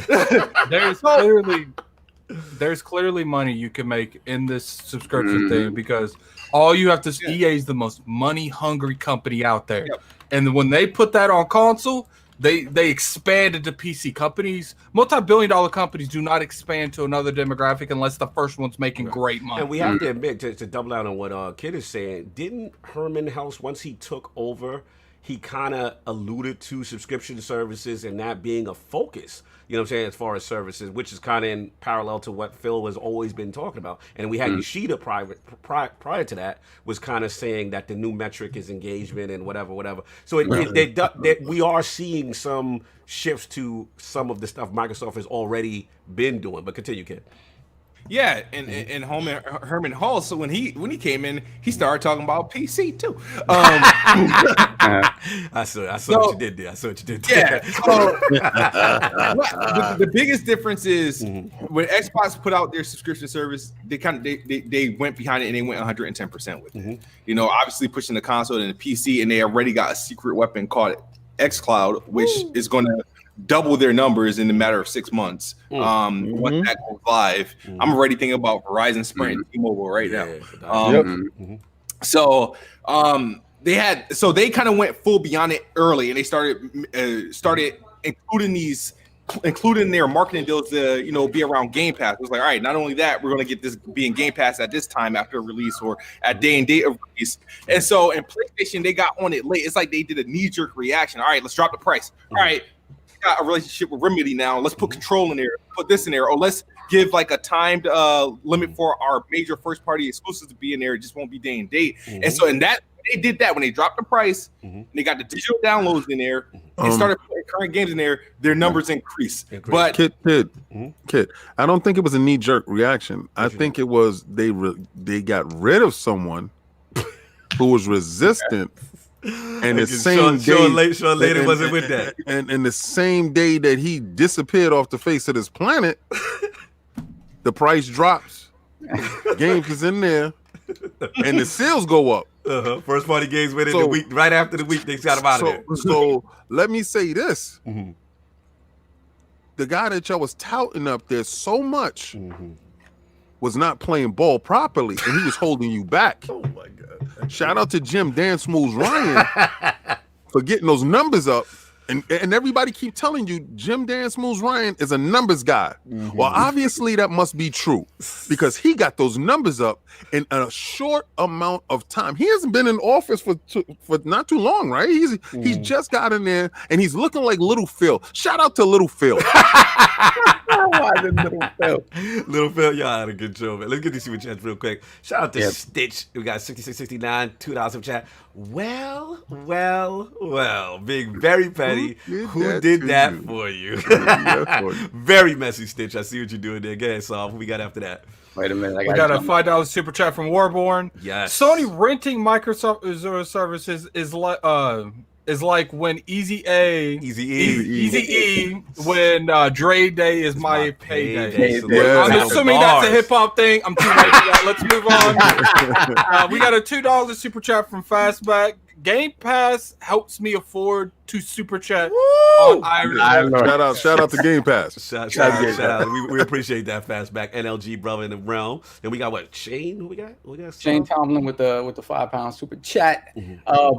Speaker 1: There's clearly money you can make in this subscription thing because all you have to see, EA is the most money-hungry company out there. And when they put that on console, they expanded to PC. Companies, multi-billion-dollar companies do not expand to another demographic unless the first one's making great money.
Speaker 2: And we have to admit, to double down on what Kid is saying, didn't Herman House, once he took over, he kind of alluded to subscription services and that being a focus, you know what I'm saying, as far as services, which is kind of in parallel to what Phil has always been talking about. And we had Yoshida prior to that was kind of saying that the new metric is engagement and whatever. So we are seeing some shifts to some of the stuff Microsoft has already been doing. But continue, Kid.
Speaker 5: Yeah, and Herman Hall. So when he came in, he started talking about PC too.
Speaker 2: I saw what you did there.
Speaker 5: Yeah. So, the biggest difference is when Xbox put out their subscription service, they went behind it and they went 110% with it. You know, obviously pushing the console and the PC, and they already got a secret weapon called xCloud, which is going to double their numbers in a matter of 6 months. Once that goes live, I'm already thinking about Verizon, Sprint, and T-Mobile right now. So they kind of went full beyond it early, and they started including their marketing deals to be around Game Pass. It was like, all right, not only that, we're going to get this being Game Pass at this time after release or at day and date of release. And so in PlayStation, they got on it late. It's like they did a knee-jerk reaction. All right, let's drop the price. All right, got a relationship with Remedy now. Let's put Control in there, put this in there, or let's give like a timed limit for our major first-party exclusives to be in there. It just won't be day and date. And so they did that when they dropped the price, and they got the digital downloads in there, and started putting current games in there. Their numbers increased. But
Speaker 4: Kid, I don't think it was a knee-jerk reaction. I think it was they got rid of someone who was resistant. And the same day,
Speaker 2: Sean Layden wasn't with that.
Speaker 4: And the same day that he disappeared off the face of this planet, the price drops. Games is in there, and the sales go up.
Speaker 2: First party games went in the week right after the week they got them out of there.
Speaker 4: So let me say this: the guy that y'all was touting up there so much was not playing ball properly, and he was holding you back.
Speaker 2: Oh my God!
Speaker 4: Shout out to Jim Dan Smooth Ryan for getting those numbers up. And everybody keep telling you Jim Dan Smooth Ryan is a numbers guy. Well, obviously that must be true because he got those numbers up in a short amount of time. He hasn't been in office for not too long, right? He's just got in there and he's looking like Little Phil. Shout out to Little Phil.
Speaker 2: Little Phil, y'all had a good show, man. Let's get these super chats real quick. Shout out to Stitch. We got 6669, $2 super chat. Well, being very petty. Who did that for you? Very messy, Stitch. I see what you're doing there. Go ahead, Saul. What we got after that?
Speaker 3: Wait a minute.
Speaker 1: We got a $5 super chat from Warborn.
Speaker 2: Yes.
Speaker 1: Sony renting Microsoft Azure services is like when Easy E when Dre Day is my payday. I'm assuming that's a hip hop thing. I'm too late for that. Let's move on. We got a $2 super chat from Fastback. Game Pass helps me afford to super chat on Iron.
Speaker 4: Shout out to Game Pass.
Speaker 2: Shout out. We appreciate that fastback. NLG brother in the realm. And we got what? Shane? Who we got?
Speaker 3: Shane Tomlin with the £5 super chat.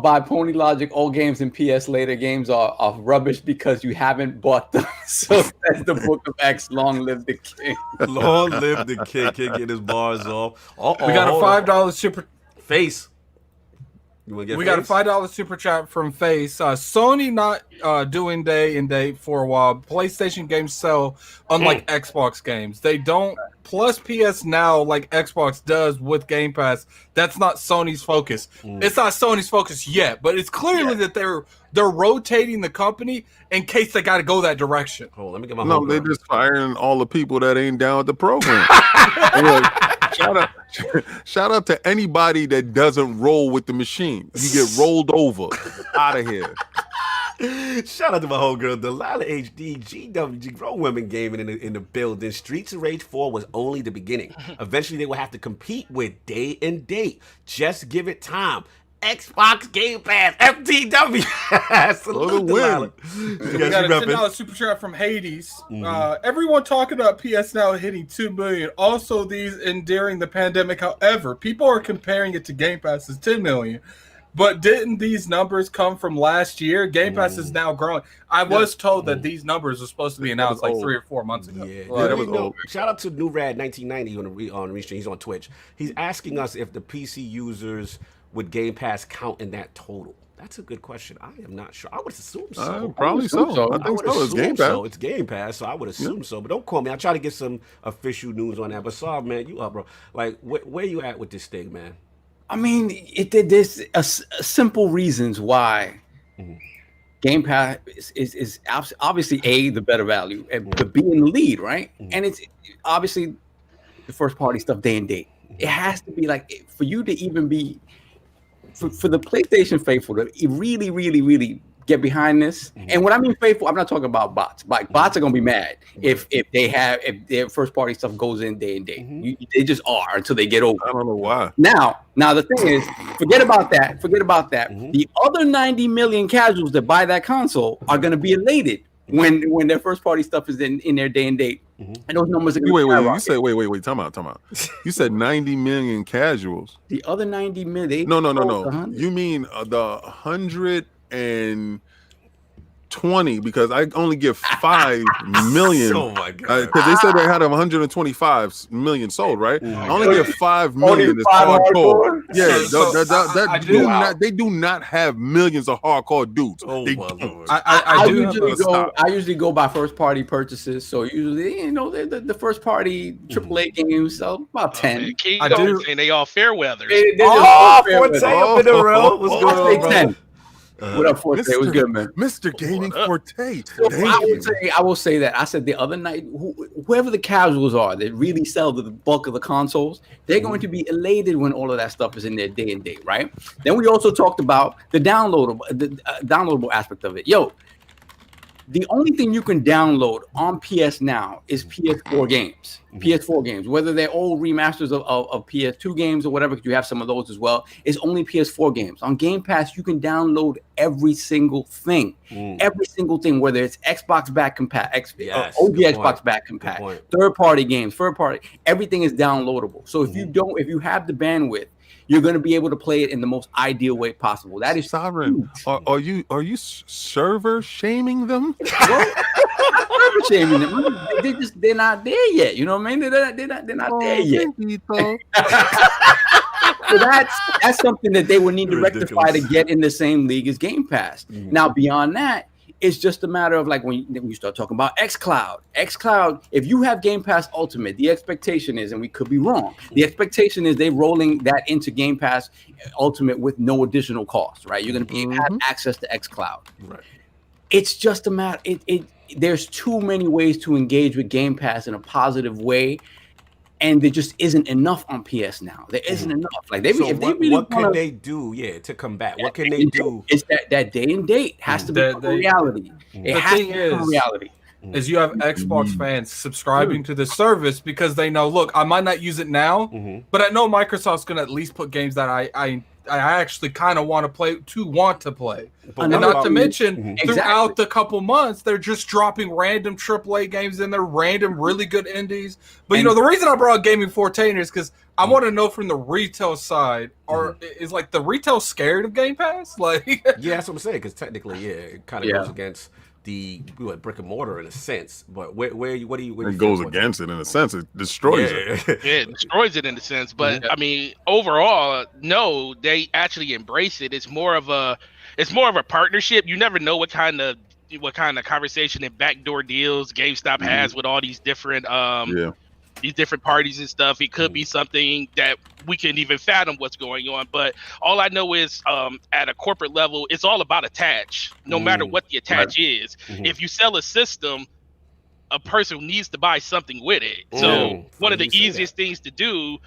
Speaker 3: By Pony Logic, all games in PS later games are rubbish because you haven't bought them. So that's the Book of X. Long live the king.
Speaker 2: Long live the king. Can't get his bars off.
Speaker 1: We got a $5 super
Speaker 2: face.
Speaker 1: We got a $5 super chat from Face. Sony not doing day and date for a while. PlayStation games sell, unlike Xbox games. They don't. Plus PSNow, like Xbox does with Game Pass. That's not Sony's focus. It's not Sony's focus yet, but it's clearly that they're rotating the company in case they got to go that direction.
Speaker 2: Hold on, let me get my.
Speaker 4: No, they're just firing all the people that ain't down with the program. Shout out to anybody that doesn't roll with the machine. You get rolled over. Out of here.
Speaker 2: Shout out to my homegirl, Delilah HD, GWG, Grown Women Gaming in the building. Streets of Rage 4 was only the beginning. Eventually, they will have to compete with Day and Date. Just give it time. Xbox Game Pass, FTW. Salute, Delilah.
Speaker 1: We got a $10 super chat from Hades. Everyone talking about PSNow hitting 2 million. Also, these enduring the pandemic. However, people are comparing it to Game Pass's 10 million. But didn't these numbers come from last year? Game Pass is now growing. I was told that these numbers were supposed to be announced like 3 or 4 months ago.
Speaker 2: That was old. Shout out to New Rad 1990 on Restream. He's on Twitch. He's asking us if the PC users would Game Pass count in that total. That's a good question. I am not sure. I would assume so.
Speaker 4: Probably so. I think so. It's Game Pass.
Speaker 2: So. It's Game Pass, so I would assume so. But don't call me. I'll try to get some official news on that. But Saab, man, you up, bro. Like, where you at with this thing, man?
Speaker 3: I mean, there's simple reasons why Game Pass is obviously the better value, and the B in the lead, right? And it's obviously the first party stuff day and date. It has to be like, for you to even be, for the PlayStation faithful to really, really, really get behind this. And when I mean faithful, I'm not talking about bots. Like, bots are gonna be mad if their first party stuff goes in day and day. They just are until they get over.
Speaker 4: I don't know why.
Speaker 3: Now the thing is, forget about that. The other 90 million casuals that buy that console are gonna be elated when their first party stuff is in their day and date. And those numbers are
Speaker 4: wait. You said wait. Time out. You said 90 million casuals.
Speaker 3: The other 90 million.
Speaker 4: No. You mean the 120, because I only give 5 million.
Speaker 2: Oh my god!
Speaker 4: Because they said they had 125 million sold, right? I only give 5 million. Is hardcore. Yeah, they do not have millions of hardcore dudes.
Speaker 3: I usually go by first party purchases. So usually, the first party AAA games sell about 10.
Speaker 6: And they all fair weather.
Speaker 2: Forte up in the road. What's going on,
Speaker 3: 10. What up, Forte? It was good, man.
Speaker 4: Mr. Gaming Forte.
Speaker 3: I will say that. I said the other night, whoever the casuals are that really sell the bulk of the consoles, they're going to be elated when all of that stuff is in their day and date, right? Then we also talked about the downloadable aspect of it. The only thing you can download on PSNow is PS4 games. PS4 games, whether they're old remasters of PS2 games or whatever, because you have some of those as well, is only PS4 games. On Game Pass, you can download every single thing. Every single thing, whether it's Xbox back compat, Xbox back compat, third-party games, everything is downloadable. So if you have the bandwidth, you're going to be able to play it in the most ideal way possible. That is
Speaker 4: Sovereign. Are you server shaming them?
Speaker 3: Server shaming them. They're not there yet. You know what I mean? They're not there yet. So that's something that they would need to rectify to get in the same league as Game Pass. Now, beyond that, it's just a matter of like when you start talking about xCloud, if you have Game Pass Ultimate, the expectation is, and we could be wrong, the expectation is they're rolling that into Game Pass Ultimate with no additional cost, right? You're going to be able to have access to xCloud. Right. It's just a matter. There's too many ways to engage with Game Pass in a positive way. And there just isn't enough on PSNow. There isn't enough. Like
Speaker 2: what can they do? To combat? What can they do?
Speaker 3: It's that day and date has to be a reality. It has to be a reality.
Speaker 1: Is you have Xbox fans subscribing to the service because they know, look, I might not use it now, but I know Microsoft's gonna at least put games that I I actually kind of want to play.
Speaker 2: But
Speaker 1: And not to mention,
Speaker 3: Exactly.
Speaker 1: throughout the couple months, they're just dropping random AAA games in there, random really good indies. But the reason I brought Gaming Forte in is because I want to know from the retail side, is like the retail scared of Game Pass? Like,
Speaker 2: yeah, that's what I'm saying. Because technically, it kind of goes against the brick and mortar in a sense. But what do you?
Speaker 4: It goes against it in a sense. It destroys it.
Speaker 6: Yeah, it destroys it in a sense. But I mean, overall, no, they actually embrace it. It's more of a partnership. You never know what kind of conversation and backdoor deals GameStop has with all these different these different parties and stuff. It could be something that we can't even fathom what's going on. But all I know is at a corporate level, it's all about attach, no matter what the attach is. If you sell a system, a person needs to buy something with it. So one of the easiest things to do,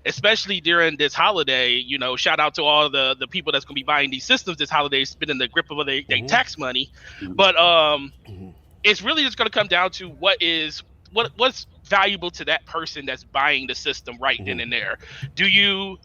Speaker 6: especially during this holiday, shout out to all the people that's going to be buying these systems this holiday, spending the grip of their tax money. But it's really just going to come down to what's valuable to that person that's buying the system right then and there.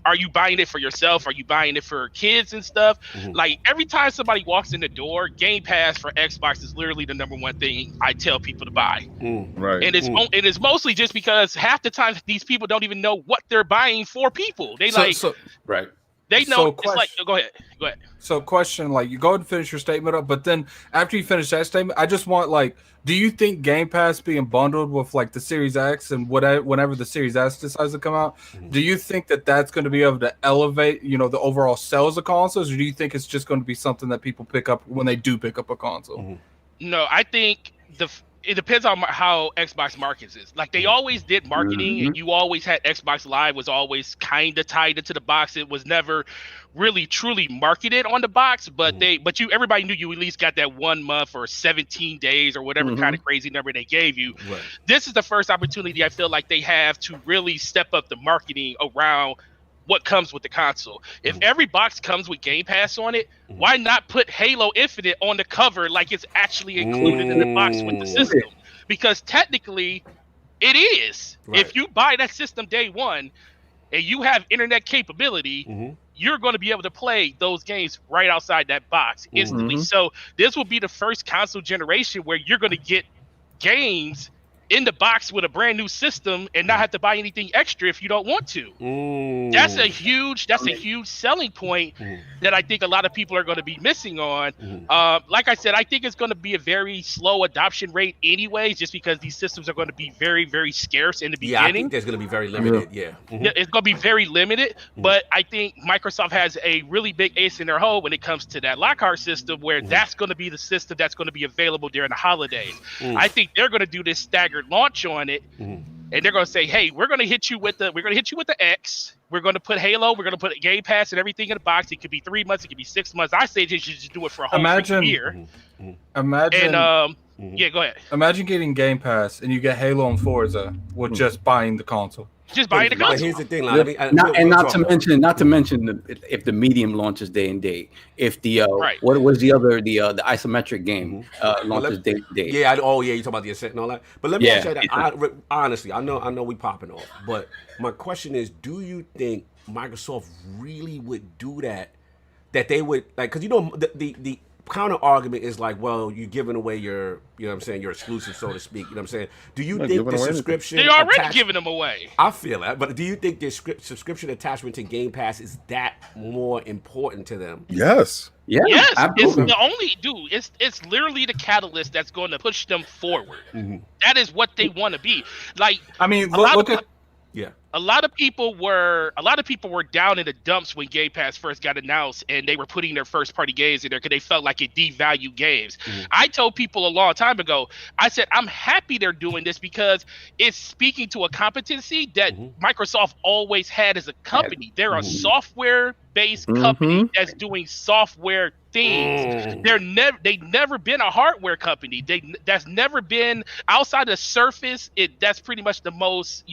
Speaker 6: Are you buying it for yourself? Are you buying it for kids and stuff? Like every time somebody walks in the door, Game Pass for Xbox is literally the number one thing I tell people to buy.
Speaker 4: Right.
Speaker 6: And it's mostly just because half the time these people don't even know what they're buying for people. They
Speaker 3: right.
Speaker 6: They know. It's like, go ahead.
Speaker 1: So question, like, you go ahead and finish your statement up, but then after you finish that statement, I just want, do you think Game Pass being bundled with, the Series X and whenever the Series S decides to come out, do you think that that's going to be able to elevate, the overall sales of consoles, or do you think it's just going to be something that people pick up when they do pick up a console?
Speaker 6: No, I think it depends on how Xbox markets is. Like they always did marketing, and you always had Xbox Live was always kind of tied into the box. It was never really truly marketed on the box, but everybody knew you at least got that 1 month or 17 days or whatever kind of crazy number they gave you. Right. This is the first opportunity I feel like they have to really step up the marketing around what comes with the console. If every box comes with Game Pass on it, why not put Halo Infinite on the cover like it's actually included in the box with the system? Because technically, it is. Right. If you buy that system day one and you have internet capability, you're going to be able to play those games right outside that box instantly. So this will be the first console generation where you're going to get games in the box with a brand new system and not have to buy anything extra if you don't want to. That's a huge selling point that I think a lot of people are going to be missing on. Like I said, I think it's going to be a very slow adoption rate anyways, just because these systems are going to be very, very scarce in the beginning.
Speaker 2: I think there's going to be very limited. Yeah,
Speaker 6: it's going to be very limited, but I think Microsoft has a really big ace in their hole when it comes to that Lockhart system, where that's going to be the system that's going to be available during the holidays. I think they're going to do this staggered launch on it, and they're going to say, hey, we're going to hit you with the X, we're going to put Halo, we're going to put Game Pass and everything in the box. It could be 3 months, it could be 6 months. I say they should just do it for a whole year.
Speaker 1: Imagine
Speaker 6: go ahead.
Speaker 1: Imagine getting Game Pass and you get Halo and Forza with just buying the console.
Speaker 6: Just buying the console.
Speaker 2: But here's the thing,
Speaker 3: not to mention if the medium launches day and date, if the what was the other the isometric game launches day and date.
Speaker 2: Yeah, you talking about the Ascent and all that. But let me say that honestly, I know we popping off, but my question is, do you think Microsoft really would do that? That they would because the counter argument is like, well, you're giving away your, what I'm saying, your exclusive, so to speak. You know what I'm saying? Do you think the subscription?
Speaker 6: They're already giving them away.
Speaker 2: I feel that, but do you think the subscription attachment to Game Pass is that more important to them?
Speaker 4: Yes.
Speaker 3: Yeah.
Speaker 6: Yes.
Speaker 3: Absolutely.
Speaker 6: It's the only It's literally the catalyst that's going to push them forward. That is what they want to be. Like,
Speaker 1: I mean, look at.
Speaker 2: Yeah.
Speaker 6: A lot of people were down in the dumps when Game Pass first got announced, and they were putting their first party games in there because they felt like it devalued games. I told people a long time ago, I said, I'm happy they're doing this because it's speaking to a competency that Microsoft always had as a company. They're a software-based company that's doing software things. They've never been a hardware company. That's never been outside the Surface. That's pretty much the most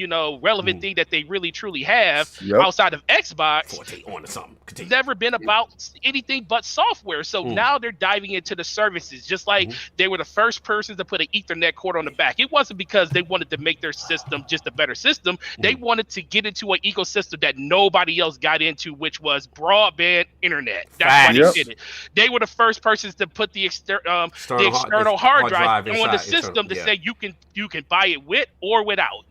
Speaker 6: relevant thing that they really truly have outside of Xbox.
Speaker 2: Forte on to something. Continue.
Speaker 6: Never been about anything but software. So now they're diving into the services, just like they were the first person to put an Ethernet cord on the back. It wasn't because they wanted to make their system just a better system. They wanted to get into an ecosystem that nobody else got into, which was broadband internet. That's why they did it. They were the first persons to put the external hard drive on the system to say you can buy it with or without.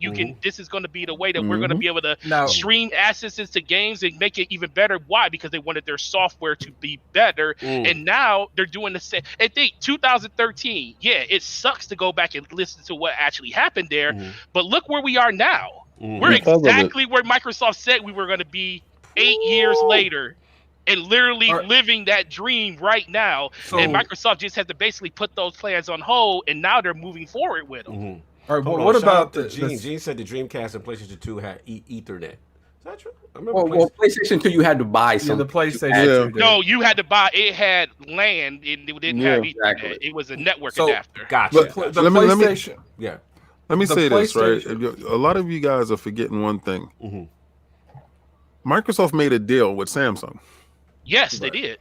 Speaker 6: This is going to be the way that we're going to be able to stream assets into games and make it even better. Why? Because they wanted their software to be better. And now they're doing the same. I think 2013, it sucks to go back and listen to what actually happened there, but look where we are now. We're exactly where Microsoft said we were going to be 8 years later, and literally living that dream right now. And Microsoft just had to basically put those plans on hold, and now they're moving forward with them.
Speaker 1: All right, what about
Speaker 2: Gene said the Dreamcast and PlayStation 2 had Ethernet. Is that true? I remember
Speaker 3: PlayStation 2, you had to buy something.
Speaker 1: The PlayStation 2.
Speaker 6: No, you had to buy. It had LAN, and it didn't have Ethernet. Exactly. It was a network adapter.
Speaker 2: Gotcha.
Speaker 1: The PlayStation.
Speaker 4: Let me say this, right? A lot of you guys are forgetting one thing. Microsoft made a deal with Samsung.
Speaker 6: Yes, they did.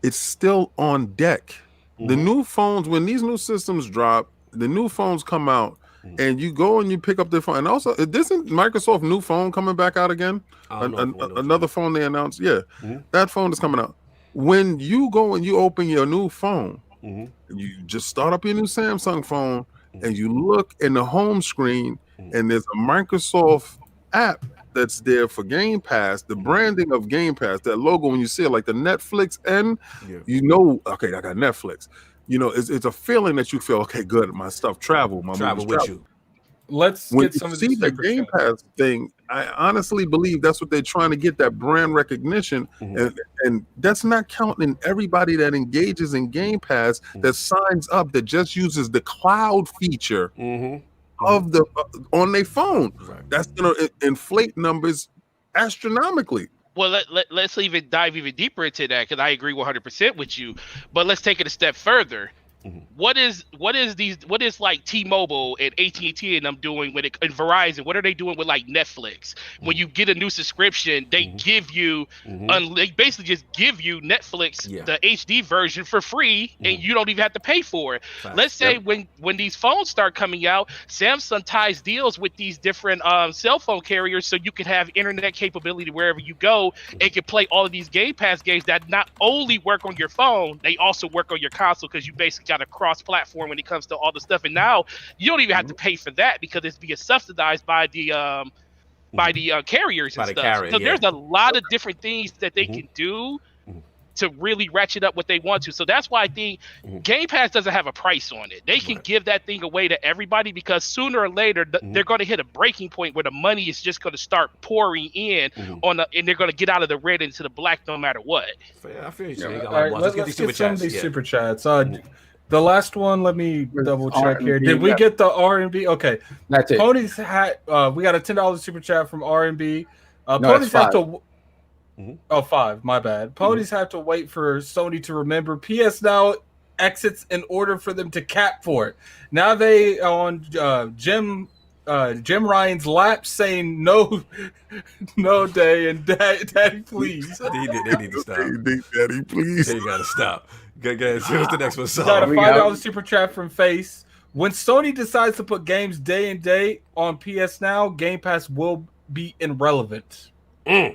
Speaker 4: It's still on deck. The new phones, when these new systems drop, the new phones come out, and you go and you pick up the phone. And also, isn't Microsoft new phone coming back out again? Another phone they announced. Yeah, that phone is coming out. When you go and you open your new phone, you just start up your new Samsung phone, and you look in the home screen, and there's a Microsoft app that's there for Game Pass. The branding of Game Pass, that logo, when you see it, like the Netflix N, okay, I got Netflix. It's a feeling that you feel, okay, good, my stuff travel with you.
Speaker 1: Let's
Speaker 4: when
Speaker 1: get some
Speaker 4: you
Speaker 1: of
Speaker 4: see the Game Pass thing, I honestly believe that's what they're trying to get, that brand recognition, and that's not counting everybody that engages in Game Pass, that signs up, that just uses the cloud feature of the on their phone. That's going to inflate numbers astronomically.
Speaker 6: Well, let's dive even deeper into that, because I agree 100% with you. But let's take it a step further. What is like T-Mobile and AT&T and them doing with it, and Verizon? What are they doing with like Netflix? When you get a new subscription, they give you, they basically just give you Netflix, the HD version for free, and you don't even have to pay for it. Let's say when these phones start coming out, Samsung ties deals with these different cell phone carriers, so you can have internet capability wherever you go, and can play all of these Game Pass games that not only work on your phone, they also work on your console, because you basically got a cross-platform when it comes to all the stuff. And now you don't even have to pay for that, because it's being subsidized by the carriers and stuff. So there's a lot of different things that they can do to really ratchet up what they want to. So that's why I think Game Pass doesn't have a price on it. They can give that thing away to everybody, because sooner or later they're going to hit a breaking point where the money is just going to start pouring in and they're going to get out of the red into the black no matter what.
Speaker 2: I feel you.
Speaker 1: All right, let's get some of these super chats. The last one, let me double check here. Did we get the R&B? Okay.
Speaker 3: That's it.
Speaker 1: Pony's hat. We got a $10 super chat from R&B. Pony's have to. Oh, 5. My bad. Ponies have to wait for Sony to remember PSNow exits in order for them to cap for it. Now they on Jim Ryan's lap saying no, day and daddy please.
Speaker 2: They need to stop.
Speaker 4: Daddy please.
Speaker 2: They gotta stop. Guys, here's the next one.
Speaker 1: Got a $5 super chat from Face. When Sony decides to put games day and date on PSNow, Game Pass will be irrelevant.
Speaker 4: Well,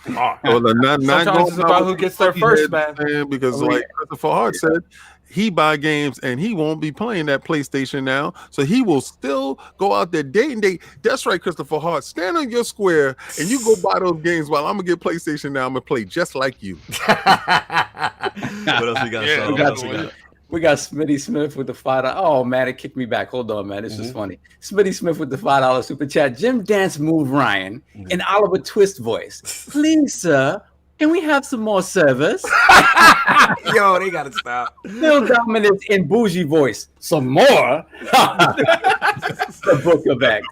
Speaker 4: sometimes
Speaker 1: it's about who gets there first, man.
Speaker 4: Because like Christopher Hart said, he buy games and he won't be playing that PlayStation now, so he will still go out there day and day. That's right, Christopher Hart. Stand on your square and you go buy those games while I'm gonna get PlayStation now. I'm gonna play just like you.
Speaker 2: What else we got?
Speaker 3: We got Smitty Smith with the $5. Oh man, it kicked me back. Hold on, man. This is funny. Smitty Smith with the $5 super chat. Jim Dance Move Ryan in Oliver Twist voice. Please, sir, can we have some more service?
Speaker 2: Yo, they gotta stop.
Speaker 3: Phil Dominance in bougie voice. Some more. The book of X.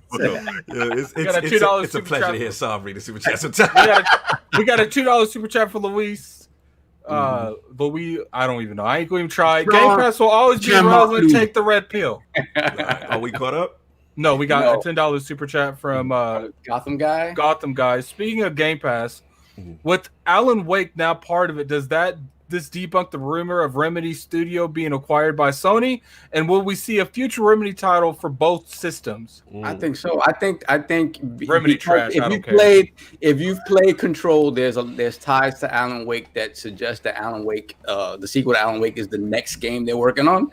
Speaker 2: It's a pleasure to hear Saul read the super chat sometimes.
Speaker 1: We got a $2 super chat for Luis. but I don't even know. I ain't going to even try. Game Pass will always be relevant. Take the red pill.
Speaker 2: Are we caught up?
Speaker 1: No, we got a $10 super chat from
Speaker 3: Gotham Guy.
Speaker 1: Gotham Guy. Speaking of Game Pass, with Alan Wake now part of it, does this debunk the rumor of Remedy Studio being acquired by Sony? And will we see a future Remedy title for both systems?
Speaker 3: I think so. I think
Speaker 1: Remedy trash.
Speaker 3: If you've played Control, there's ties to Alan Wake that suggest that Alan Wake, the sequel to Alan Wake, is the next game they're working on,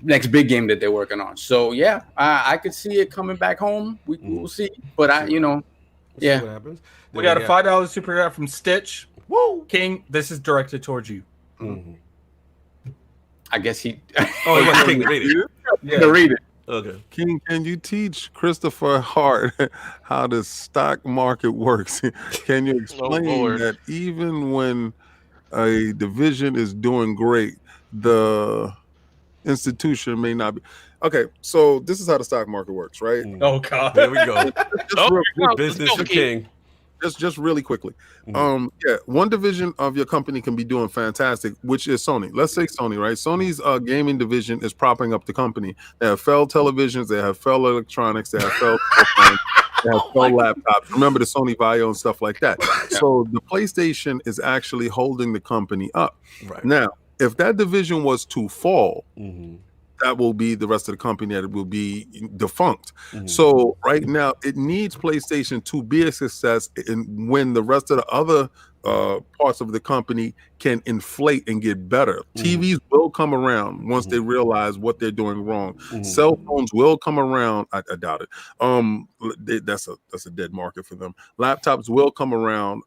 Speaker 3: next big game that they're working on. So yeah, I could see it coming back home. We'll see, but yeah.
Speaker 2: What happens?
Speaker 1: We got a $5 super chat from Stitch.
Speaker 2: Woo!
Speaker 1: King, this is directed towards you.
Speaker 3: I guess he.
Speaker 2: Oh, he wants King to read it.
Speaker 1: Yeah.
Speaker 3: To read it.
Speaker 2: Okay.
Speaker 4: King, can you teach Christopher Hart how the stock market works? Can you explain that even when a division is doing great, the institution may not be? Okay, so this is how the stock market works, right?
Speaker 1: Oh God,
Speaker 2: there we go. Business for King.
Speaker 4: Just really quickly. One division of your company can be doing fantastic, which is Sony. Let's say Sony, right? Sony's gaming division is propping up the company. They have Fell televisions, they have Fell electronics, they have Fell phones, they have Fell laptops. Remember the Sony Vaio and stuff like that. So the PlayStation is actually holding the company up.
Speaker 2: Right.
Speaker 4: Now, if that division was to fall, that will be the rest of the company that will be defunct. So right now it needs PlayStation to be a success, and when the rest of the other parts of the company can inflate and get better. TVs will come around once they realize what they're doing wrong. Cell phones will come around. I doubt it. That's a dead market for them. Laptops will come around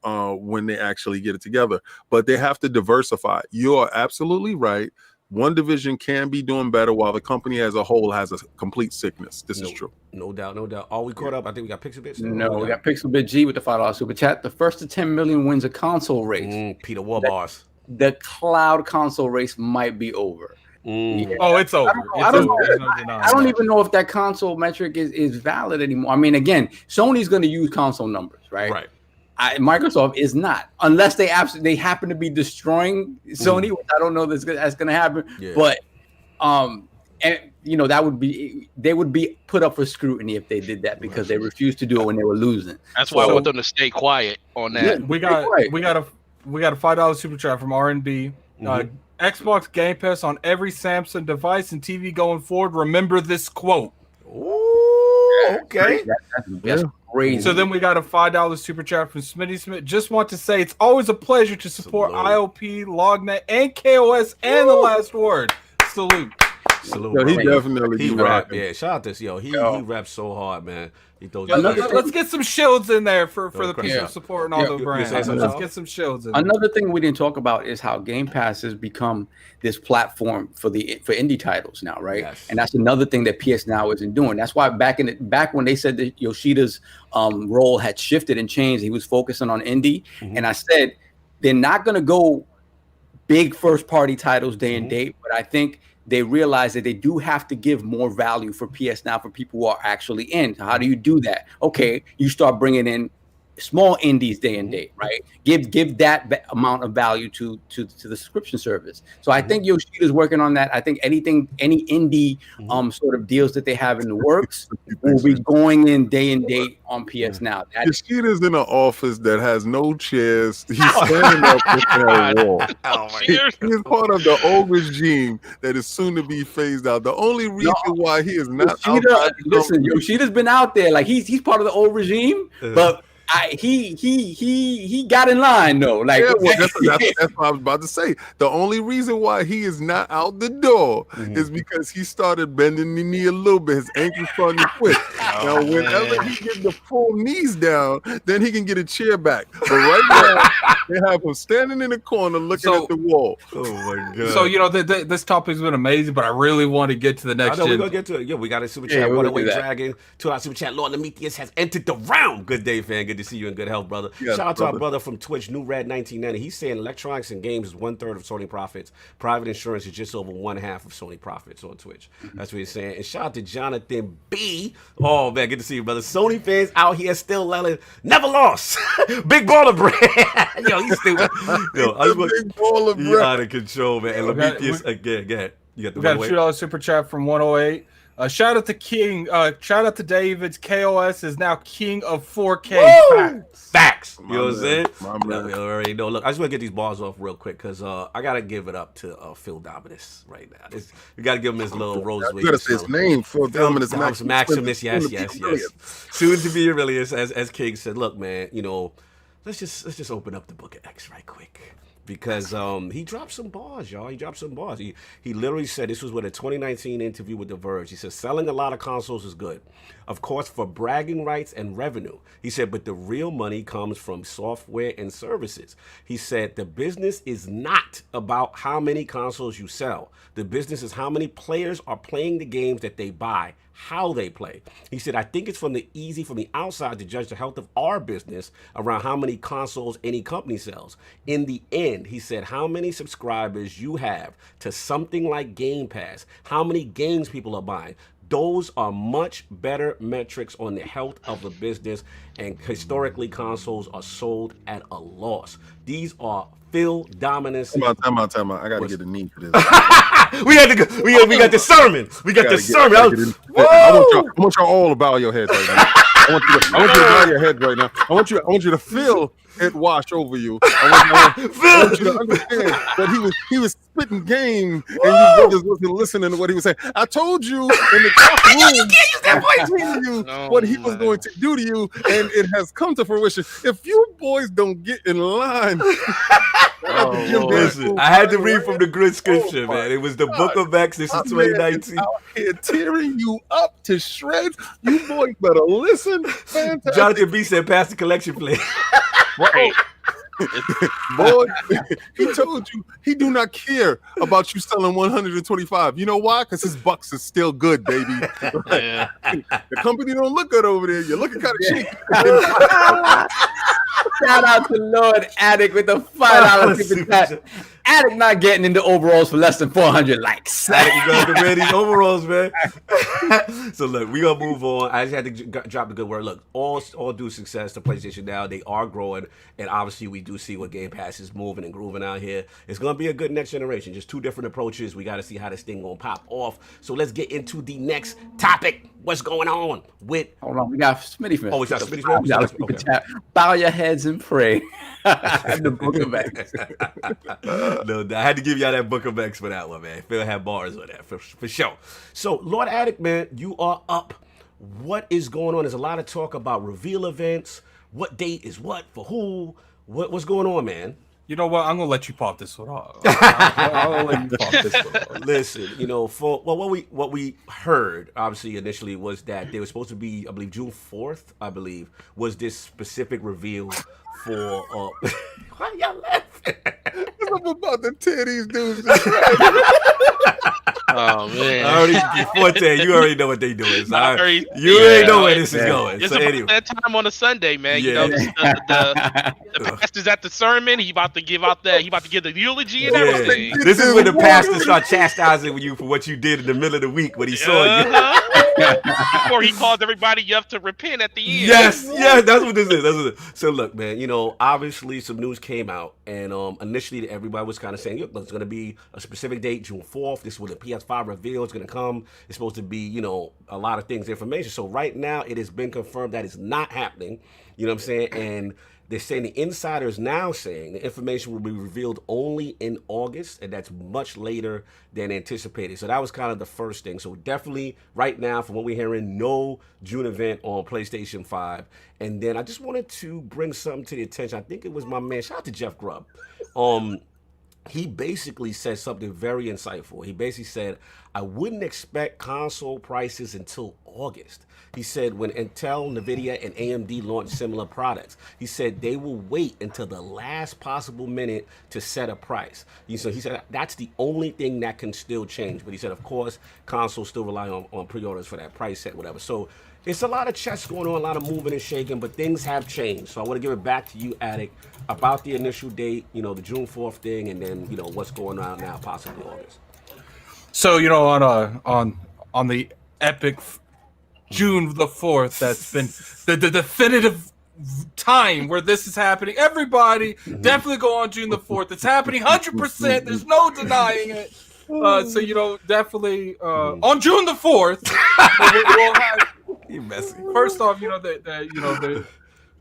Speaker 4: when they actually get it together, but they have to diversify. You are absolutely right. One division can be doing better while the company as a whole has a complete sickness. This is true.
Speaker 2: No doubt, no doubt. Are we caught up? I think we got Pixel Bits.
Speaker 3: No, we got Pixel Bit G with the $5 super chat. The first to 10 million wins a console race.
Speaker 2: Peter Warbars.
Speaker 3: The cloud console race might be over.
Speaker 1: Yeah. Oh, it's over.
Speaker 3: I don't even know if that console metric is valid anymore. I mean, again, Sony's going to use console numbers, right?
Speaker 2: Right.
Speaker 3: Microsoft is not, unless they happen to be destroying Sony, which I don't know that's going to happen. Yeah. But and that would be, they would be put up for scrutiny if they did that, because they refused to do it when they were losing.
Speaker 6: That's why I want them to stay quiet on that.
Speaker 1: Yeah, we got a $5 super chat from R&B. Xbox Game Pass on every Samsung device and TV going forward. Remember this quote.
Speaker 2: Ooh, okay.
Speaker 3: That's crazy.
Speaker 1: So then we got a $5 super chat from Smitty Smith. Just want to say it's always a pleasure to support IOP, LogNet, and KOS, and The Last Word. Salute.
Speaker 4: Salute. He definitely
Speaker 2: rap. Yeah, shout out to he raps so hard, man.
Speaker 1: Let's get some shields in there for the people supporting all the brands. Let's get some shields in there.
Speaker 3: Another thing we didn't talk about is how Game Pass has become this platform for indie titles now, right? Yes. And that's another thing that PSNow isn't doing. That's why back when they said that Yoshida's role had shifted and changed, he was focusing on indie, and I said they're not going to go big first party titles day and date, but I think they realize that they do have to give more value for PS Now for people who are actually in. So how do you do that? Okay, you start bringing in small indies day and date, right? Give that amount of value to the subscription service. So I think Yoshida's working on that. I think any indie sort of deals that they have in the works will be going in day and date on PS Now.
Speaker 4: Yoshida's in an office that has no chairs. He's standing up at a wall. He's part of the old regime that is soon to be phased out. The only reason why he is not
Speaker 3: Yoshida's been out there. Like he's part of the old regime, but he got in line though. Like
Speaker 4: that's what I was about to say. The only reason why he is not out the door is because he started bending the knee a little bit. His ankle's starting to quit. Now, whenever he get the full knees down, then he can get a chair back. But right now, they have him standing in the corner looking at the wall.
Speaker 2: Oh my god!
Speaker 1: So this topic's been amazing, but I really want to get to the next.
Speaker 2: I know we're gonna get to it. Yeah, we got a super chat. Runaway Dragon, $2 super chat. Lord Prometheus has entered the round. Good day, fan. Good good to see you in good health, brother.
Speaker 4: Yes,
Speaker 2: Shout out to our
Speaker 4: brother.
Speaker 2: brother from Twitch, New Red 1990. He's saying electronics and games is 1/3 of Sony profits. Private insurance is just over 1/2 of Sony profits on Twitch. That's what he's saying. And shout out to Jonathan B. Oh man, good to see you, brother. Sony fans out here still yelling, never lost. Big baller brand. Yo, he's still. Yo, I just want
Speaker 4: Big baller
Speaker 2: you
Speaker 4: brand.
Speaker 2: out of control, man. And let me again. You got the
Speaker 1: We got a
Speaker 2: one
Speaker 1: $2 super chat from 108. Shout out to King. Shout out to David's KOS is now king of 4K.
Speaker 2: Facts. You
Speaker 4: My
Speaker 2: know what I'm
Speaker 4: man.
Speaker 2: saying?
Speaker 4: My
Speaker 2: No,
Speaker 4: man.
Speaker 2: we already know. Look, I just want to get these bars off real quick because I gotta give it up to Phil Dominus right now. We gotta give him his little rose.
Speaker 4: You gotta say his name, Phil Dominus
Speaker 2: Maximus. Yes. Soon to be Aurelius, as King said. Look, man. You know, let's just open up the book of X right quick. Because he dropped some bars, y'all. He dropped some bars. He literally said, this was with a 2019 interview with The Verge. He said, selling a lot of consoles is good. Of course, for bragging rights and revenue. He said, but the real money comes from software and services. He said, the business is not about how many consoles you sell. The business is how many players are playing the games that they buy, how they play. He said, I think it's easy from the outside to judge the health of our business around how many consoles any company sells. In the end, he said, how many subscribers you have to something like Game Pass, how many games people are buying. Those are much better metrics on the health of the business, and historically consoles are sold at a loss. These are Phil Dominus.
Speaker 4: Time out. I gotta get a knee for this.
Speaker 2: we got the sermon. We got the sermon.
Speaker 4: I want y'all all to bow your heads right now. I want you to bow your head right now. I want you to feel it wash over you. I want you to understand that he was spitting game, and you brothers wasn't listening to what he was saying. I told you in the top room, I told you what he was going to do to you, and it has come to fruition. If you boys don't get in line.
Speaker 2: Listen, I had to read from the good scripture, man. It was the book of Acts. This is 2019.
Speaker 4: Out here tearing you up to shreds. You boys better listen. Fantastic.
Speaker 2: Jonathan B said, pass the collection plate.
Speaker 1: Right.
Speaker 4: Boy, he told you he do not care about you selling 125. You know why? Because his bucks is still good, baby.
Speaker 6: Yeah.
Speaker 4: The company don't look good over there. You're looking kind of cheap.
Speaker 3: Shout out to Lord Attic with the $5 super chat. Attic not getting into overalls for less than 400 likes.
Speaker 2: Attic, you got to wear these overalls, man. So look, we gonna move on. I just had to drop the good word. Look, all due success to PlayStation Now. They are growing, and obviously we do see what Game Pass is moving and grooving out here. It's gonna be a good next generation. Just two different approaches. We got to see how this thing gonna pop off. So let's get into the next topic. What's going on with?
Speaker 3: Hold on, we got Smitty from.
Speaker 2: Oh, we got Smitty from.
Speaker 3: Okay. Bow your heads and pray. The book of X.
Speaker 2: No, I had to give y'all that book of X for that one, man. Phil had bars on that for sure. So, Lord Attic, man, you are up. What is going on? There's a lot of talk about reveal events. What date is what for who? What's going on, man?
Speaker 1: You know what? I'm gonna let you pop this one off. I'll let you pop this one off.
Speaker 2: Listen, what we heard obviously initially was that they were supposed to be, I believe, June 4th. I believe was this specific reveal for. Why y'all laughing?
Speaker 4: I'm about to tear these dudes.
Speaker 6: Oh man!
Speaker 2: Forte, you already know what they doing. You already know where this is going.
Speaker 6: It's
Speaker 2: So
Speaker 6: about
Speaker 2: anyway.
Speaker 6: that time on a Sunday, man.
Speaker 2: Yeah.
Speaker 6: You know, the pastor's at the sermon. He about to give out that. He about to give the eulogy and
Speaker 2: Yeah.
Speaker 6: everything.
Speaker 2: This is when the pastor start chastising you for what you did in the middle of the week when he saw you.
Speaker 6: Before he calls everybody up to repent at the end.
Speaker 2: Yes, that's what this is. So look, man, obviously some news came out, and initially everybody was kind of saying, look, there's going to be a specific date, June 4th. This is when the PS5 reveal is going to come. It's supposed to be, a lot of things, information. So right now it has been confirmed that is not happening. You know what I'm saying? And they're saying the insider is now saying the information will be revealed only in August, and that's much later than anticipated. So that was kind of the first thing. So definitely right now, from what we're hearing, no June event on PlayStation 5. And then I just wanted to bring something to the attention. I think it was my man, shout out to Jeff Grubb. He basically said something very insightful. He basically said, I wouldn't expect console prices until August. He said when Intel, NVIDIA, and AMD launch similar products, he said they will wait until the last possible minute to set a price. So he said that's the only thing that can still change. But he said, of course, consoles still rely on pre-orders for that price set, whatever. So it's a lot of chess going on, a lot of moving and shaking, but things have changed. So I want to give it back to you, Attic, about the initial date, the June 4th thing, and then, what's going on now, possibly August.
Speaker 1: So, on the epic June the 4th, that's been the definitive time where this is happening. Everybody definitely go on June the 4th. It's happening 100%. There's no denying it. So, definitely on June the 4th, we'll have.
Speaker 2: You messy.
Speaker 1: First off,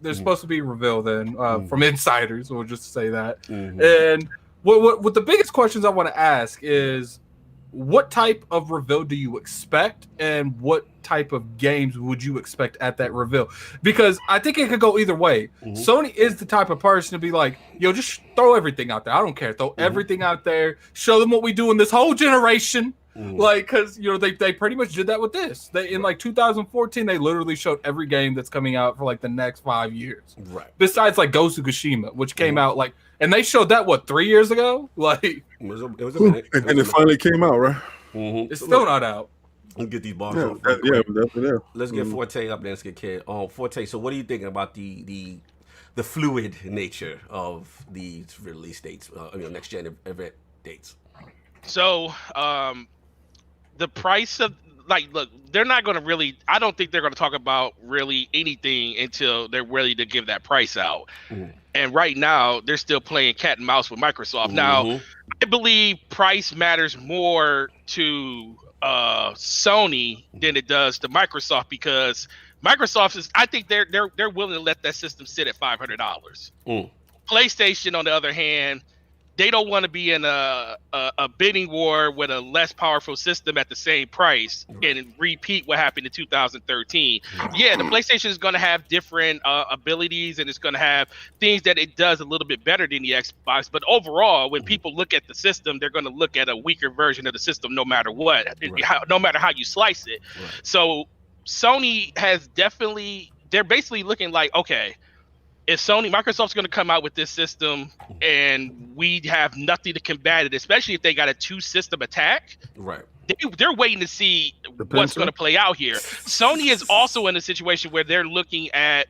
Speaker 1: there's supposed to be a reveal then from insiders. We'll just say that. And what the biggest questions I want to ask is, what type of reveal do you expect, and what type of games would you expect at that reveal? Because I think it could go either way. Sony is the type of person to be like, yo, just throw everything out there. I don't care. Throw everything out there. Show them what we do in this whole generation. Like, because they pretty much did that with this. They in like 2014, they literally showed every game that's coming out for like the next 5 years. Right. Besides like Ghost of Tsushima, which came out like, and they showed that 3 years ago. Like, it was a minute.
Speaker 4: And it finally came out, right?
Speaker 1: It's still not out.
Speaker 2: Let's get these balls
Speaker 4: off.
Speaker 2: Let's get Forte up there. Let's get Kid. Forte. So, what are you thinking about the fluid nature of these release dates? Next gen event dates.
Speaker 6: So, the price of look, they're not going to really. I don't think they're going to talk about really anything until they're ready to give that price out. And right now, they're still playing cat and mouse with Microsoft. Now, I believe price matters more to Sony than it does to Microsoft, because Microsoft is. I think they're willing to let that system sit at $500. PlayStation, on the other hand, they don't want to be in a bidding war with a less powerful system at the same price and repeat what happened in 2013. Yeah, the PlayStation is going to have different abilities, and it's going to have things that it does a little bit better than the Xbox. But overall, when people look at the system, they're going to look at a weaker version of the system no matter what, no matter how you slice it. So Sony has they're basically looking like, okay, if Microsoft's going to come out with this system and we have nothing to combat it, especially if they got a 2-system attack, right? They're waiting to see what's going to play out here. Sony is also in a situation where they're looking at,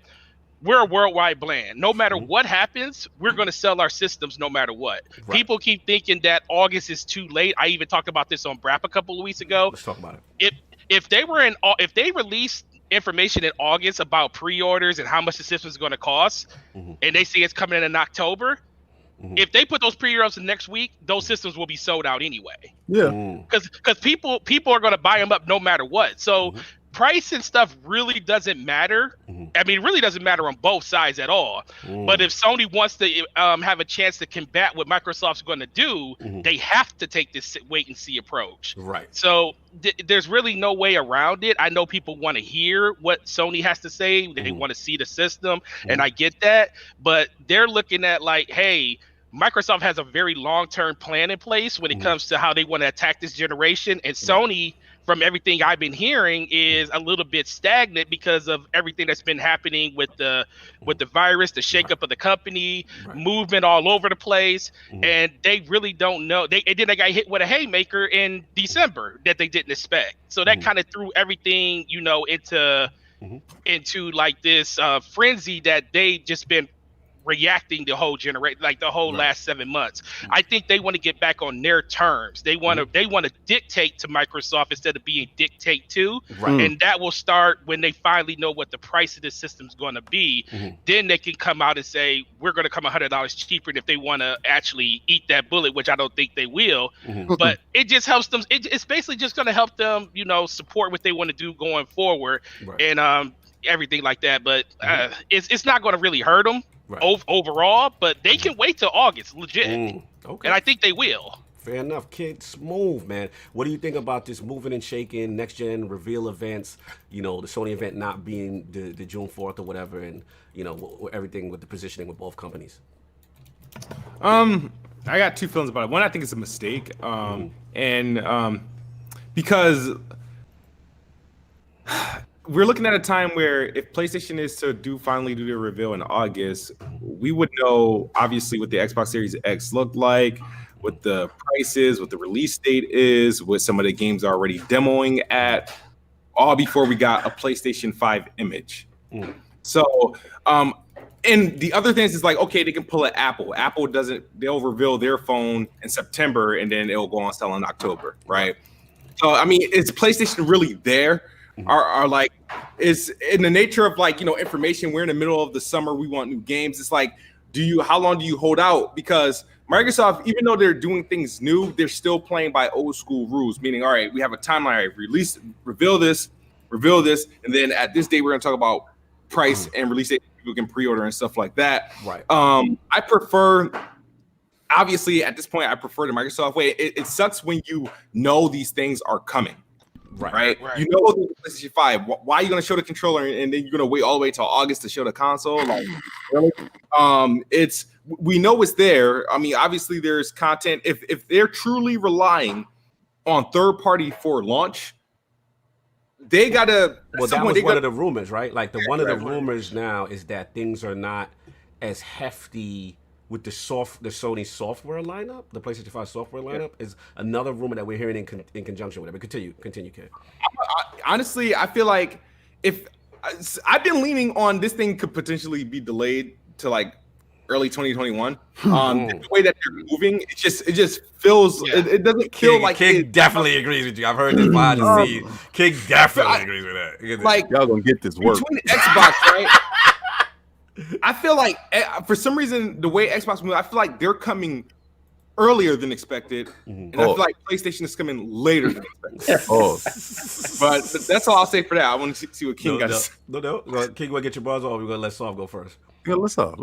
Speaker 6: we're a worldwide brand. No matter what happens, we're going to sell our systems no matter what. Right. People keep thinking that August is too late. I even talked about this on BRAP a couple of weeks ago.
Speaker 2: Let's talk about it.
Speaker 6: If they released information in August about pre-orders and how much the system is going to cost, and they say it's coming in October, if they put those pre-orders in next week, those systems will be sold out anyway.
Speaker 4: Yeah,
Speaker 6: because people are going to buy them up no matter what. So price and stuff really doesn't matter. I mean, it really doesn't matter on both sides at all. But if Sony wants to have a chance to combat what Microsoft's going to do, they have to take this wait and see approach.
Speaker 2: Right.
Speaker 6: So there's really no way around it. I know people want to hear what Sony has to say. They want to see the system, and I get that. But they're looking at like, hey, Microsoft has a very long-term plan in place when it comes to how they want to attack this generation, and Sony, from everything I've been hearing, is a little bit stagnant because of everything that's been happening with the virus, the shakeup of the company, movement all over the place, and they really don't know. They got hit with a haymaker in December that they didn't expect, so that kind of threw everything, into like this frenzy that they just been reacting the whole generation, like the whole last 7 months. I think they want to get back on their terms. They want to dictate to Microsoft instead of being dictate to, and that will start when they finally know what the price of this system is going to be. Then they can come out and say, we're going to come $100 cheaper. And if they want to actually eat that bullet, which I don't think they will, but it just helps them. It's basically just going to help them, support what they want to do going forward, and everything like that. But it's not going to really hurt them. Overall, but they can wait till August, legit. Okay. And I think they will.
Speaker 2: Fair enough. KidSmove, man. What do you think about this moving and shaking, next gen reveal events, the Sony event not being the June 4th or whatever, and, everything with the positioning with both companies?
Speaker 5: I got two feelings about it. One, I think it's a mistake. Because we're looking at a time where if PlayStation is to finally do their reveal in August, we would know obviously what the Xbox Series X looked like, what the price is, what the release date is, what some of the games are already demoing at, all before we got a PlayStation 5 image. So, and the other things is like, okay, they can pull at Apple. Apple they'll reveal their phone in September and then it'll go on sale in October, right? So, I mean, is PlayStation really there? Are like, is in the nature of like, information, we're in the middle of the summer, we want new games. It's like, how long do you hold out? Because Microsoft, even though they're doing things new, they're still playing by old school rules, meaning, all right, we have a timeline, reveal this, and then at this date, we're going to talk about price and release date, people can pre-order and stuff like that.
Speaker 2: Right.
Speaker 5: I prefer, obviously, at this point, I prefer the Microsoft way. It sucks when you know these things are coming. Right. You know the PlayStation 5. Why are you going to show the controller and then you're going to wait all the way till August to show the console? Like, really? We know it's there. I mean, obviously there's content. If they're truly relying on third party for launch, they gotta.
Speaker 2: Well, that was one of the rumors, right? Like one of the rumors now is that things are not as hefty with the Sony software lineup, the PlayStation 5 software lineup, is another rumor that we're hearing in conjunction with it. But continue, Kid.
Speaker 5: Honestly, I feel like if I've been leaning on this thing could potentially be delayed to like early 2021. The way that they're moving, it just feels it doesn't feel like
Speaker 2: King definitely agrees with you. I've heard this behind the scenes. King definitely agrees with that.
Speaker 5: Like
Speaker 4: y'all gonna get this work
Speaker 5: between Xbox, right? I feel like for some reason the way Xbox moves, I feel like they're coming earlier than expected, and I feel like PlayStation is coming later than expected. But that's all I'll say for that. I want to see what King got to say.
Speaker 2: No. King, want to get your buzz, or we're gonna let Soft go first?
Speaker 4: Yeah, let's off.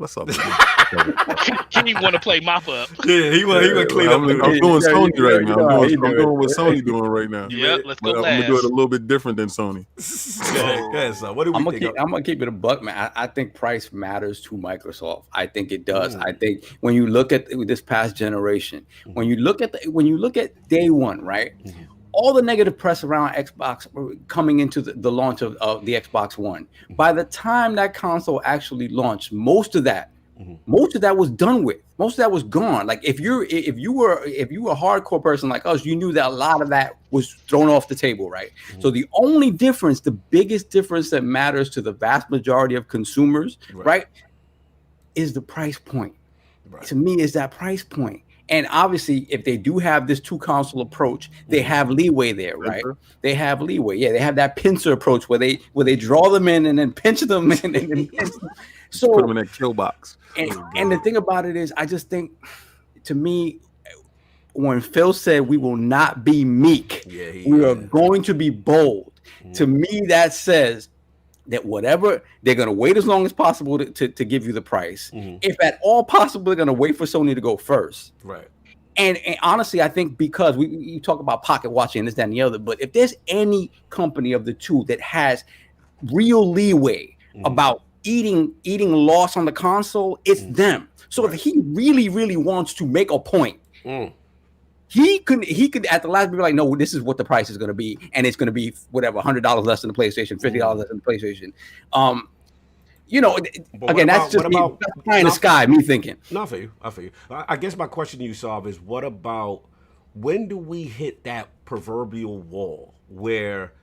Speaker 6: King want to play mop up.
Speaker 2: Yeah, he want to clean up.
Speaker 4: I'm doing Sony right now. I'm doing what Sony doing right now.
Speaker 6: Yeah, let's go.
Speaker 4: I'm gonna do it a little bit different than Sony.
Speaker 2: So what do we think?
Speaker 3: I'm gonna keep it a buck, man. I think price matters to Microsoft. I think it does. I think when you look at this past generation, when you look at day one, right? All the negative press around Xbox coming into the launch of the Xbox One. By the time that console actually launched, most of that was done with. Most of that was gone. Like if you were a hardcore person like us, you knew that a lot of that was thrown off the table, right? So the only difference, the biggest difference that matters to the vast majority of consumers, right, is the price point. To me, is that price point. And obviously, if they do have this two console approach, they have leeway there, right? They have leeway. Yeah, they have that pincer approach where they draw them in and then pinch them in. And so
Speaker 4: put them in that kill box.
Speaker 3: And the thing about it is, I just think, to me, when Phil said we will not be meek, we are going to be bold. To me, that says that whatever, they're going to wait as long as possible to give you the price. If at all possible, they're going to wait for Sony to go first.
Speaker 2: Right.
Speaker 3: And honestly, I think because you talk about pocket watching and this, that, and the other, but if there's any company of the two that has real leeway about eating loss on the console, it's them. So if he really, really wants to make a point, he could at the last be like, no, this is what the price is going to be, and it's going to be whatever, $100 less than the PlayStation, $50 less than the PlayStation. Again, that's just me, that's pie in the sky, me thinking.
Speaker 2: No, I feel you. I guess my question to you, Saab, is what about when do we hit that proverbial wall where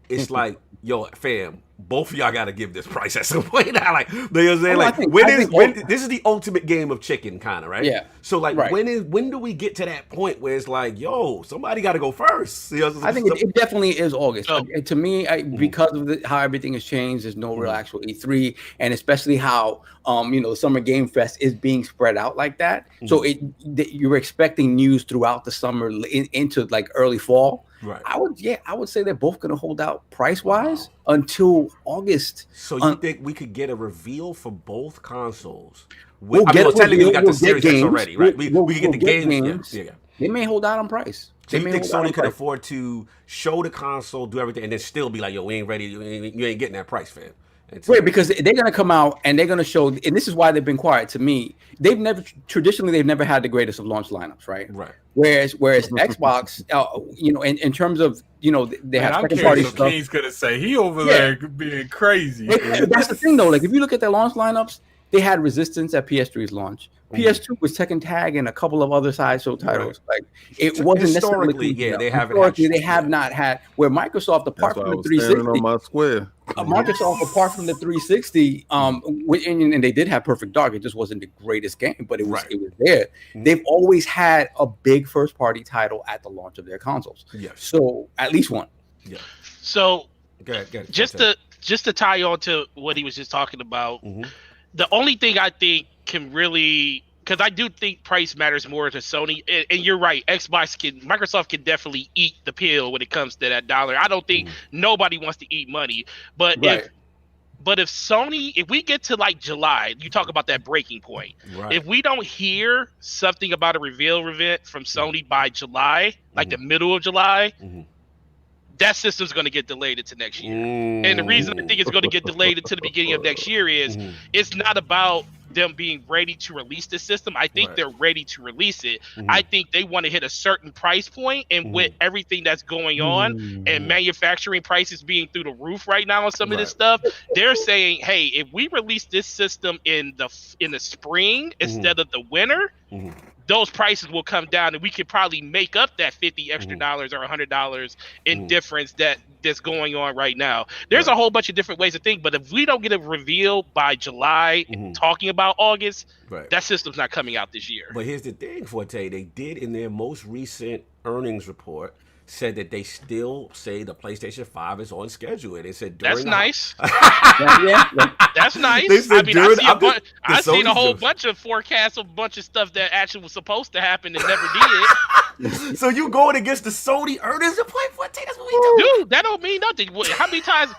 Speaker 2: it's like, yo, fam, both of y'all got to give this price at some point. Like, you know what I'm saying? This is the ultimate game of chicken, kind of, right?
Speaker 3: Yeah.
Speaker 2: So, like, when do we get to that point where it's like, yo, somebody got to go first? You know,
Speaker 3: I think it definitely is August. To me, because of how everything has changed, there's no real actual E3, and especially how Summer Game Fest is being spread out like that. So you're expecting news throughout the summer into like early fall.
Speaker 2: Right.
Speaker 3: I would say they're both going to hold out price-wise until August.
Speaker 2: So you think we could get a reveal for both consoles? Technically we got the Series X already, right? We can get the games. Yeah.
Speaker 3: They may hold out on price.
Speaker 2: So you think Sony could afford to show the console, do everything, and then still be like, yo, we ain't ready. You ain't getting that price, fam.
Speaker 3: Right, because they're going to come out and they're going to show, and this is why they've been quiet to me. They've never had the greatest of launch lineups, right?
Speaker 2: Right.
Speaker 3: Whereas Xbox, in terms of, they have second party stuff.
Speaker 1: King's going to say he over there being crazy.
Speaker 3: That's the thing, though. Like, if you look at their launch lineups, they had Resistance at PS3's launch. PS2 was Tekken Tag and a couple of other sideshow titles. Like, it wasn't necessarily. They have not had where Microsoft, apart from the 360,
Speaker 4: on my square.
Speaker 3: Microsoft, apart from the 360, and they did have Perfect Dark. It just wasn't the greatest game, but it was there. They've always had a big first party title at the launch of their consoles.
Speaker 2: Yes.
Speaker 3: So at least one.
Speaker 2: Yeah.
Speaker 6: So
Speaker 2: just
Speaker 6: to tie on to what he was just talking about, the only thing I think can really, because I do think price matters more to Sony, and you're right, Microsoft can definitely eat the pill when it comes to that dollar. I don't think nobody wants to eat money, but if Sony, if we get to like July, you talk about that breaking point. Right. If we don't hear something about a reveal event from Sony by July, like the middle of July, that system's going to get delayed into next year. And the reason I think it's going to get delayed into the beginning of next year is it's not about them being ready to release the system. I think they're ready to release it. I think they want to hit a certain price point, and with everything that's going on and manufacturing prices being through the roof right now on some of this stuff, they're saying, hey, if we release this system in the spring instead of the winter, those prices will come down, and we could probably make up that $50 extra dollars or $100 in difference that's going on right now. There's a whole bunch of different ways to think, but if we don't get a reveal by July, talking about August, that system's not coming out this year.
Speaker 2: But here's the thing, Forte, they did in their most recent earnings report said that they still say the PlayStation 5 is on schedule. And they said during
Speaker 6: nice. That's nice.
Speaker 2: They said
Speaker 6: I've seen a whole bunch of forecasts, a bunch of stuff that actually was supposed to happen and never did.
Speaker 2: So you going against the Sony earnings report? That's what we do.
Speaker 6: Dude, that don't mean nothing. How many times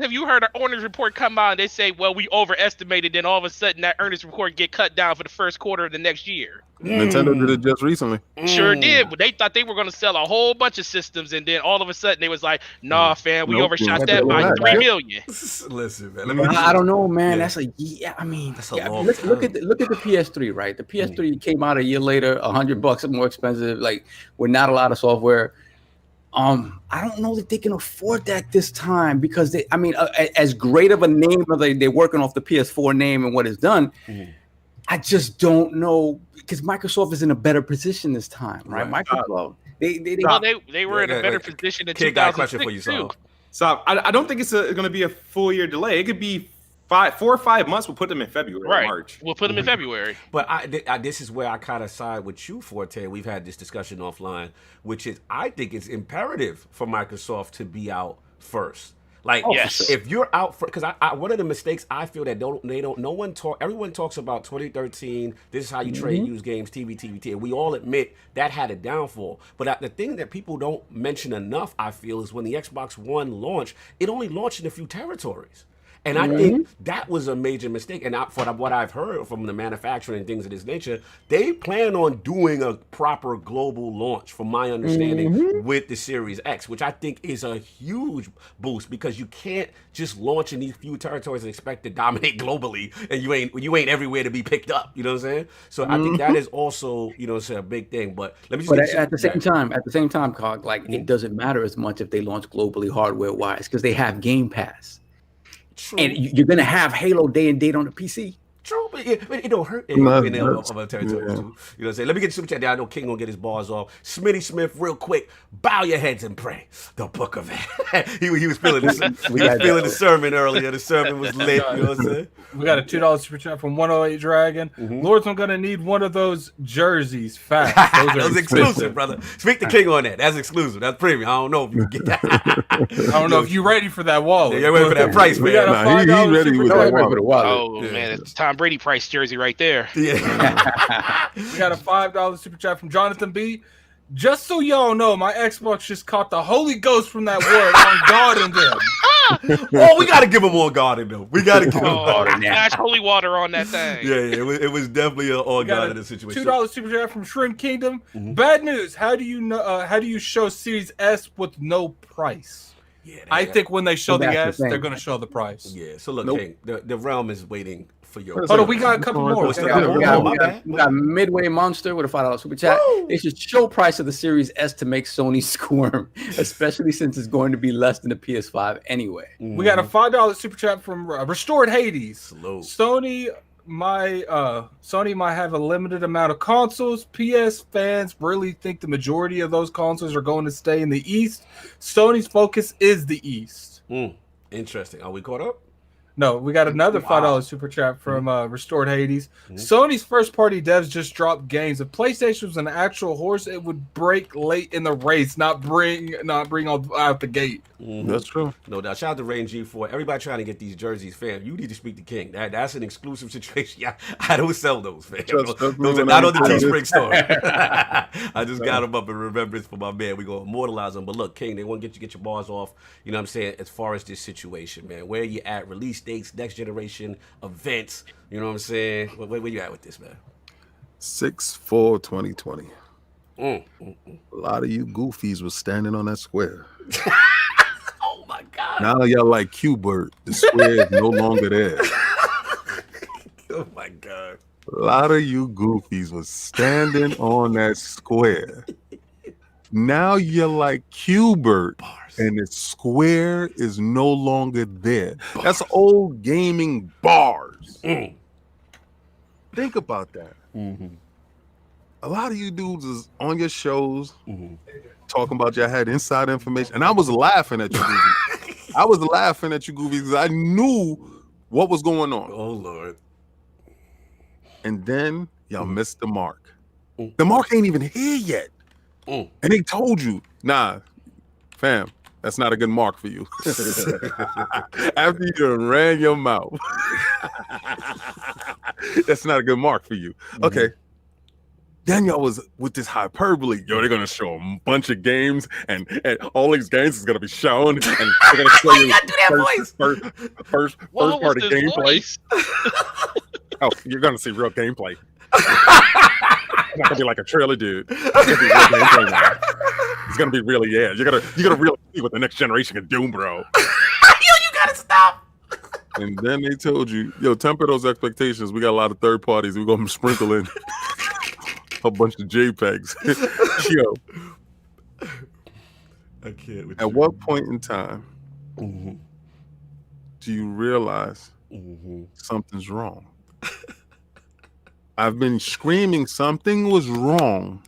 Speaker 6: have you heard an earnings report come out and they say, well, we overestimated, then all of a sudden that earnings report get cut down for the first quarter of the next year?
Speaker 4: Nintendo did it just recently.
Speaker 6: Sure did, but they thought they were going to sell a whole bunch of systems, and then all of a sudden they was like, nah, fam, we overshot that by $3 million.
Speaker 2: Listen, man.
Speaker 3: I don't know, man. That's a that's a long time. Look at the PS3, right? The PS3 came out a year later, $100 more expensive, like with not a lot of software. I don't know that they can afford that this time because as great of a name as they're working off the PS4 name and what it's done. I just don't know because Microsoft is in a better position this time, right? Microsoft, they were in a better position in 2006 too.
Speaker 5: So I don't think it's going to be a full year delay. It could be 4 or 5 months. We'll put them in February, March.
Speaker 6: We'll put them in February.
Speaker 2: But this is where I kind of side with you, Forte. We've had this discussion offline, which is I think it's imperative for Microsoft to be out first. Like, if you're out for, because one of the mistakes I feel that everyone talks about 2013, this is how you trade used games, TV, and we all admit that had a downfall. But the thing that people don't mention enough, I feel, is when the Xbox One launched, it only launched in a few territories. And I think that was a major mistake. And from what I've heard from the manufacturer and things of this nature, they plan on doing a proper global launch, from my understanding, with the Series X, which I think is a huge boost because you can't just launch in these few territories and expect to dominate globally, and you ain't everywhere to be picked up. You know what I'm saying? So I think that is also, it's a big thing. But let me just.
Speaker 3: But at the same time, Cog, like it doesn't matter as much if they launch globally hardware wise because they have Game Pass. True. And you're gonna have Halo day and date on the PC.
Speaker 2: True, but it don't hurt any other territories too. You know what I'm saying? Let me get super chat down. I know King gonna get his bars off. Smitty Smith, real quick, bow your heads and pray. The book of it. he was feeling this. He was feeling the sermon earlier. The sermon was lit. You know what I'm saying?
Speaker 1: We got a $2 super chat from 108 Dragon. Lords, I'm gonna need one of those jerseys fast.
Speaker 2: Those exclusive, brother. Speak to King on that. That's exclusive. That's premium. I don't know if you can get that.
Speaker 1: I don't know if you're ready for that wallet.
Speaker 2: Yeah, you're ready for that price, man.
Speaker 4: He's ready with that wallet.
Speaker 6: Oh man, it's Tom Brady price jersey right there.
Speaker 2: Yeah.
Speaker 1: We got a $5 super chat from Jonathan B. Just so y'all know, my Xbox just caught the Holy Ghost from that word on God and them.
Speaker 2: Oh, we got to give him on God and them. We got to give him on
Speaker 6: Splash holy water on that thing.
Speaker 2: Yeah, it was definitely an on God in the situation.
Speaker 1: $2 super chat from Shrimp Kingdom. Bad news. How do you show Series S with no price?
Speaker 2: Yeah,
Speaker 1: I think when they show the
Speaker 3: That's the
Speaker 1: S, they're
Speaker 3: thing.
Speaker 1: going to show the price.
Speaker 2: Yeah. So look,
Speaker 4: Nope.
Speaker 2: King, the realm is waiting for your.
Speaker 4: Hold
Speaker 1: Hold on, we got a couple more.
Speaker 2: We
Speaker 3: We got Midway Monster with a $5 super chat.
Speaker 2: Woo!
Speaker 3: They should show price of the Series S to make Sony squirm, especially since it's going to be less than the PS5 anyway.
Speaker 1: We got a $5 super chat from Restored Hades.
Speaker 2: Slow.
Speaker 1: Sony might have a limited amount of consoles. PS fans really think the majority of those consoles are going to stay in the East. Sony's focus is the East.
Speaker 2: Interesting. Are we caught up?
Speaker 1: No, we got another $5 super chat from Restored Hades. Sony's first-party devs just dropped games. If PlayStation was an actual horse, it would break late in the race, not bring out the gate.
Speaker 4: That's true.
Speaker 2: No doubt. Shout out to Rain G4. Everybody trying to get these jerseys, fam. You need to speak to King. That's an exclusive situation. Yeah, I don't sell those, fam. Those are not on the Teespring store. I just got them up in remembrance for my man. We gonna immortalize them. But look, King, they want to get your bars off. You know what I'm saying? As far as this situation, man, where you at? Release dates, next generation events. You know what I'm saying? Where you at with this, man?
Speaker 4: 6/4/2020. A lot of you goofies was standing on that square.
Speaker 2: Oh my God!
Speaker 4: Now y'all like Q-Bert. The square is no longer there.
Speaker 2: Oh my God!
Speaker 4: A lot of you goofies was standing on that square. Now you're like Q-Bert, and the square is no longer there. That's old gaming bars. Think about that. A lot of you dudes is on your shows talking about y'all had inside information, and I was laughing at you goofies. I was laughing at you goofies because I knew what was going on.
Speaker 2: Oh Lord!
Speaker 4: And then y'all missed the mark. The mark ain't even here yet. And they told you, nah, fam, that's not a good mark for you. After you done ran your mouth. That's not a good mark for you. Okay. Then y'all was with this hyperbole. Yo, they're gonna show a bunch of games, and all these games is gonna be shown, and they're gonna show you first part of gameplay. Oh, you're gonna see real gameplay. It's not gonna be like a trailer, dude. It's gonna be real gameplay now. It's gonna be really, You're gonna really see what the next generation can do, bro.
Speaker 2: You gotta stop.
Speaker 4: And then they told you, yo, temper those expectations. We got a lot of third parties. We're gonna sprinkle in a bunch of JPEGs. Yo,
Speaker 2: I can't.
Speaker 4: at what point in time do you realize something's wrong? I've been screaming something was wrong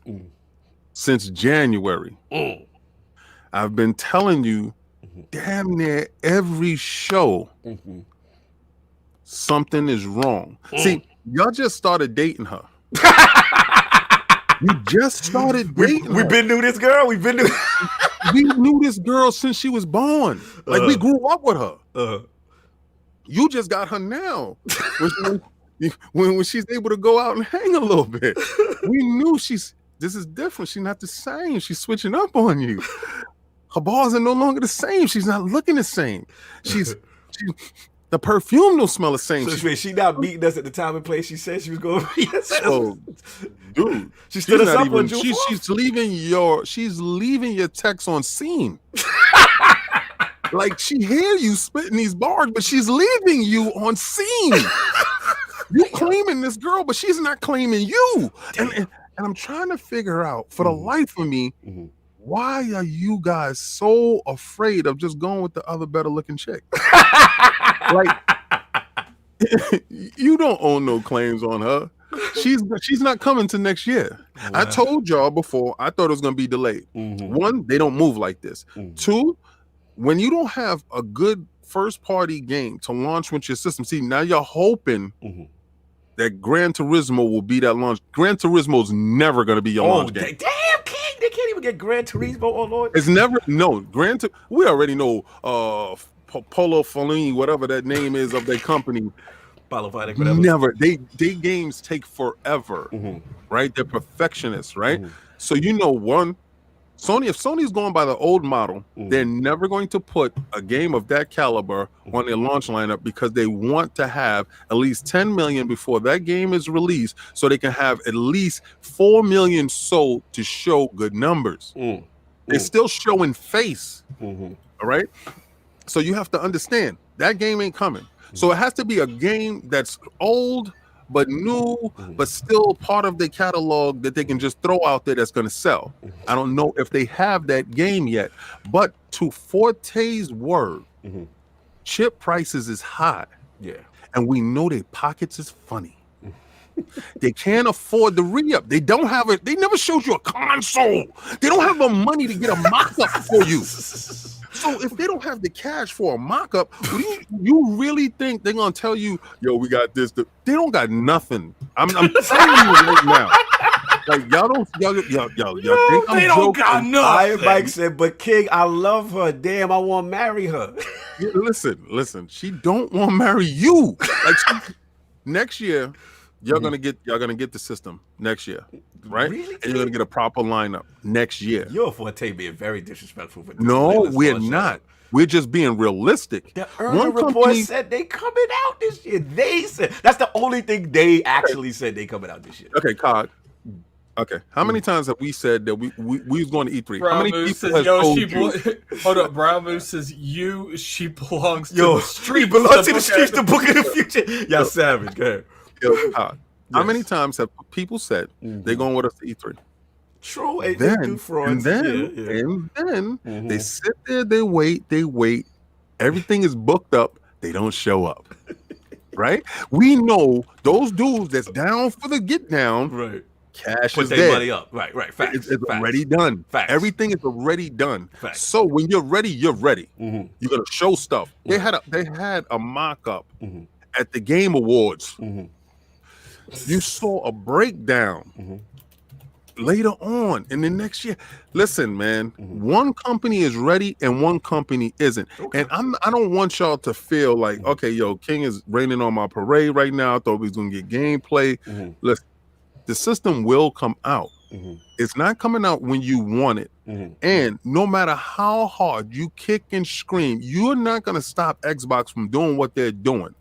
Speaker 4: since January. I've been telling you damn near every show something is wrong. See, y'all just started dating her. We just started dating her.
Speaker 2: We've been knew this girl. We
Speaker 4: knew this girl since she was born. Like we grew up with her. You just got her now. When she's able to go out and hang a little bit. We knew this is different. She's not the same. She's switching up on you. Her balls are no longer the same. She's not looking the same. The perfume don't smell the same.
Speaker 2: So she not meeting us at the time and place she said she was going to meet us.
Speaker 4: Oh, dude.
Speaker 2: She stood us up on
Speaker 4: she's leaving your text on scene. Like she hear you spitting these bars, but she's leaving you on scene. You claiming this girl, but she's not claiming you. And I'm trying to figure out, for the life of me, why are you guys so afraid of just going with the other better looking chick? Like, you don't own no claims on her. She's not coming to next year. Wow. I told y'all before, I thought it was going to be delayed. One, they don't move like this. Two, when you don't have a good first party game to launch with your system, see, now you're hoping that Gran Turismo will be that launch. Gran Turismo is never going to be your launch game.
Speaker 2: Damn, King, they can't even get Gran Turismo on Lord.
Speaker 4: It's never, no, we already know Polo Fellini, whatever that name is of their company. Never. They games take forever, right? They're perfectionists, right? So you know, if Sony's going by the old model, they're never going to put a game of that caliber on their launch lineup because they want to have at least 10 million before that game is released, so they can have at least 4 million sold to show good numbers. They're still showing face. All right. So you have to understand that game ain't coming. So it has to be a game that's old but new, but still part of the catalog that they can just throw out there that's going to sell. I don't know if they have that game yet, but to Forte's word, chip prices is high.
Speaker 2: Yeah.
Speaker 4: And we know their pockets is funny. They can't afford the re-up. They don't have it. They never showed you a console. They don't have the money to get a mock-up for you. So if they don't have the cash for a mock-up, you really think they're gonna tell you, yo, we got this? They don't got nothing. I'm telling you right now. Like y'all think I'm
Speaker 2: they
Speaker 4: joking?
Speaker 2: don't got nothing. Mike said, but King, I love her. Damn, I want to marry her.
Speaker 4: Yeah, listen. She don't want to marry you. Like next year, y'all gonna get the system next year, right?
Speaker 2: Really?
Speaker 4: And you're gonna get a proper lineup next year.
Speaker 2: You're Forte being very disrespectful. For
Speaker 4: No, we're not. We're just being realistic.
Speaker 2: The earlier report said they coming out this year. They said that's the only thing they actually said they coming out this year.
Speaker 4: Okay, Cog. Okay, how many times have we said that we was going to E3?
Speaker 1: Brown
Speaker 4: How many
Speaker 1: Moose
Speaker 4: people
Speaker 1: says,
Speaker 4: has told you?
Speaker 1: Hold up, Brown Moose says she belongs to
Speaker 2: Yo,
Speaker 1: the street.
Speaker 2: belongs to the streets, the book of the future. Y'all savage. Go ahead.
Speaker 4: Yo, Cog. How many times have people said they're going with us to E3?
Speaker 2: True,
Speaker 4: And then they sit there, they wait. Everything is booked up. They don't show up. Right? We know those dudes that's down for the get down.
Speaker 2: Right.
Speaker 4: Cash
Speaker 2: Put
Speaker 4: is
Speaker 2: their
Speaker 4: dead.
Speaker 2: money up. Right. Facts.
Speaker 4: It's already done.
Speaker 2: Facts.
Speaker 4: Everything is already done.
Speaker 2: Facts.
Speaker 4: So when you're ready, you're ready. You're gonna show stuff. They had a mock-up at the Game Awards. You saw a breakdown later on in the next year. Listen, man, one company is ready and one company isn't. Okay. And I don't want y'all to feel like, okay, yo, King is raining on my parade right now. I thought we was gonna get gameplay. Listen, the system will come out. It's not coming out when you want it. And no matter how hard you kick and scream, you're not going to stop Xbox from doing what they're doing.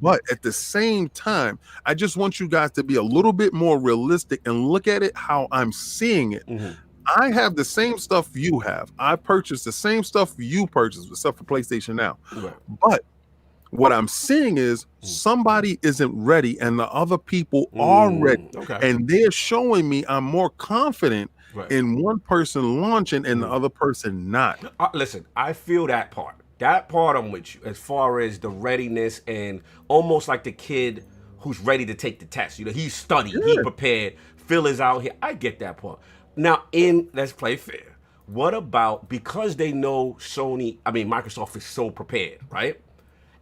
Speaker 4: But at the same time, I just want you guys to be a little bit more realistic and look at it how I'm seeing it. I have the same stuff you have. I purchased the same stuff you purchased, except for PlayStation Now. But what I'm seeing is somebody isn't ready and the other people are ready. And they're showing me I'm more confident in one person launching and the other person not.
Speaker 2: Listen, I feel that part. That part I'm with you as far as the readiness and almost like the kid who's ready to take the test. You know, he's studied, he prepared, Phil is out here. I get that part. Now, let's play fair. What about, because they know Microsoft is so prepared, right?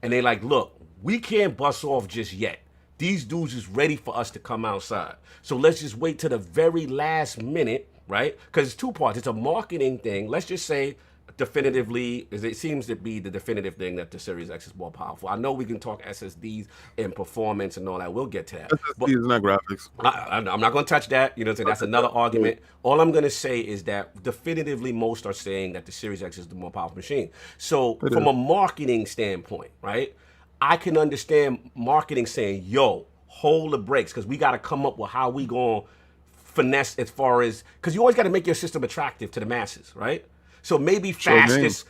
Speaker 2: And they like, look, we can't bust off just yet. These dudes is ready for us to come outside. So let's just wait to the very last minute, right? Because it's two parts. It's a marketing thing. Let's just say definitively, it seems to be the definitive thing that the Series X is more powerful. I know we can talk SSDs and performance and all that. We'll get to that.
Speaker 4: SSD is not graphics.
Speaker 2: I'm not going to touch that. You know, that's another argument. All I'm going to say is that definitively most are saying that the Series X is the more powerful machine. So from a marketing standpoint, right, I can understand marketing saying, yo, hold the brakes, because we got to come up with how we going to finesse as far as, because you always got to make your system attractive to the masses, right? So maybe fastest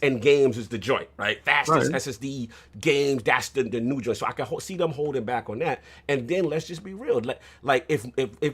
Speaker 2: and games is the joint, right? Fastest SSD games, that's the new joint. So I can see them holding back on that. And then let's just be real. Like if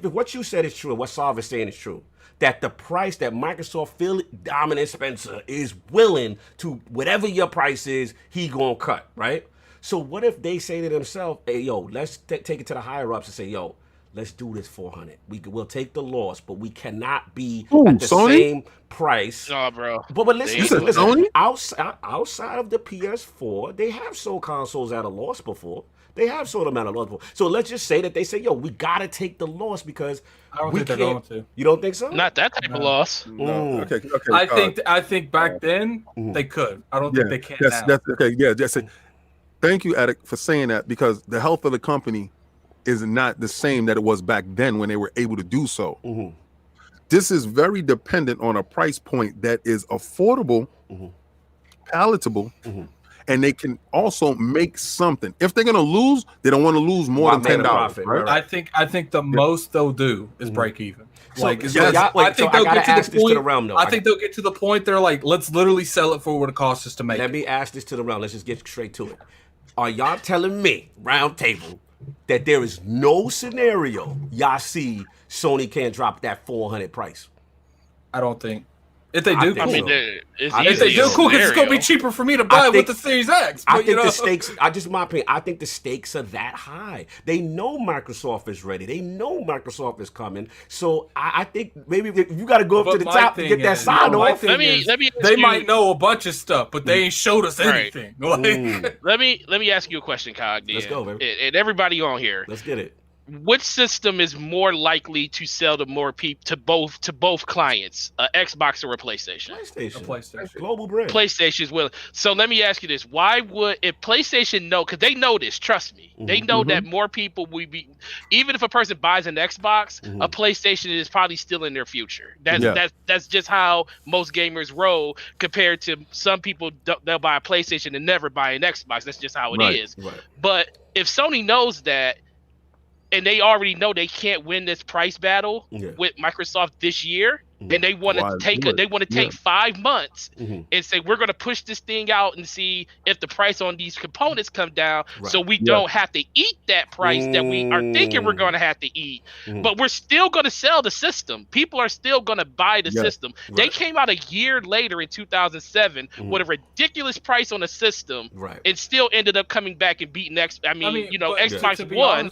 Speaker 2: what you said is true, what Sav is saying is true, that the price that Microsoft, Phil Dominant Spencer is willing to, whatever your price is, he gonna cut, right? So what if they say to themselves, hey, yo, let's take it to the higher ups and say, yo, let's do this 400. We'll take the loss, but we cannot be at the same price.
Speaker 6: No, bro.
Speaker 2: But listen, outside of the PS4, they have sold consoles at a loss before. They have sold them at a loss before. So let's just say that they say, yo, we gotta take the loss because
Speaker 1: I don't think they're going to.
Speaker 2: You don't think so?
Speaker 6: Not that type of loss.
Speaker 4: No. Okay.
Speaker 1: I think back then they could. I don't think they can now.
Speaker 4: That's okay. Yeah, that's it. Thank you, Attic, for saying that, because the health of the company is not the same that it was back then when they were able to do so. This is very dependent on a price point that is affordable, palatable, and they can also make something. If they're gonna lose, they don't want to lose more than $10. Right?
Speaker 1: I think the most they'll do is break even.
Speaker 2: I think they'll get to the point.
Speaker 1: I think they'll get to the point they're like, let's literally sell it for what it costs us to make.
Speaker 2: Let me ask this to the round. Let's just get straight to it. Are y'all telling me, round table, that there is no scenario y'all see Sony can't drop that $400 price?
Speaker 1: I don't think. If they do,
Speaker 6: I mean,
Speaker 1: if they do, cool, because it's gonna be cheaper for me to buy with the Series X.
Speaker 2: I think the stakes. My opinion. I think the stakes are that high. They know Microsoft is ready. They know Microsoft is coming. So I think maybe if you got to go up to the top to get that sign off.
Speaker 6: They
Speaker 1: might know a bunch of stuff, but they ain't showed us anything. Like,
Speaker 6: let me ask you a question, Cog.
Speaker 2: Let's go, baby.
Speaker 6: And everybody on here.
Speaker 2: Let's get it.
Speaker 6: Which system is more likely to sell to more people to both clients, Xbox or a PlayStation?
Speaker 2: PlayStation. Global brand.
Speaker 6: PlayStation is willing. So let me ask you this: why would if PlayStation know? Because they know this. Trust me, they know that more people will be. Even if a person buys an Xbox, a PlayStation is probably still in their future. That's just how most gamers roll. Compared to some people, they'll buy a PlayStation and never buy an Xbox. That's just how it is. Right. But if Sony knows that, and they already know they can't win this price battle with Microsoft this year, and they want to take 5 months and say we're going to push this thing out and see if the price on these components come down, so we don't have to eat that price that we are thinking we're going to have to eat. But we're still going to sell the system. People are still going to buy the system. They came out a year later in 2007 with a ridiculous price on the system, and still ended up coming back and beating Xbox One.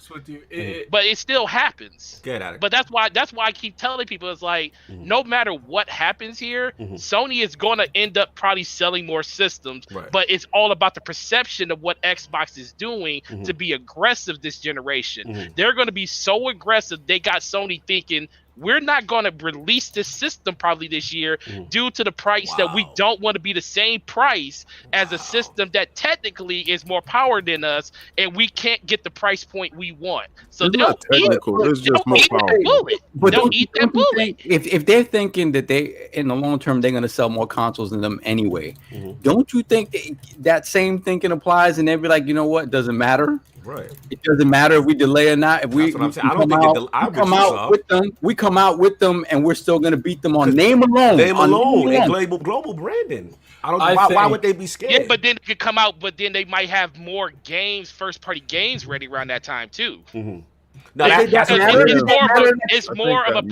Speaker 6: But it still happens.
Speaker 2: Get out of it.
Speaker 6: But that's why I keep telling people, it's like no matter what happens here, Sony is going to end up probably selling more systems. But it's all about the perception of what Xbox is doing to be aggressive this generation. They're going to be so aggressive. They got Sony thinking, we're not going to release this system probably this year due to the price that we don't want to be the same price as a system that technically is more power than us, and we can't get the price point we want. So
Speaker 4: it's not technical. It's just more powerful.
Speaker 3: But don't eat that bullet. If they're thinking that they in the long term they're going to sell more consoles than them anyway, don't you think that same thinking applies? And they'd be like, you know what? It doesn't matter.
Speaker 2: Right.
Speaker 3: It doesn't matter if we delay or not. If we come out with them, and we're still going to beat them on name alone.
Speaker 2: And global branding. I don't know why would they be scared?
Speaker 6: Yeah, but then it could come out, but then they might have more games, first party games ready around that time too.
Speaker 2: No,
Speaker 6: it's more of a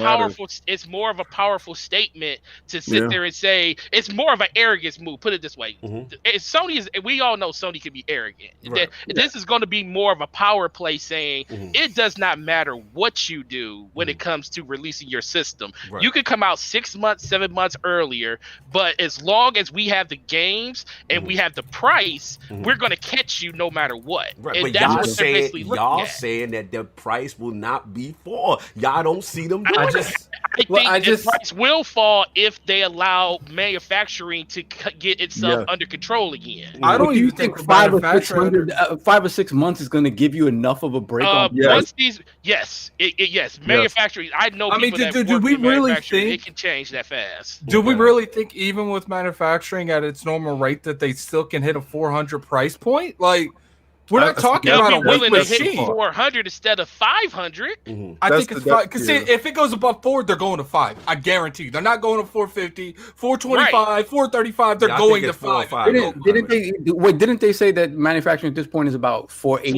Speaker 6: powerful statement to sit there and say. It's more of an arrogance move. Put it this way: we all know Sony can be arrogant. Right. This is going to be more of a power play, saying it does not matter what you do when it comes to releasing your system. Right. You could come out 6 months, 7 months earlier, but as long as we have the games and we have the price, we're going to catch you no matter what.
Speaker 2: Right. And but y'all saying that the price will not be fall. Y'all don't see them doing that.
Speaker 6: I think the price will fall if they allow manufacturing to get itself under control again.
Speaker 3: I don't even think 5 or 6 months is going to give you enough of a break.
Speaker 6: Once these, manufacturing. I know.
Speaker 1: Do we really think
Speaker 6: it can change that fast?
Speaker 1: Do we really think even with manufacturing at its normal rate that they still can hit a 400 price point? Like, we're not talking about a
Speaker 6: willing to hit 400 instead of 500.
Speaker 1: I think it's 5 because if it goes above 4, they're going to 5. I guarantee you. They're not going to 450, 425, 435. They're going to 5.
Speaker 3: Didn't they say that manufacturing at this point is about 480?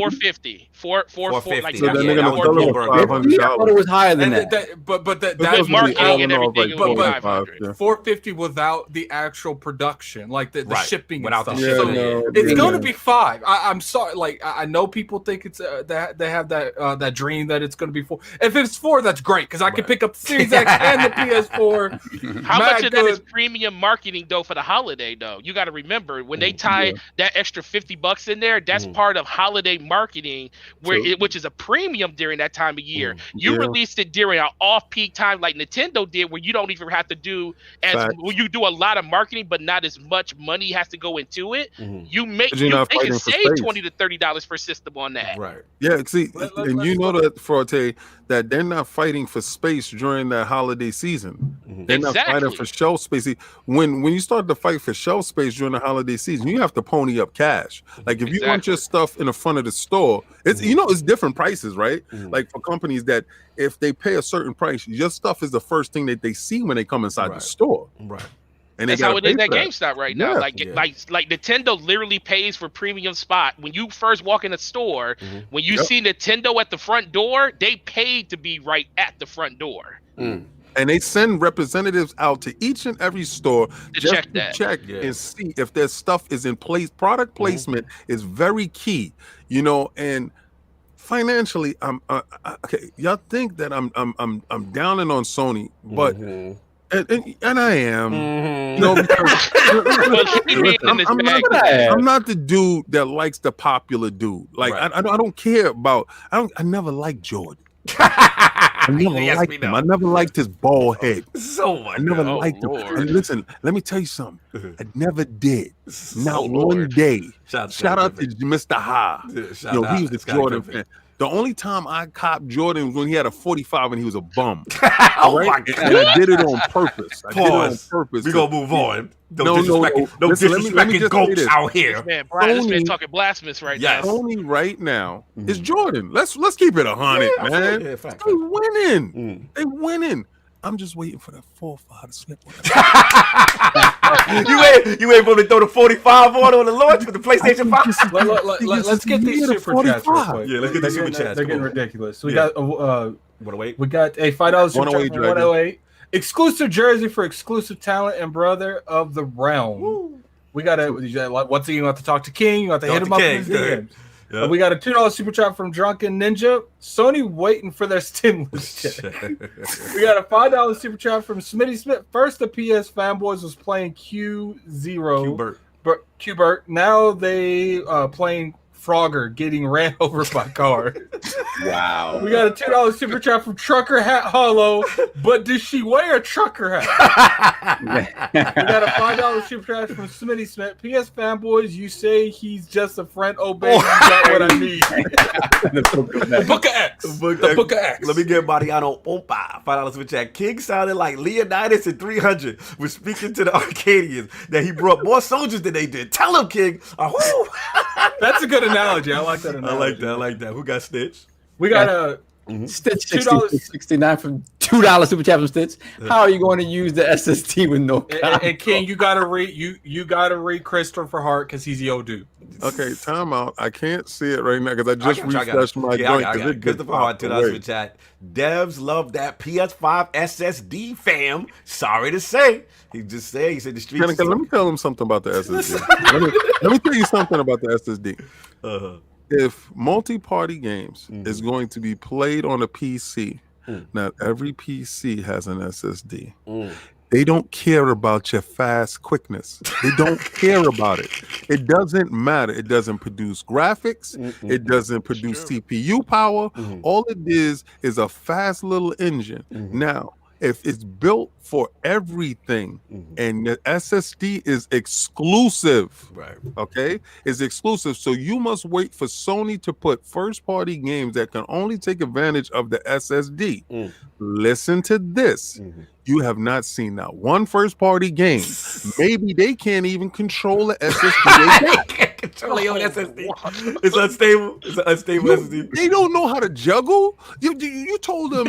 Speaker 6: 450. Like
Speaker 4: so then they're going to sell it for $500.
Speaker 3: I thought it was higher than that.
Speaker 1: But that's
Speaker 6: marketing and everything. But 500.
Speaker 1: 450 without the actual production, like the shipping
Speaker 2: without
Speaker 1: and
Speaker 2: the
Speaker 1: stuff.
Speaker 2: shipping.
Speaker 1: It's going to be 5. I'm sorry. Like, I know people think it's that they have that dream that it's going to be 4. If it's 4, that's great because I can pick up the Series X and the PS4.
Speaker 6: How much of that is premium marketing though for the holiday though? You got to remember when they tie that extra $50 in there, that's part of holiday marketing, which is a premium during that time of year. You released it during an off-peak time like Nintendo did, where you don't even have to do when you do a lot of marketing, but not as much money has to go into it. They can save 20 to $30 per system on that.
Speaker 2: Right.
Speaker 4: Yeah, see, and you know that, Forte, that they're not fighting for space during that holiday season. They're not fighting for shelf space. See, when you start to fight for shelf space during the holiday season, you have to pony up cash. Like if you want your stuff in the front of the store, it's it's different prices, right? Like for companies that if they pay a certain price, your stuff is the first thing that they see when they come inside the store.
Speaker 2: Right.
Speaker 4: And
Speaker 6: that's how it is at GameStop right now.
Speaker 4: Yeah.
Speaker 6: Like Nintendo literally pays for premium spot. When you first walk in a store, when you see Nintendo at the front door, they paid to be right at the front door.
Speaker 4: And they send representatives out to each and every store
Speaker 6: to
Speaker 4: just
Speaker 6: check
Speaker 4: and see if their stuff is in place. Product placement is very key, and financially, okay. Y'all think that I'm downing on Sony, but and I am, because I'm not the dude that likes the popular dude. Like I don't care about. I never liked Jordan. I never liked him. I never liked his bald head. I never liked him. And listen, let me tell you something. I never did. Not one day. Shout out to Mr. Ha. He was a Jordan fan. The only time I copped Jordan was when he had a 45 and he was a bum.
Speaker 2: My God.
Speaker 4: And I did it on purpose.
Speaker 2: We're going to move on. Don't disrespect goats out here.
Speaker 6: This man talking blasphemous right now.
Speaker 4: Sony right now is Jordan. Let's keep it 100, man. They're winning. They're winning. I'm just waiting for that 4-5 to slip on
Speaker 2: You ain't going to throw the 45 on the launch with the PlayStation 5?
Speaker 1: Let's get these super chats real quick.
Speaker 2: Yeah, let's get these super chats.
Speaker 1: They're getting ridiculous. We got a
Speaker 2: $108.
Speaker 1: We got a $5 super chat for 108. Exclusive jersey for exclusive talent and brother of the realm. Woo. We got once again, you have to talk to King. You have to hit him up in his DMs. Yep. We got a $2 super chat from Drunken Ninja. Sony waiting for their stimulus check. We got a $5 super chat from Smitty Smith. First, the PS fanboys was playing Qbert. Now they playing Frogger getting ran over by car.
Speaker 3: Wow.
Speaker 1: We got a $2 super chat from Trucker Hat Hollow. But does she wear a trucker hat? We got a $5 super chat from Smitty Smith. PS fanboys, you say he's just a friend. Oh, baby, you got what I need. The Book of X. The Book of X.
Speaker 2: Let me get Mariano Pompa. $5 super chat. King sounded like Leonidas in 300 was speaking to the Arcadians that he brought more soldiers than they did. Tell him, King.
Speaker 1: That's a good analogy. I like that analogy.
Speaker 2: I like that. Who got Stitch?
Speaker 1: We got a
Speaker 3: Stitch $2.69 from $2 super chat from Stitch. How are you going to use the SSD with no?
Speaker 1: And King, you gotta read Christopher Hart because he's your dude.
Speaker 4: Okay, time out. I can't see it right now because I just refreshed my joint.
Speaker 2: Christopher Hart, $2 super chat. Devs love that PS5 SSD, fam. Sorry to say. He said the streets.
Speaker 4: Let me tell him something about the SSD. let me tell you something about the SSD. If multi-party games is going to be played on a PC, not every PC has an SSD. They don't care about your fast quickness. They don't care about it. It doesn't matter. It doesn't produce graphics. It doesn't produce CPU power. All it is a fast little engine. Now, if it's built for everything and the SSD is exclusive, okay, is exclusive. So you must wait for Sony to put first-party games that can only take advantage of the SSD. Listen to this. You have not seen that one first-party game. Maybe they can't even control the SSD.
Speaker 2: Control your SSD. It's unstable. It's an unstable SSD.
Speaker 4: They don't know how to juggle. You told them.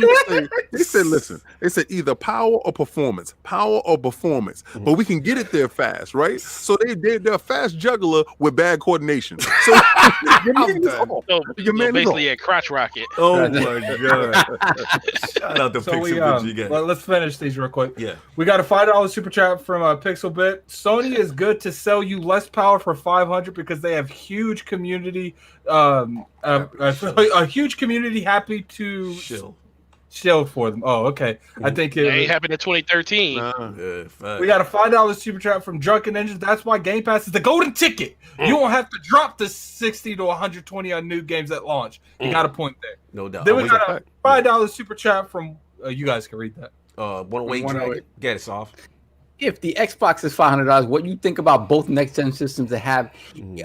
Speaker 4: They said, listen. They said either power or performance. But we can get it there fast, right? So they're a fast juggler with bad coordination. So
Speaker 6: you're basically a crotch rocket.
Speaker 2: Oh my god! Shout out to Pixel.
Speaker 1: Let's finish these real quick.
Speaker 2: Yeah,
Speaker 1: we got a $5 super chat from Pixelbit. Sony is good to sell you less power for $500 because they have huge community. A huge community happy to shield for them. Oh, okay. I think it
Speaker 6: ain't happened in 2013.
Speaker 1: We got a $5 super chat from Drunken Ninjas. That's why Game Pass is the golden ticket. You won't have to drop the 60 to 120 on new games at launch. You got a point there.
Speaker 2: No doubt.
Speaker 1: Then we got a $5 super chat from you guys can read that.
Speaker 2: 108. Get it off.
Speaker 3: if the Xbox is $500, what you think about both next-gen systems that have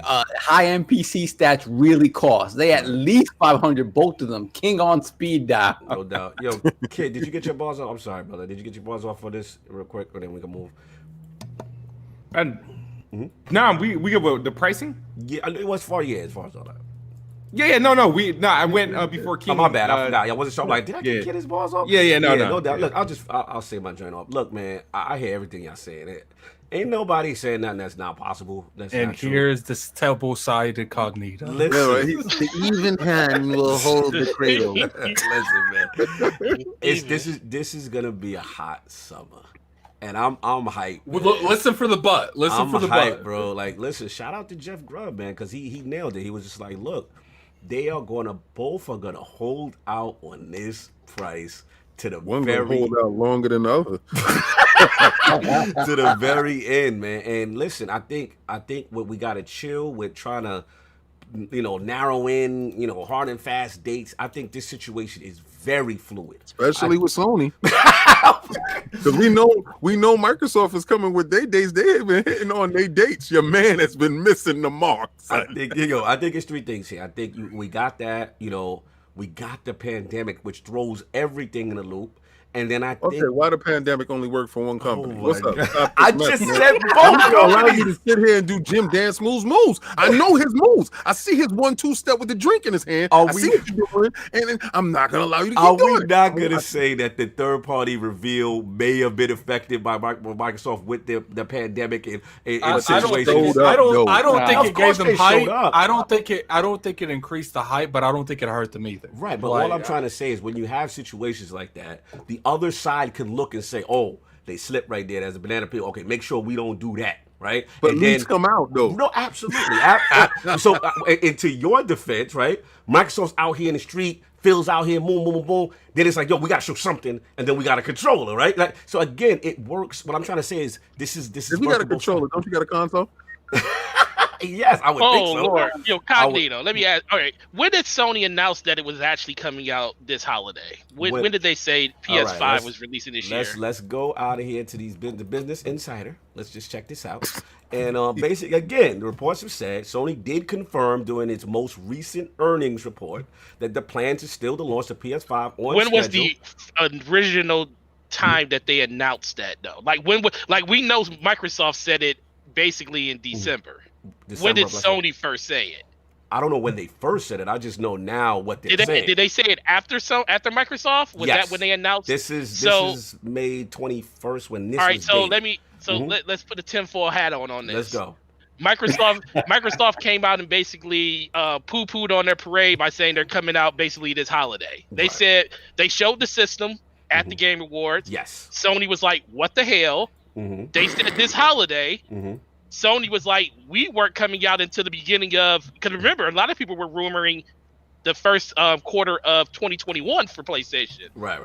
Speaker 3: high NPC stats really cost? They at least $500, both of them. King on speed dial.
Speaker 2: No doubt. Yo, kid, did you get your bars off? I'm sorry, brother. Did you get your bars off for this real quick, or then we can move?
Speaker 5: And now we go with the pricing.
Speaker 2: Yeah, it was far. Yeah, as far as all that.
Speaker 5: Yeah, no. I went before King.
Speaker 2: Oh, my bad. I forgot. I wasn't sure. I'm like, did I get his balls off?
Speaker 5: Yeah, no
Speaker 2: doubt.
Speaker 5: Yeah.
Speaker 2: Look, I'll say my joint off. Look, man, I hear everything y'all saying. Ain't nobody saying nothing that's not possible. That's
Speaker 1: and
Speaker 2: not true.
Speaker 1: Here's this double-sided Cognito.
Speaker 4: The even hand will hold the cradle.
Speaker 2: Listen, man. This is gonna be a hot summer. And I'm hyped.
Speaker 1: Listen for the butt. Listen for the butt,
Speaker 2: bro. Like, listen, shout out to Jeff Grubb, man, because he nailed it. He was just like, look, both are gonna hold out on this price to the
Speaker 4: One gonna hold out longer than the other.
Speaker 2: to the very end, man. And listen, I think what we gotta chill with trying to, narrow in, hard and fast dates. I think this situation is very fluid,
Speaker 4: especially with Sony. Because we know Microsoft is coming with their dates. They have been hitting on their dates. Your man has been missing the mark.
Speaker 2: I think it's three things here. I think we got that. We got the pandemic, which throws everything in a loop. And then I think,
Speaker 4: why the pandemic only worked for one company? What's up?
Speaker 2: I just said both.
Speaker 4: I'm not gonna allow you to sit here and do Jim Dance moves. I know his moves. I see his 1-2 step with the drink in his hand. I see what you're doing, and I'm not gonna allow you to keep doing it.
Speaker 2: Are we not gonna say that the third party reveal may have been affected by Microsoft with the pandemic and situations?
Speaker 1: I don't think it gave them hype. I don't think it increased the hype, but I don't think it hurt them either.
Speaker 2: Right, but all I'm trying to say is when you have situations like that, the other side can look and say, "Oh, they slipped right there. There's a banana peel. Okay, make sure we don't do that." Right,
Speaker 4: but leads come out though.
Speaker 2: No, absolutely. So, and to your defense, right? Microsoft's out here in the street, Phil's out here, boom, boom, boom, boom. Then it's like, yo, we gotta show something, and then we got a controller, right? Like, so again, it works. What I'm trying to say is, this is.
Speaker 4: If we got a controller, don't you got a console?
Speaker 2: Yes, I would think so.
Speaker 6: Oh, Lord. Yo, Cognito, let me ask. All right, when did Sony announce that it was actually coming out this holiday? When did they say PS5 was releasing this year?
Speaker 2: Let's go out of here to the Business Insider. Let's just check this out. And basically, again, the reports have said Sony did confirm during its most recent earnings report that the plan is still to launch the PS5 on
Speaker 6: when
Speaker 2: schedule.
Speaker 6: Was the original time that they announced that, though? Like, we know Microsoft said it basically in December. When did Sony first say it?
Speaker 2: I don't know when they first said it. I just know now what they're saying.
Speaker 6: Did they say it after Microsoft? Was that when they announced?
Speaker 2: This is May 21st when this.
Speaker 6: All right, let's put a tinfoil hat on this.
Speaker 2: Let's go.
Speaker 6: Microsoft came out and basically poo-pooed on their parade by saying they're coming out basically this holiday. They said they showed the system at the Game Awards.
Speaker 2: Yes.
Speaker 6: Sony was like, "What the hell?" They said this holiday. Sony was like, we weren't coming out until the beginning of, because remember, a lot of people were rumoring the first quarter of 2021 for PlayStation.
Speaker 2: Right.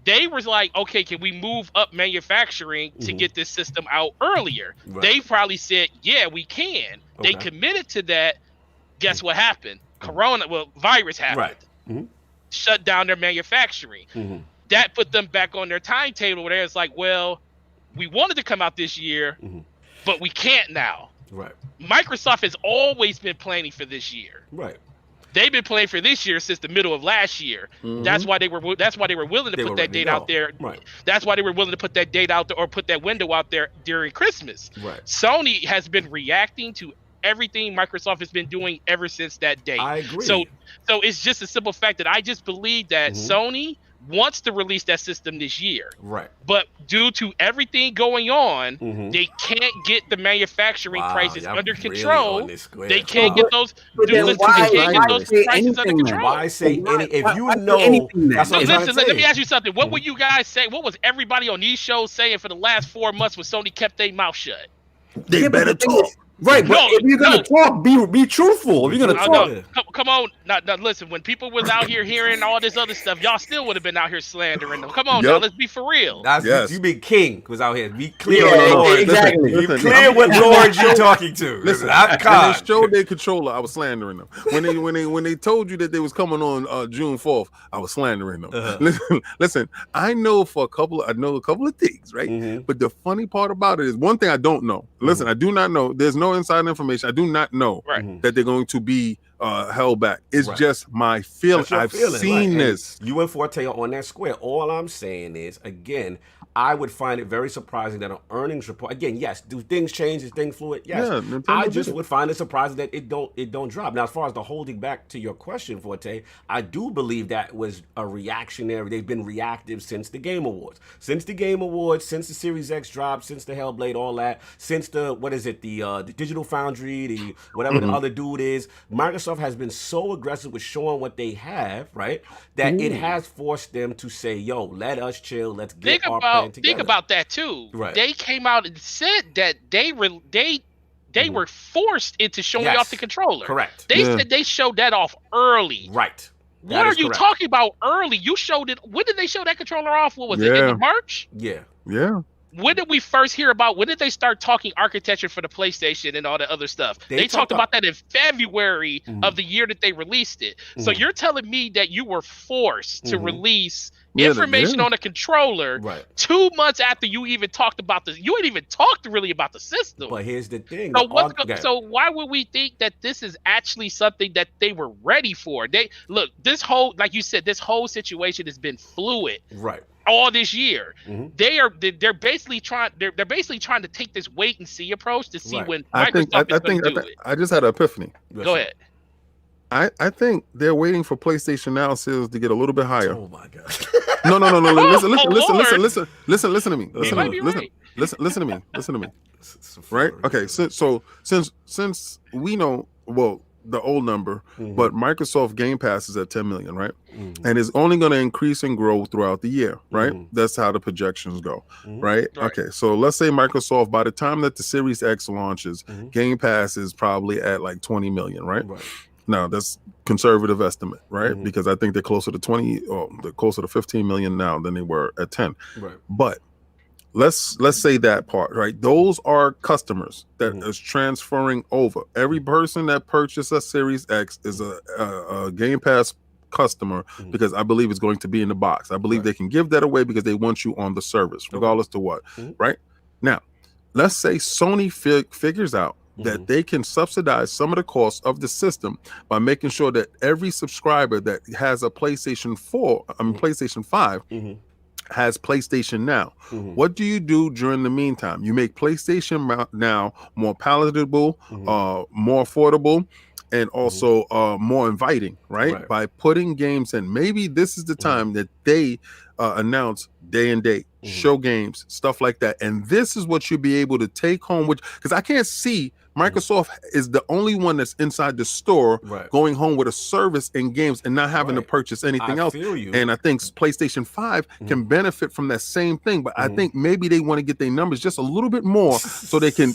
Speaker 6: They was like, okay, can we move up manufacturing to get this system out earlier? Right. They probably said, yeah, we can. Okay. They committed to that. Guess what happened? Virus happened.
Speaker 2: Right.
Speaker 6: Shut down their manufacturing. That put them back on their timetable where it's like, well, we wanted to come out this year, but we can't now.
Speaker 2: Right.
Speaker 6: Microsoft has always been planning for this year.
Speaker 2: Right.
Speaker 6: They've been planning for this year since the middle of last year. That's why they were willing to put that date out there.
Speaker 2: Right.
Speaker 6: That's why they were willing to put that date out there or put that window out there during Christmas.
Speaker 2: Right.
Speaker 6: Sony has been reacting to everything Microsoft has been doing ever since that date.
Speaker 2: I agree.
Speaker 6: So it's just a simple fact that I just believe that Sony wants to release that system this year.
Speaker 2: Right.
Speaker 6: But due to everything going on, they can't get the manufacturing prices under control. They can't get those. Prices under control.
Speaker 2: Why say any? If you know,
Speaker 6: listen. Let me ask you something. What would you guys say? What was everybody on these shows saying for the last 4 months when Sony kept their mouth shut?
Speaker 4: They better talk.
Speaker 3: Right, but if you're gonna talk, be truthful. If you're gonna talk,
Speaker 6: come on. Now, listen. When people was out here hearing all this other stuff, y'all still would have been out here slandering them. Come on, now, let's be for real.
Speaker 2: That's you mean King was out here. Be clear,
Speaker 3: exactly.
Speaker 2: Be clear what Lord you're talking to.
Speaker 4: Listen, when they showed their controller, I was slandering them. When they told you that they was coming on June 4th, I was slandering them. Listen, I know a couple of things, right? But the funny part about it is one thing I don't know. Listen, I do not know. There's no inside information. I do not know that they're going to be held back. It's just my feeling. I've seen this.
Speaker 2: You and Forte are on that square. All I'm saying is, again, I would find it very surprising that an earnings report. Again, yes, do things change? Is things fluid? Yes. Yeah, I just would find it surprising that it don't drop. Now, as far as the holding back to your question, Forte, I do believe that was a reactionary. They've been reactive since the Game Awards. Since the Game Awards, since the Series X dropped, since the Hellblade, all that, since the Digital Foundry, the whatever the other dude is, Microsoft has been so aggressive with showing what they have, right? That it has forced them to say, "Yo, let us chill. Let's get our plan together."
Speaker 6: Think about that too.
Speaker 2: Right.
Speaker 6: They came out and said that they were forced into showing off the controller.
Speaker 2: Correct.
Speaker 6: They said they showed that off early.
Speaker 2: Right.
Speaker 6: What are you talking about early? You showed it. When did they show that controller off? What was it? In March?
Speaker 2: Yeah.
Speaker 4: Yeah.
Speaker 6: When did we first hear about? When did they start talking architecture for the PlayStation and all that other stuff? They talked about that in February of the year that they released it. So you're telling me that you were forced to release information on a controller 2 months after you even talked about this? You ain't even talked really about the system.
Speaker 2: But here's the thing.
Speaker 6: So why would we think that this is actually something that they were ready for? This whole, like you said, this whole situation has been fluid.
Speaker 2: Right.
Speaker 6: All this year, they're basically trying to take this wait and see approach to see when Microsoft is going to do it.
Speaker 4: I just had an epiphany.
Speaker 6: Go ahead.
Speaker 4: I think they're waiting for PlayStation Now sales to get a little bit higher.
Speaker 2: Oh my god!
Speaker 4: No. Listen to me. Listen to me. Right? Okay. So since we know, well, the old number, but Microsoft Game Pass is at 10 million, right? And it's only going to increase and grow throughout the year, right? That's how the projections go, right? Okay, so let's say Microsoft, by the time that the Series X launches, Game Pass is probably at like 20 million, right? Now that's conservative estimate, right? Because I think they're closer to 20 or they're closer to 15 million now than they were at 10. Right. But let's say that part, right? Those are customers that is transferring over. Every person that purchased a Series X is a Game Pass customer because I believe it's going to be in the box. I believe they can give that away because they want you on the service, regardless to what, right? Now, let's say Sony figures out that they can subsidize some of the costs of the system by making sure that every subscriber that has a PlayStation 5 has PlayStation Now. What do you do during the meantime? You make PlayStation Now more palatable, more affordable, and also more inviting, right? By putting games in. Maybe this is the time that they announce day and date, show games, stuff like that. And this is what you'll be able to take home, because I can't see Microsoft is the only one that's inside the store going home with a service and games and not having to purchase anything else. And I think PlayStation 5 can benefit from that same thing. But I think maybe they want to get their numbers just a little bit more so they can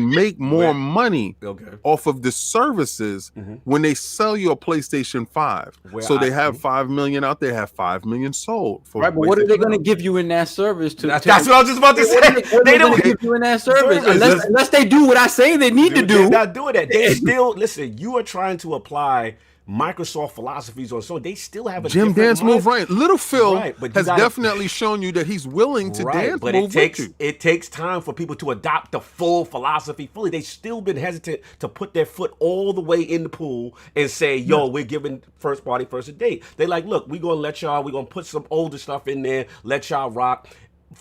Speaker 4: make more money off of the services when they sell you a PlayStation 5. So they have 5 million out there, have 5 million sold. For
Speaker 3: but what are they going to give you in that service?
Speaker 2: That's what I was just about to say.
Speaker 3: They don't give you in that service unless they do what I say they need to do.
Speaker 2: They're not doing that. They still listen. You are trying to apply Microsoft philosophies on Sony. They still have a
Speaker 4: Jim dance move, right? Little Phil has definitely shown you that he's willing to dance move with you.
Speaker 2: It takes time for people to adopt the full philosophy fully. They've still been hesitant to put their foot all the way in the pool and say, "Yo, we're giving first party first a date." They like, look, we're gonna put some older stuff in there, let y'all rock.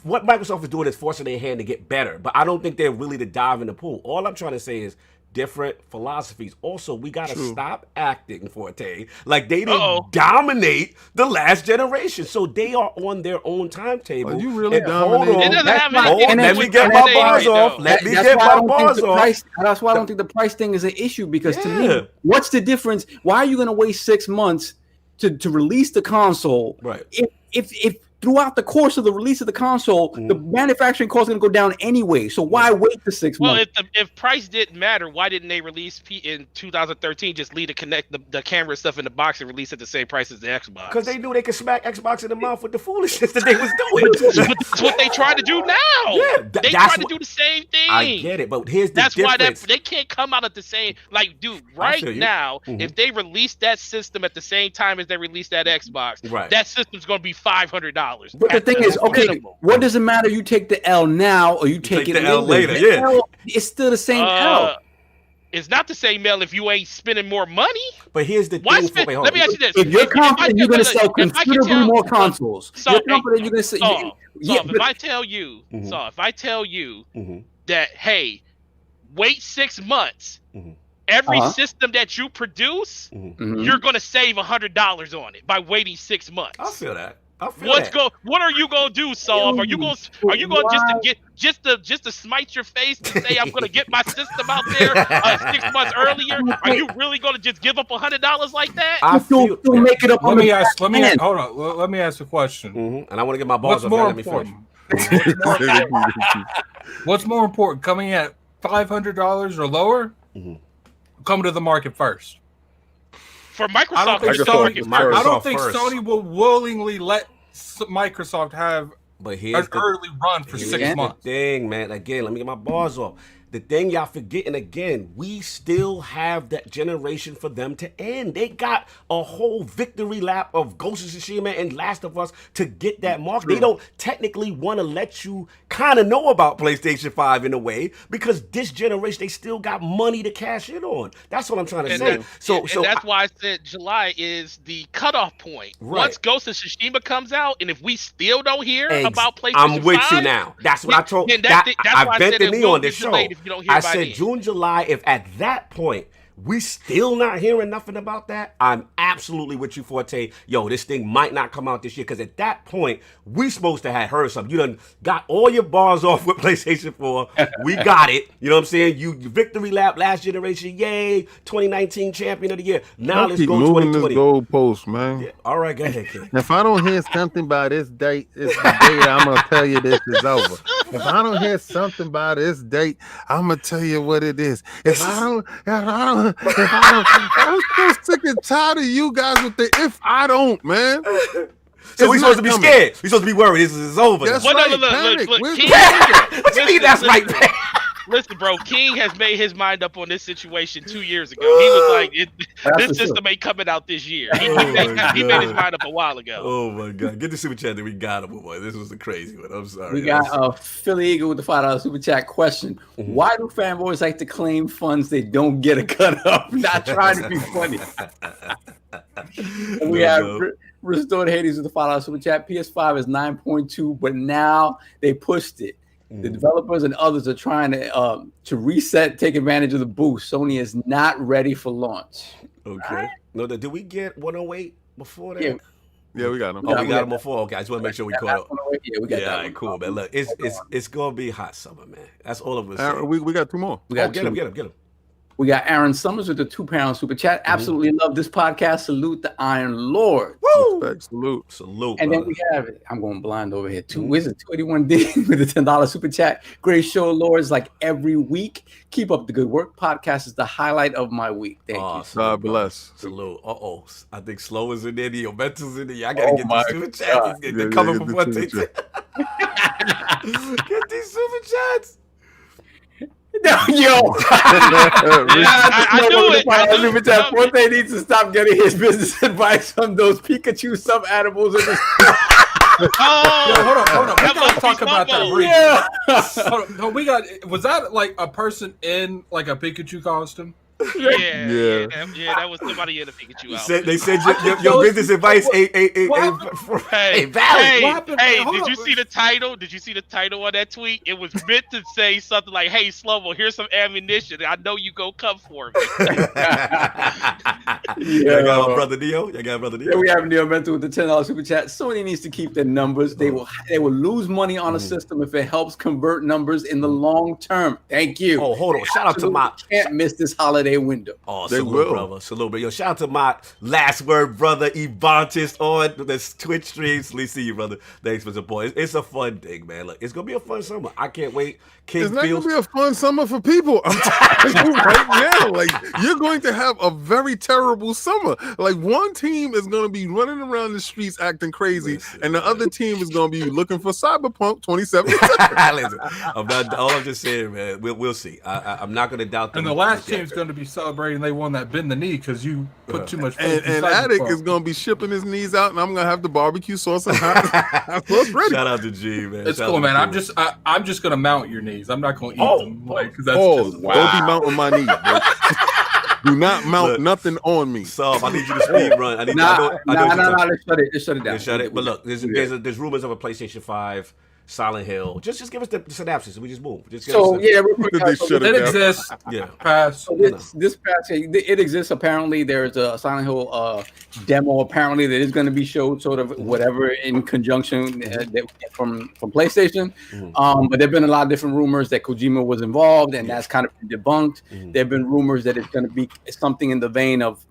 Speaker 2: What Microsoft is doing is forcing their hand to get better, but I don't think they're really to dive in the pool. All I'm trying to say is different philosophies. Also, we got to stop acting, Forte, like they didn't dominate the last generation. So they are on their own timetable.
Speaker 4: Are you really dominating?
Speaker 2: Let me get my bars off. Let me get my bars off.
Speaker 3: That's why I don't think the price thing is an issue, because to me, what's the difference? Why are you going to wait 6 months to release the console?
Speaker 2: Right.
Speaker 3: If throughout the course of the release of the console, the manufacturing cost is going to go down anyway. So why wait for 6 months?
Speaker 6: Well, if price didn't matter, why didn't they release in 2013? Just leave the camera stuff in the box and release at the same price as the Xbox.
Speaker 2: Because they knew they could smack Xbox in the mouth with the foolishness that they was doing.
Speaker 6: But that's what they tried to do now.
Speaker 2: Yeah,
Speaker 6: they tried to do the same thing.
Speaker 2: I get it, but here's the
Speaker 6: that's
Speaker 2: difference.
Speaker 6: why they can't come out at the same. Like, dude, right now, if they release that system at the same time as they release that Xbox, that system's going to be $500.
Speaker 3: But the thing is, okay, what does it matter? You take the L now or you take it
Speaker 2: the L later?
Speaker 3: The L, it's still the same L.
Speaker 6: It's not the same L if you ain't spending more money.
Speaker 2: But here's the
Speaker 6: thing. Let me ask you this:
Speaker 3: if you're confident you're going to sell considerably more consoles, you're confident you're going to sell.
Speaker 6: If I tell you, that, hey, wait 6 months. Every system that you produce, you're going to save $100 on it by waiting 6 months.
Speaker 2: I feel that.
Speaker 6: What are you gonna do, Saul? Are you going just to smite your face and say I'm gonna get my system out there 6 months earlier? Are you really gonna just give up $100 like that?
Speaker 3: I feel make it up.
Speaker 1: Let me ask a question.
Speaker 2: And I want to get my balls off. Let me finish.
Speaker 1: What's more important, coming at $500 or lower? Come to the market first.
Speaker 6: For Microsoft, I
Speaker 1: don't think Sony will willingly let Microsoft have an early run for 6 months.
Speaker 2: The thing, man. Again, let me get my bars off. The thing y'all forgetting again, we still have that generation for them to end. They got a whole victory lap of Ghost of Tsushima and Last of Us to get that mark. They don't technically want to let you kind of know about PlayStation 5 in a way because this generation, they still got money to cash in on. That's what I'm trying to say. So
Speaker 6: that's why I said July is the cutoff point. Right. Once Ghost of Tsushima comes out, and if we still don't hear about PlayStation 5,
Speaker 2: I'm with you now. That's what I told. I bent the knee on this show. I said June, July. If at that point we still not hearing nothing about that, I'm absolutely with you, Forte. Yo, this thing might not come out this year because at that point we supposed to have heard something. You done got all your bars off with PlayStation 4. We got it. You know what I'm saying? You victory lap last generation. Yay! 2019 champion of the year. Now let's go 2020.
Speaker 4: This goalpost, man.
Speaker 2: Yeah. All right, go ahead, kid.
Speaker 4: If I don't hear something by this date, it's the date I'm gonna tell you this is over. If I don't hear something by this date, I'm gonna tell you what it is. I'm so sick and tired of you guys with the if I don't, man.
Speaker 2: So we supposed to be scared. We supposed to be worried. This is over.
Speaker 4: That's
Speaker 6: right.
Speaker 4: Look,
Speaker 2: what you mean that's right, man?
Speaker 6: Listen, bro, King has made his mind up on this situation 2 years ago. He was like, this system ain't coming out this year. He made his mind up a while ago.
Speaker 2: Oh, my God. Get the super chat that we got him, boy. This was a crazy one. I'm sorry.
Speaker 3: We got Philly Eagle with the $5 super chat question. Why do fanboys like to claim funds they don't get a cut of? Not trying to be funny. And we have Restored Hades with the $5 super chat. PS5 is 9.2, but now they pushed it. The developers and others are trying to reset, take advantage of the boost. Sony is not ready for launch.
Speaker 2: Okay. Right. No, did we get 108 before that?
Speaker 4: Yeah, we got them.
Speaker 2: Oh, we got them before. Okay, I just want to make sure we caught up.
Speaker 3: Yeah, we got that.
Speaker 2: All right, cool, man. Look, it's gonna be hot summer, man. That's all of us.
Speaker 4: We got two more.
Speaker 3: We got
Speaker 2: get him.
Speaker 3: We got Aaron Summers with the £2 super chat. Absolutely love this podcast. Salute the Iron Lord.
Speaker 2: Woo!
Speaker 4: Respect, salute.
Speaker 3: And then we have it. I'm going blind over here. Wizard 281D with the $10 super chat. Great show, Lords, like every week. Keep up the good work. Podcast is the highlight of my week. Thank you.
Speaker 4: God bless.
Speaker 2: Salute. I think Slow is in there. Your mental's in there. I gotta get these super chats. They're coming from what they say. Get these super chats.
Speaker 3: No, yo.
Speaker 6: I knew it.
Speaker 3: Forte needs to stop getting his business advice from those Pikachu sub animals.
Speaker 1: Hold on. We gotta talk about that briefly. Yeah. We got. Was that like a person in like a Pikachu costume?
Speaker 6: Yeah, that was somebody in a Pikachu outfit.
Speaker 2: They said your business advice ain't valid.
Speaker 6: Hey, did you see the title? Did you see the title on that tweet? It was meant to say something like, "Hey, Slow-Mo, here's some ammunition. I know you go come for me."
Speaker 2: Y'all got my brother Neo.
Speaker 3: Yeah, we have Neo Mental with the $10 super chat. Sony needs to keep their numbers. They will lose money on a system if it helps convert numbers in the long term. Thank you.
Speaker 2: Oh, hold on. Shout out to my
Speaker 3: can't miss this holiday window.
Speaker 2: Oh, salute, brother. Salute, yo. Shout out to my last word brother Evantis on this Twitch stream. Please see you, brother. Thanks for support. It's a fun thing, man. Look, it's gonna be a fun summer. I can't wait.
Speaker 4: It's not gonna be a fun summer for people. I'm telling you right now, like you're going to have a very terrible summer. Like one team is gonna be running around the streets acting crazy, and the other team is gonna be looking for Cyberpunk 2077.
Speaker 2: Listen, I'm just saying, man. We'll see. I'm not gonna doubt them.
Speaker 1: And the last team's gonna be celebrating they won that bend the knee because you put too much.
Speaker 4: And Attic is gonna be shipping his knees out, and I'm gonna have the barbecue sauce and hot sauce ready.
Speaker 2: Shout out to G, man.
Speaker 1: It's cool, man. I'm just gonna mount your knees. I'm not gonna eat them. Like, that's
Speaker 4: don't be mounting my knees, bro. Do not mount nothing on me.
Speaker 2: So I need you to speed run. I know.
Speaker 3: Let's shut it down.
Speaker 2: Let's shut it. But look, there's rumors of a PlayStation 5 Silent Hill. Just give us the synopsis. We just move.
Speaker 1: It exists.
Speaker 2: Yeah.
Speaker 1: Pass.
Speaker 3: So this pass, it exists. Apparently, there's a Silent Hill demo. Apparently, that is going to be showed, sort of whatever in conjunction from PlayStation. But there've been a lot of different rumors that Kojima was involved, and that's kind of been debunked. There've been rumors that it's going to be something in the vein of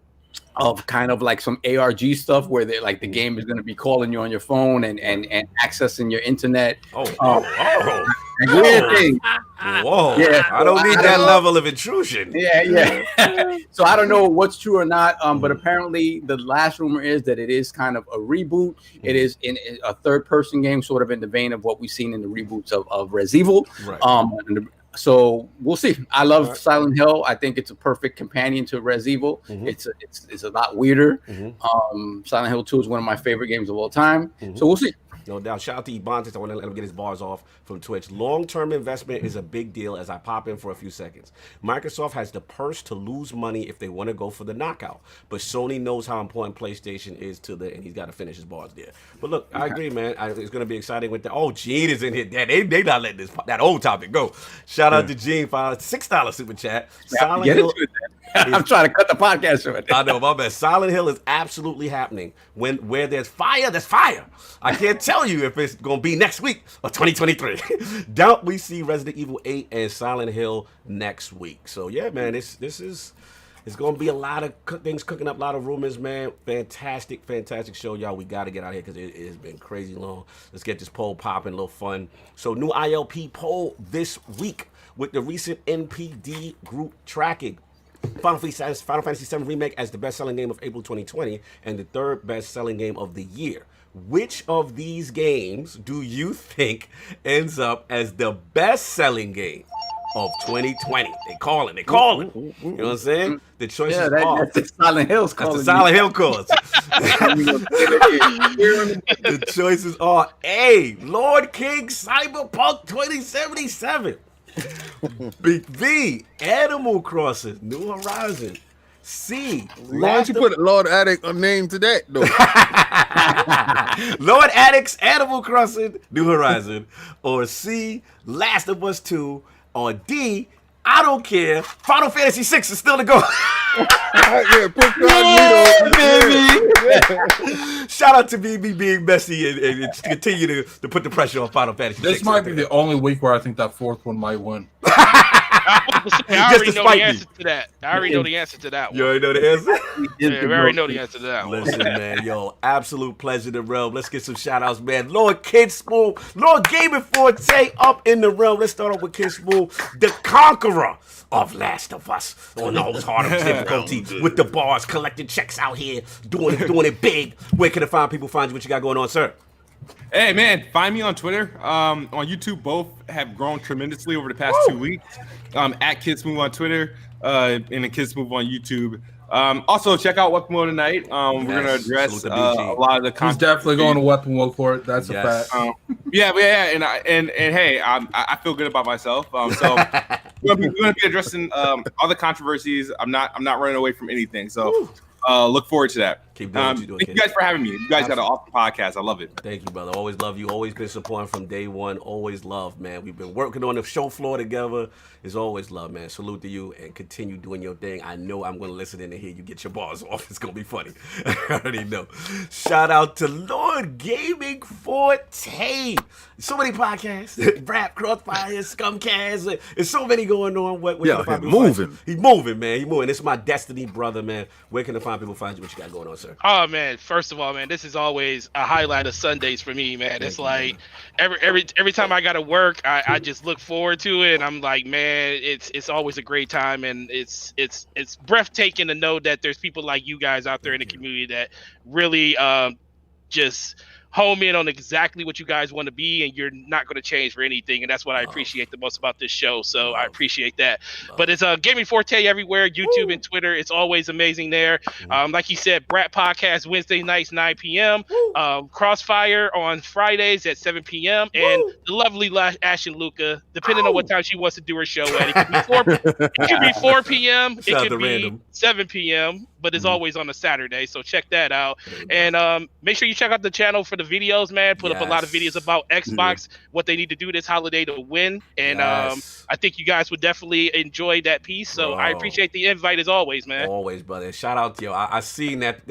Speaker 3: kind of like some ARG stuff where they like the game is going to be calling you on your phone and accessing your internet. Weird thing.
Speaker 2: Whoa. Yeah. I don't need that level of intrusion.
Speaker 3: Yeah. So I don't know what's true or not. But apparently the last rumor is that it is kind of a reboot. It is in a third person game, sort of in the vein of what we've seen in the reboots of Res Evil.
Speaker 2: Right.
Speaker 3: So we'll see. I love Silent Hill. I think it's a perfect companion to Res Evil. It's a lot weirder. Silent Hill 2 is one of my favorite games of all time. So we'll see.
Speaker 2: No doubt. Shout out to Ebontis. I want to let him get his bars off from Twitch. Long-term investment is a big deal as I pop in for a few seconds. Microsoft has the purse to lose money if they want to go for the knockout. But Sony knows how important PlayStation is to and he's got to finish his bars there. But look, I agree, man. It's going to be exciting with Gene is in here. They not letting that old topic go. Shout out to Gene for $6 super chat. Silent Hill.
Speaker 3: I'm trying to cut the podcast short.
Speaker 2: I know, my bad. Silent Hill is absolutely happening. Where there's fire, there's fire. I can't tell you if it's going to be next week or 2023. Doubt we see Resident Evil 8 and Silent Hill next week. So, yeah, man, it's going to be a lot of things cooking up, a lot of rumors, man. Fantastic show, y'all. We got to get out of here because it has been crazy long. Let's get this poll popping, a little fun. So, new ILP poll this week with the recent NPD group tracking. Final Fantasy VII Remake as the best-selling game of April 2020 and the third best-selling game of the year. Which of these games do you think ends up as the best-selling game of 2020? They calling. You know what I'm saying? The choices are.
Speaker 3: That's the Silent Hill's calling.
Speaker 2: That's the Silent Hill calls. The choices are A, Lord King Cyberpunk 2077. B, Animal Crossing New Horizon. C,
Speaker 4: why don't you put Lord Attic a name to that though?
Speaker 2: Lord Addict's Animal Crossing New Horizon, or C, Last of Us 2, or D, I don't care, Final Fantasy 6 is still to go.
Speaker 4: Put
Speaker 2: baby. Shout out to BB being messy and continue to put the pressure on Final Fantasy 6.
Speaker 1: This might be the only week where I think that fourth one might win.
Speaker 6: I already know the answer to that. I already know the answer to that one.
Speaker 2: You already know the answer?
Speaker 6: Yeah, we already know the answer to that one.
Speaker 2: Listen, man, absolute pleasure to realm. Let's get some shout outs, man. Lord KidSmove, Lord Gaming Forte up in the realm. Let's start off with KidSmove, the conqueror of Last of Us on those hard difficulty with the bars, collecting checks out here, doing it big. Where can find you? What you got going on, sir?
Speaker 5: Hey man, find me on Twitter. On YouTube, both have grown tremendously over the past 2 weeks. At KidSmove on Twitter, and the KidSmove on YouTube. Also, check out Weapon Mode tonight. We're gonna address a lot of the content.
Speaker 1: He's definitely going to Weapon Mode for it. That's a fact.
Speaker 5: Yeah, and hey, I feel good about myself. So we're gonna be addressing all the controversies. I'm not running away from anything. So look forward to that.
Speaker 2: Keep doing what you're doing.
Speaker 5: Thank you guys for having me. You guys got an awesome podcast. I love it.
Speaker 2: Thank you, brother. Always love you. Always been supporting from day one. Always love, man. We've been working on the show floor together. It's always love, man. Salute to you and continue doing your thing. I know I'm going to listen in and hear you get your bars off. It's going to be funny. I already know. Shout out to Lord Gaming Forte. So many podcasts. Rap, Crossfire, Scumcast. There's so many going on.
Speaker 4: Moving.
Speaker 2: He's moving, man. He's moving. This is my destiny, brother, man. Where can the fine people find you? What you got going on, sir?
Speaker 6: Oh man, first of all, man, this is always a highlight of Sundays for me, man. It's like every time I gotta work, I just look forward to it. And I'm like, man, it's always a great time, and it's breathtaking to know that there's people like you guys out there in the community that really just home in on exactly what you guys want to be, and you're not going to change for anything. And that's what I appreciate the most about this show. So I appreciate that. But it's Gaming Forte everywhere, YouTube and Twitter. It's always amazing there. Like you said, Brat Podcast Wednesday nights 9 p.m. Crossfire on Fridays at 7 p.m. And the lovely Ash and Luca, depending on what time she wants to do her show at. It could be 4 p.m. It could be 7 p.m. But it's always on a Saturday, so check that out. And make sure you check out the channel for the videos, man. Put up a lot of videos about Xbox, what they need to do this holiday to win. And I think you guys would definitely enjoy that piece. So I appreciate the invite as always, man.
Speaker 2: Always, brother. Shout out to you. I seen that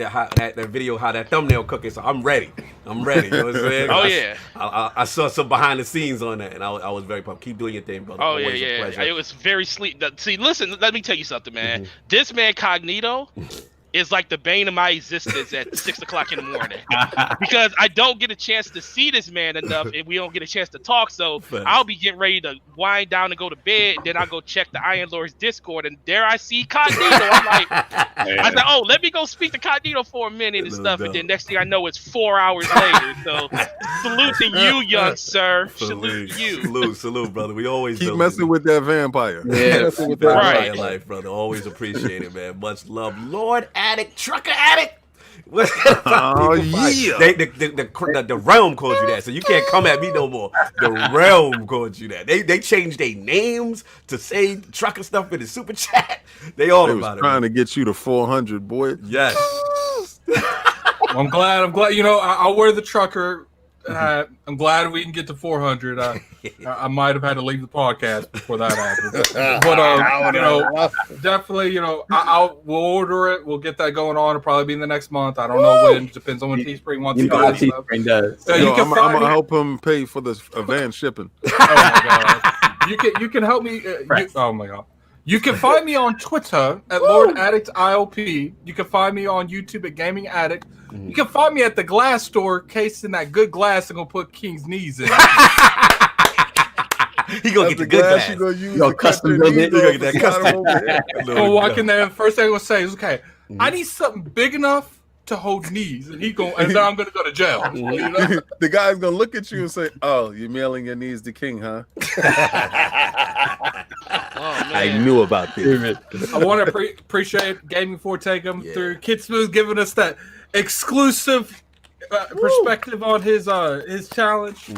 Speaker 2: video, how that thumbnail cooking. So I'm ready. You know what I'm saying?
Speaker 6: Oh, yeah.
Speaker 2: I saw some behind the scenes on that, and I was very pumped. Keep doing your thing, brother.
Speaker 6: Oh,
Speaker 2: always
Speaker 6: yeah. It was very sleep. See, listen, let me tell you something, man. This man, Cognito, is like the bane of my existence at 6 o'clock in the morning because I don't get a chance to see this man enough, and we don't get a chance to talk. So I'll be getting ready to wind down and go to bed, and then I'll go check the Iron Lord's Discord, and there I see Cognito. I'm like, I said, oh, let me go speak to Cognito for a minute and stuff, and then next thing I know, it's 4 hours later. So salute to you, young sir. Salute to you.
Speaker 2: Salute, brother. We always
Speaker 4: keep messing with that vampire.
Speaker 2: Yeah, messing with that vampire life, brother. Always appreciate it, man. Much love, Lord Addict, Trucker Addict.
Speaker 4: Oh yeah,
Speaker 2: the realm called you that, so you can't come at me no more. The realm called you that. They changed their names to say trucker stuff in the super chat. They
Speaker 4: about
Speaker 2: it.
Speaker 4: Trying to get you to 400, boy.
Speaker 2: Yes.
Speaker 1: I'm glad. You know, I'll wear the trucker. I'm glad we can get to 400. I might have had to leave the podcast before that happened, but you know, definitely, you know, we'll order it. We'll get that going on. It'll probably be in the next month. I don't know when. It depends on when Teespring wants to do it.
Speaker 3: Teespring does.
Speaker 4: I'm gonna help him pay for the van shipping.
Speaker 1: Oh my god! You can help me. Oh my god! You can find me on Twitter at Lord Addict ILP. You can find me on YouTube at Gaming Addict. You can find me at the glass store, casing that good glass and gonna put King's knees in.
Speaker 2: He gonna get the good glass.
Speaker 4: You gonna use
Speaker 3: custom build it.
Speaker 2: You gonna get that custom.
Speaker 1: Gonna walk in there. First thing I'm gonna say is, okay, I need something big enough to hold knees, and then I'm gonna go to jail. You know?
Speaker 4: The guy's gonna look at you and say, "Oh, you're mailing your knees to King, huh?"
Speaker 3: I knew about this.
Speaker 1: I want to appreciate Gaming Forte coming through. KidSmove giving us that exclusive perspective on his challenge.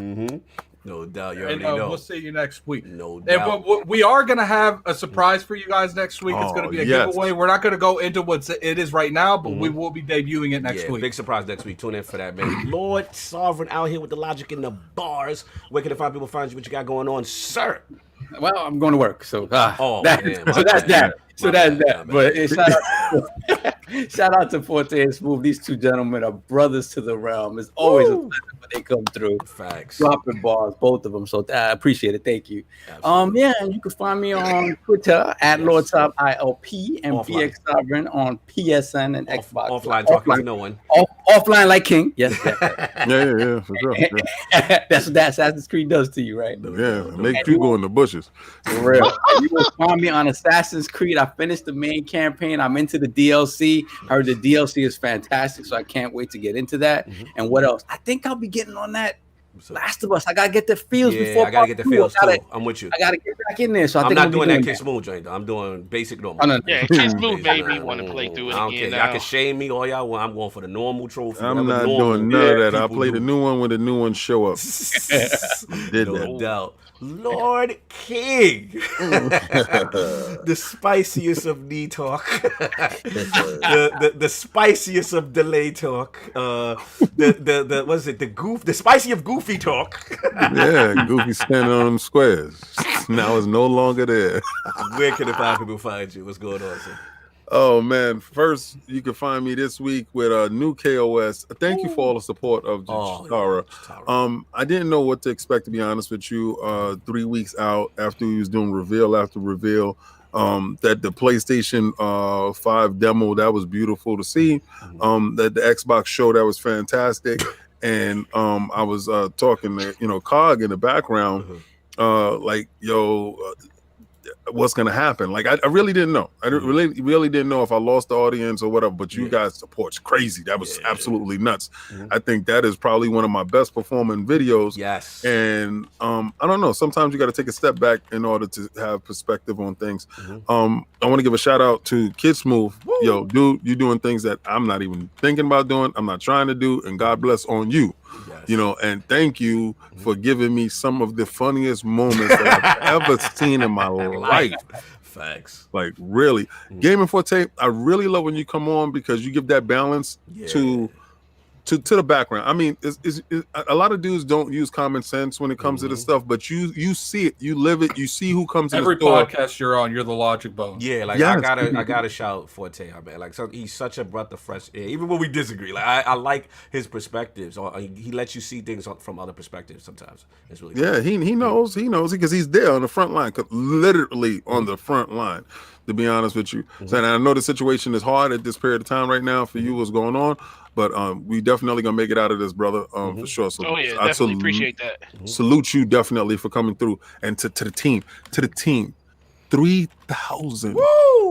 Speaker 2: No doubt. You
Speaker 1: already
Speaker 2: know.
Speaker 1: We'll see you next week.
Speaker 2: No doubt.
Speaker 1: And we are going to have a surprise for you guys next week. It's going to be a giveaway. We're not going to go into what it is right now, but we will be debuting it next week.
Speaker 2: Big surprise next week. Tune in for that, man. Lord Sovereign out here with the logic and the bars. Where can the fine people find you? What you got going on, sir?
Speaker 3: Well, I'm going to work, so that's that. But shout out to Forte and Smooth. These two gentlemen are brothers to the realm. It's always a pleasure when they come through.
Speaker 2: Facts.
Speaker 3: Dropping bars, both of them. So I appreciate it. Thank you. And you can find me on Twitter at LordTop ILP and BX Sovereign on PSN and Xbox.
Speaker 2: Offline, talking to no one.
Speaker 3: Offline like King. Yes.
Speaker 4: Yeah, for sure. Yeah.
Speaker 3: That's what that Assassin's Creed does to you, right?
Speaker 4: Yeah, make people in the bushes.
Speaker 3: For real. You can find me on Assassin's Creed. I finished the main campaign. I'm into the DLC. Heard the DLC is fantastic, so I can't wait to get into that. And what else? I think I'll be getting on that Last of Us. I gotta get the feels before.
Speaker 2: I gotta get the feels too. I'm with you.
Speaker 3: I gotta get back in there. So
Speaker 2: I'm not doing that KidSmove joint though. I'm doing basic normal.
Speaker 6: Yeah, KidSmove made me want to play through it
Speaker 2: I don't
Speaker 6: again.
Speaker 2: care. Y'all can shame me all y'all want. I'm going for the normal trophy.
Speaker 4: I'm not doing none of that. I'll play the new one when the new one show up.
Speaker 2: No doubt. Lord King, the spiciest of knee talk, the spiciest of delay talk, the what is it? The spicy of goofy talk.
Speaker 4: Yeah, Goofy standing on them squares. Now it's no longer there.
Speaker 2: Where can the five people find you? What's going on, sir?
Speaker 4: Oh man! First, you can find me this week with a new KOS. Thank you for all the support of Chitara. I didn't know what to expect, to be honest with you. 3 weeks out after we was doing reveal after reveal, that the PlayStation 5 demo, that was beautiful to see. That the Xbox show, that was fantastic. And I was talking to Cog in the background, like what's gonna happen. Like I really didn't know. I really didn't know if I lost the audience or whatever. But you guys' support's crazy. That was absolutely nuts. I think that is probably one of my best performing videos.
Speaker 2: Yes.
Speaker 4: And I don't know. Sometimes you got to take a step back in order to have perspective on things. I want to give a shout out to KidSmove. Yo, dude, you're doing things that I'm not even thinking about doing. I'm not trying to do. And God bless on you. Yes. And thank you for giving me some of the funniest moments that I've ever seen in my life.
Speaker 2: Facts.
Speaker 4: Like really. Gaming Forte, I really love when you come on because you give that balance to the background. I mean, a lot of dudes don't use common sense when it comes to this stuff, but you see it, you live it, you see who comes in the store.
Speaker 1: Every podcast you're on, you're the logic bone.
Speaker 2: Yeah, like I gotta shout Forte out, man. Like he's such a breath of fresh air. Even when we disagree, like I like his perspectives. Or he lets you see things from other perspectives. Sometimes it's really
Speaker 4: cool. He knows because he's there on the front line, literally on the front line. To be honest with you, so, and I know the situation is hard at this period of time right now for you. What's going on? But we definitely gonna make it out of this, brother, for sure. So
Speaker 6: I definitely appreciate that.
Speaker 4: Salute you definitely for coming through, and to the team, 3,000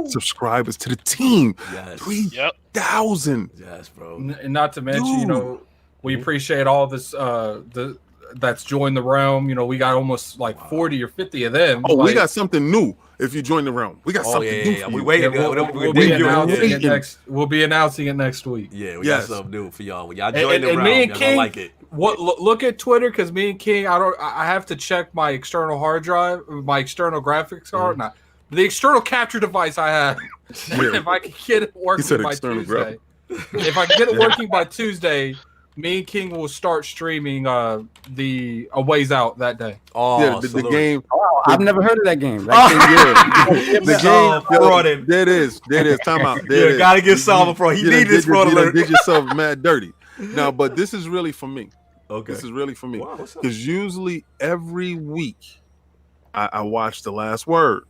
Speaker 4: subscribers to the team.
Speaker 2: Yes.
Speaker 4: 3,000.
Speaker 2: Yes, bro.
Speaker 1: And not to mention, we appreciate all this. That's joined the realm. We got almost like 40 or 50 of them.
Speaker 4: Oh, we got something new. If you join the realm, we got something new.
Speaker 2: We waiting.
Speaker 1: We'll be announcing it next week.
Speaker 2: Yeah, we got something new for y'all. When y'all join the realm,
Speaker 1: me and
Speaker 2: y'all
Speaker 1: King,
Speaker 2: like it.
Speaker 1: Look at Twitter, because me and King, I have to check my external hard drive, my external graphics card, not the external capture device I have. If I can get it working by Tuesday, by Tuesday, me and King will start streaming the A Ways Out that day.
Speaker 4: Oh, yeah, the game.
Speaker 3: Oh, I've never heard of that game.
Speaker 4: The game. There it is. Time out. There
Speaker 2: gotta get Salva Pro. He needs this, bro.
Speaker 4: You did yourself mad dirty. Now, but this is really for me.
Speaker 2: Okay.
Speaker 4: This is really for me. Because usually every week I watch The Last Word.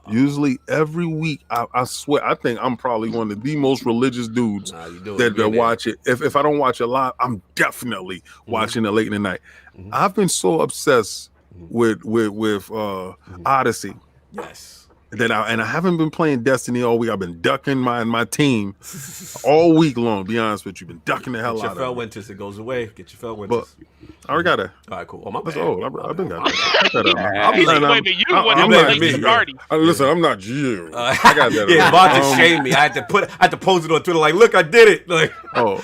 Speaker 4: Usually every week, I swear, I think I'm probably one of the most religious dudes that watch it. If I don't watch it live, I'm definitely watching it late in the night. I've been so obsessed with Odyssey.
Speaker 2: Yes.
Speaker 4: I haven't been playing Destiny all week. I've been ducking my team all week long. Be honest with you, been ducking the hell out of it.
Speaker 2: Get your Felwinters, it goes away. Get your Felwinters.
Speaker 4: I already got it.
Speaker 2: All right, cool. Oh, my
Speaker 4: That's
Speaker 2: bad.
Speaker 4: old. I've been got that. Listen, I'm not you. I got that.
Speaker 2: Yeah, Bob just shamed me. I had to post it on Twitter. Like, look, I did it. Like,
Speaker 4: okay.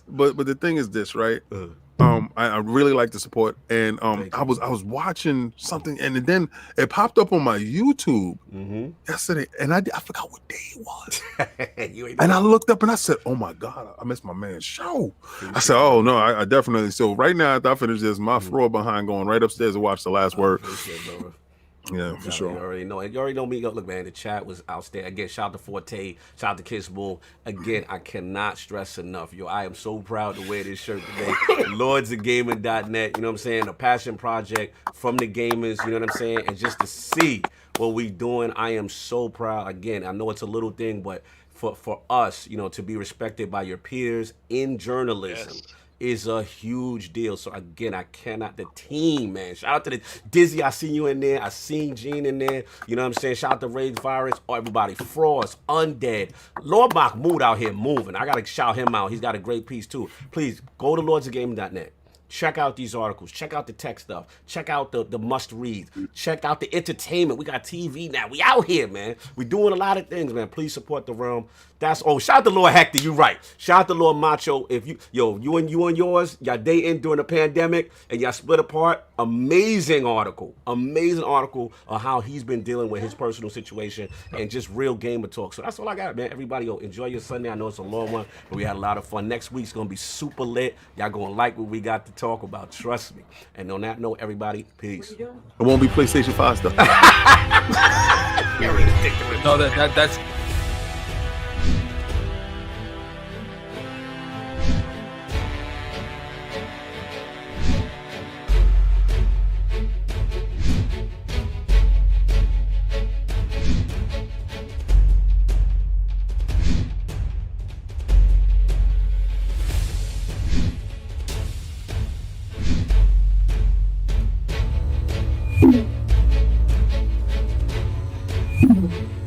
Speaker 4: But the thing is this, right? I really like the support, and I was watching something, and then it popped up on my YouTube yesterday, and I forgot what day it was, and I looked up and I said, "Oh my God, I missed my man's show." I said, "Oh no, I definitely." So right now, after I finish this, my floor behind going right upstairs to watch The Last Word. Yeah, for sure.
Speaker 2: You already know me. Look, man, the chat was outstanding. Again, shout out to Forte, shout out to KidSmove. Again, I cannot stress enough. I am so proud to wear this shirt today. LordsOfGaming.net, you know what I'm saying? A passion project from the gamers, you know what I'm saying? And just to see what we doing, I am so proud. Again, I know it's a little thing, but for us, to be respected by your peers in journalism. Yes. Is a huge deal. So again, I cannot, the team, man. Shout out to the Dizzy, I seen you in there. I seen Gene in there. You know what I'm saying? Shout out to Rage Virus, everybody. Frost, Undead. Lord Mahmoud out here moving. I gotta shout him out. He's got a great piece too. Please go to lordsofgaming.net. check out these articles. Check out the tech stuff. Check out the must read. Check out the entertainment. We got TV now. We out here, man. We doing a lot of things, man. Please support the realm. Shout out to Lord Hector. You right. Shout out to Lord Macho. If you and yours, y'all dating during the pandemic and y'all split apart. Amazing article on how he's been dealing with his personal situation and just real gamer talk. So that's all I got, man. Everybody, enjoy your Sunday. I know it's a long one, but we had a lot of fun. Next week's gonna be super lit. Y'all gonna like what we got to talk about. Trust me. And on that note, everybody, peace.
Speaker 4: It won't be PlayStation 5 stuff.
Speaker 1: No, that's.
Speaker 7: Mm-hmm.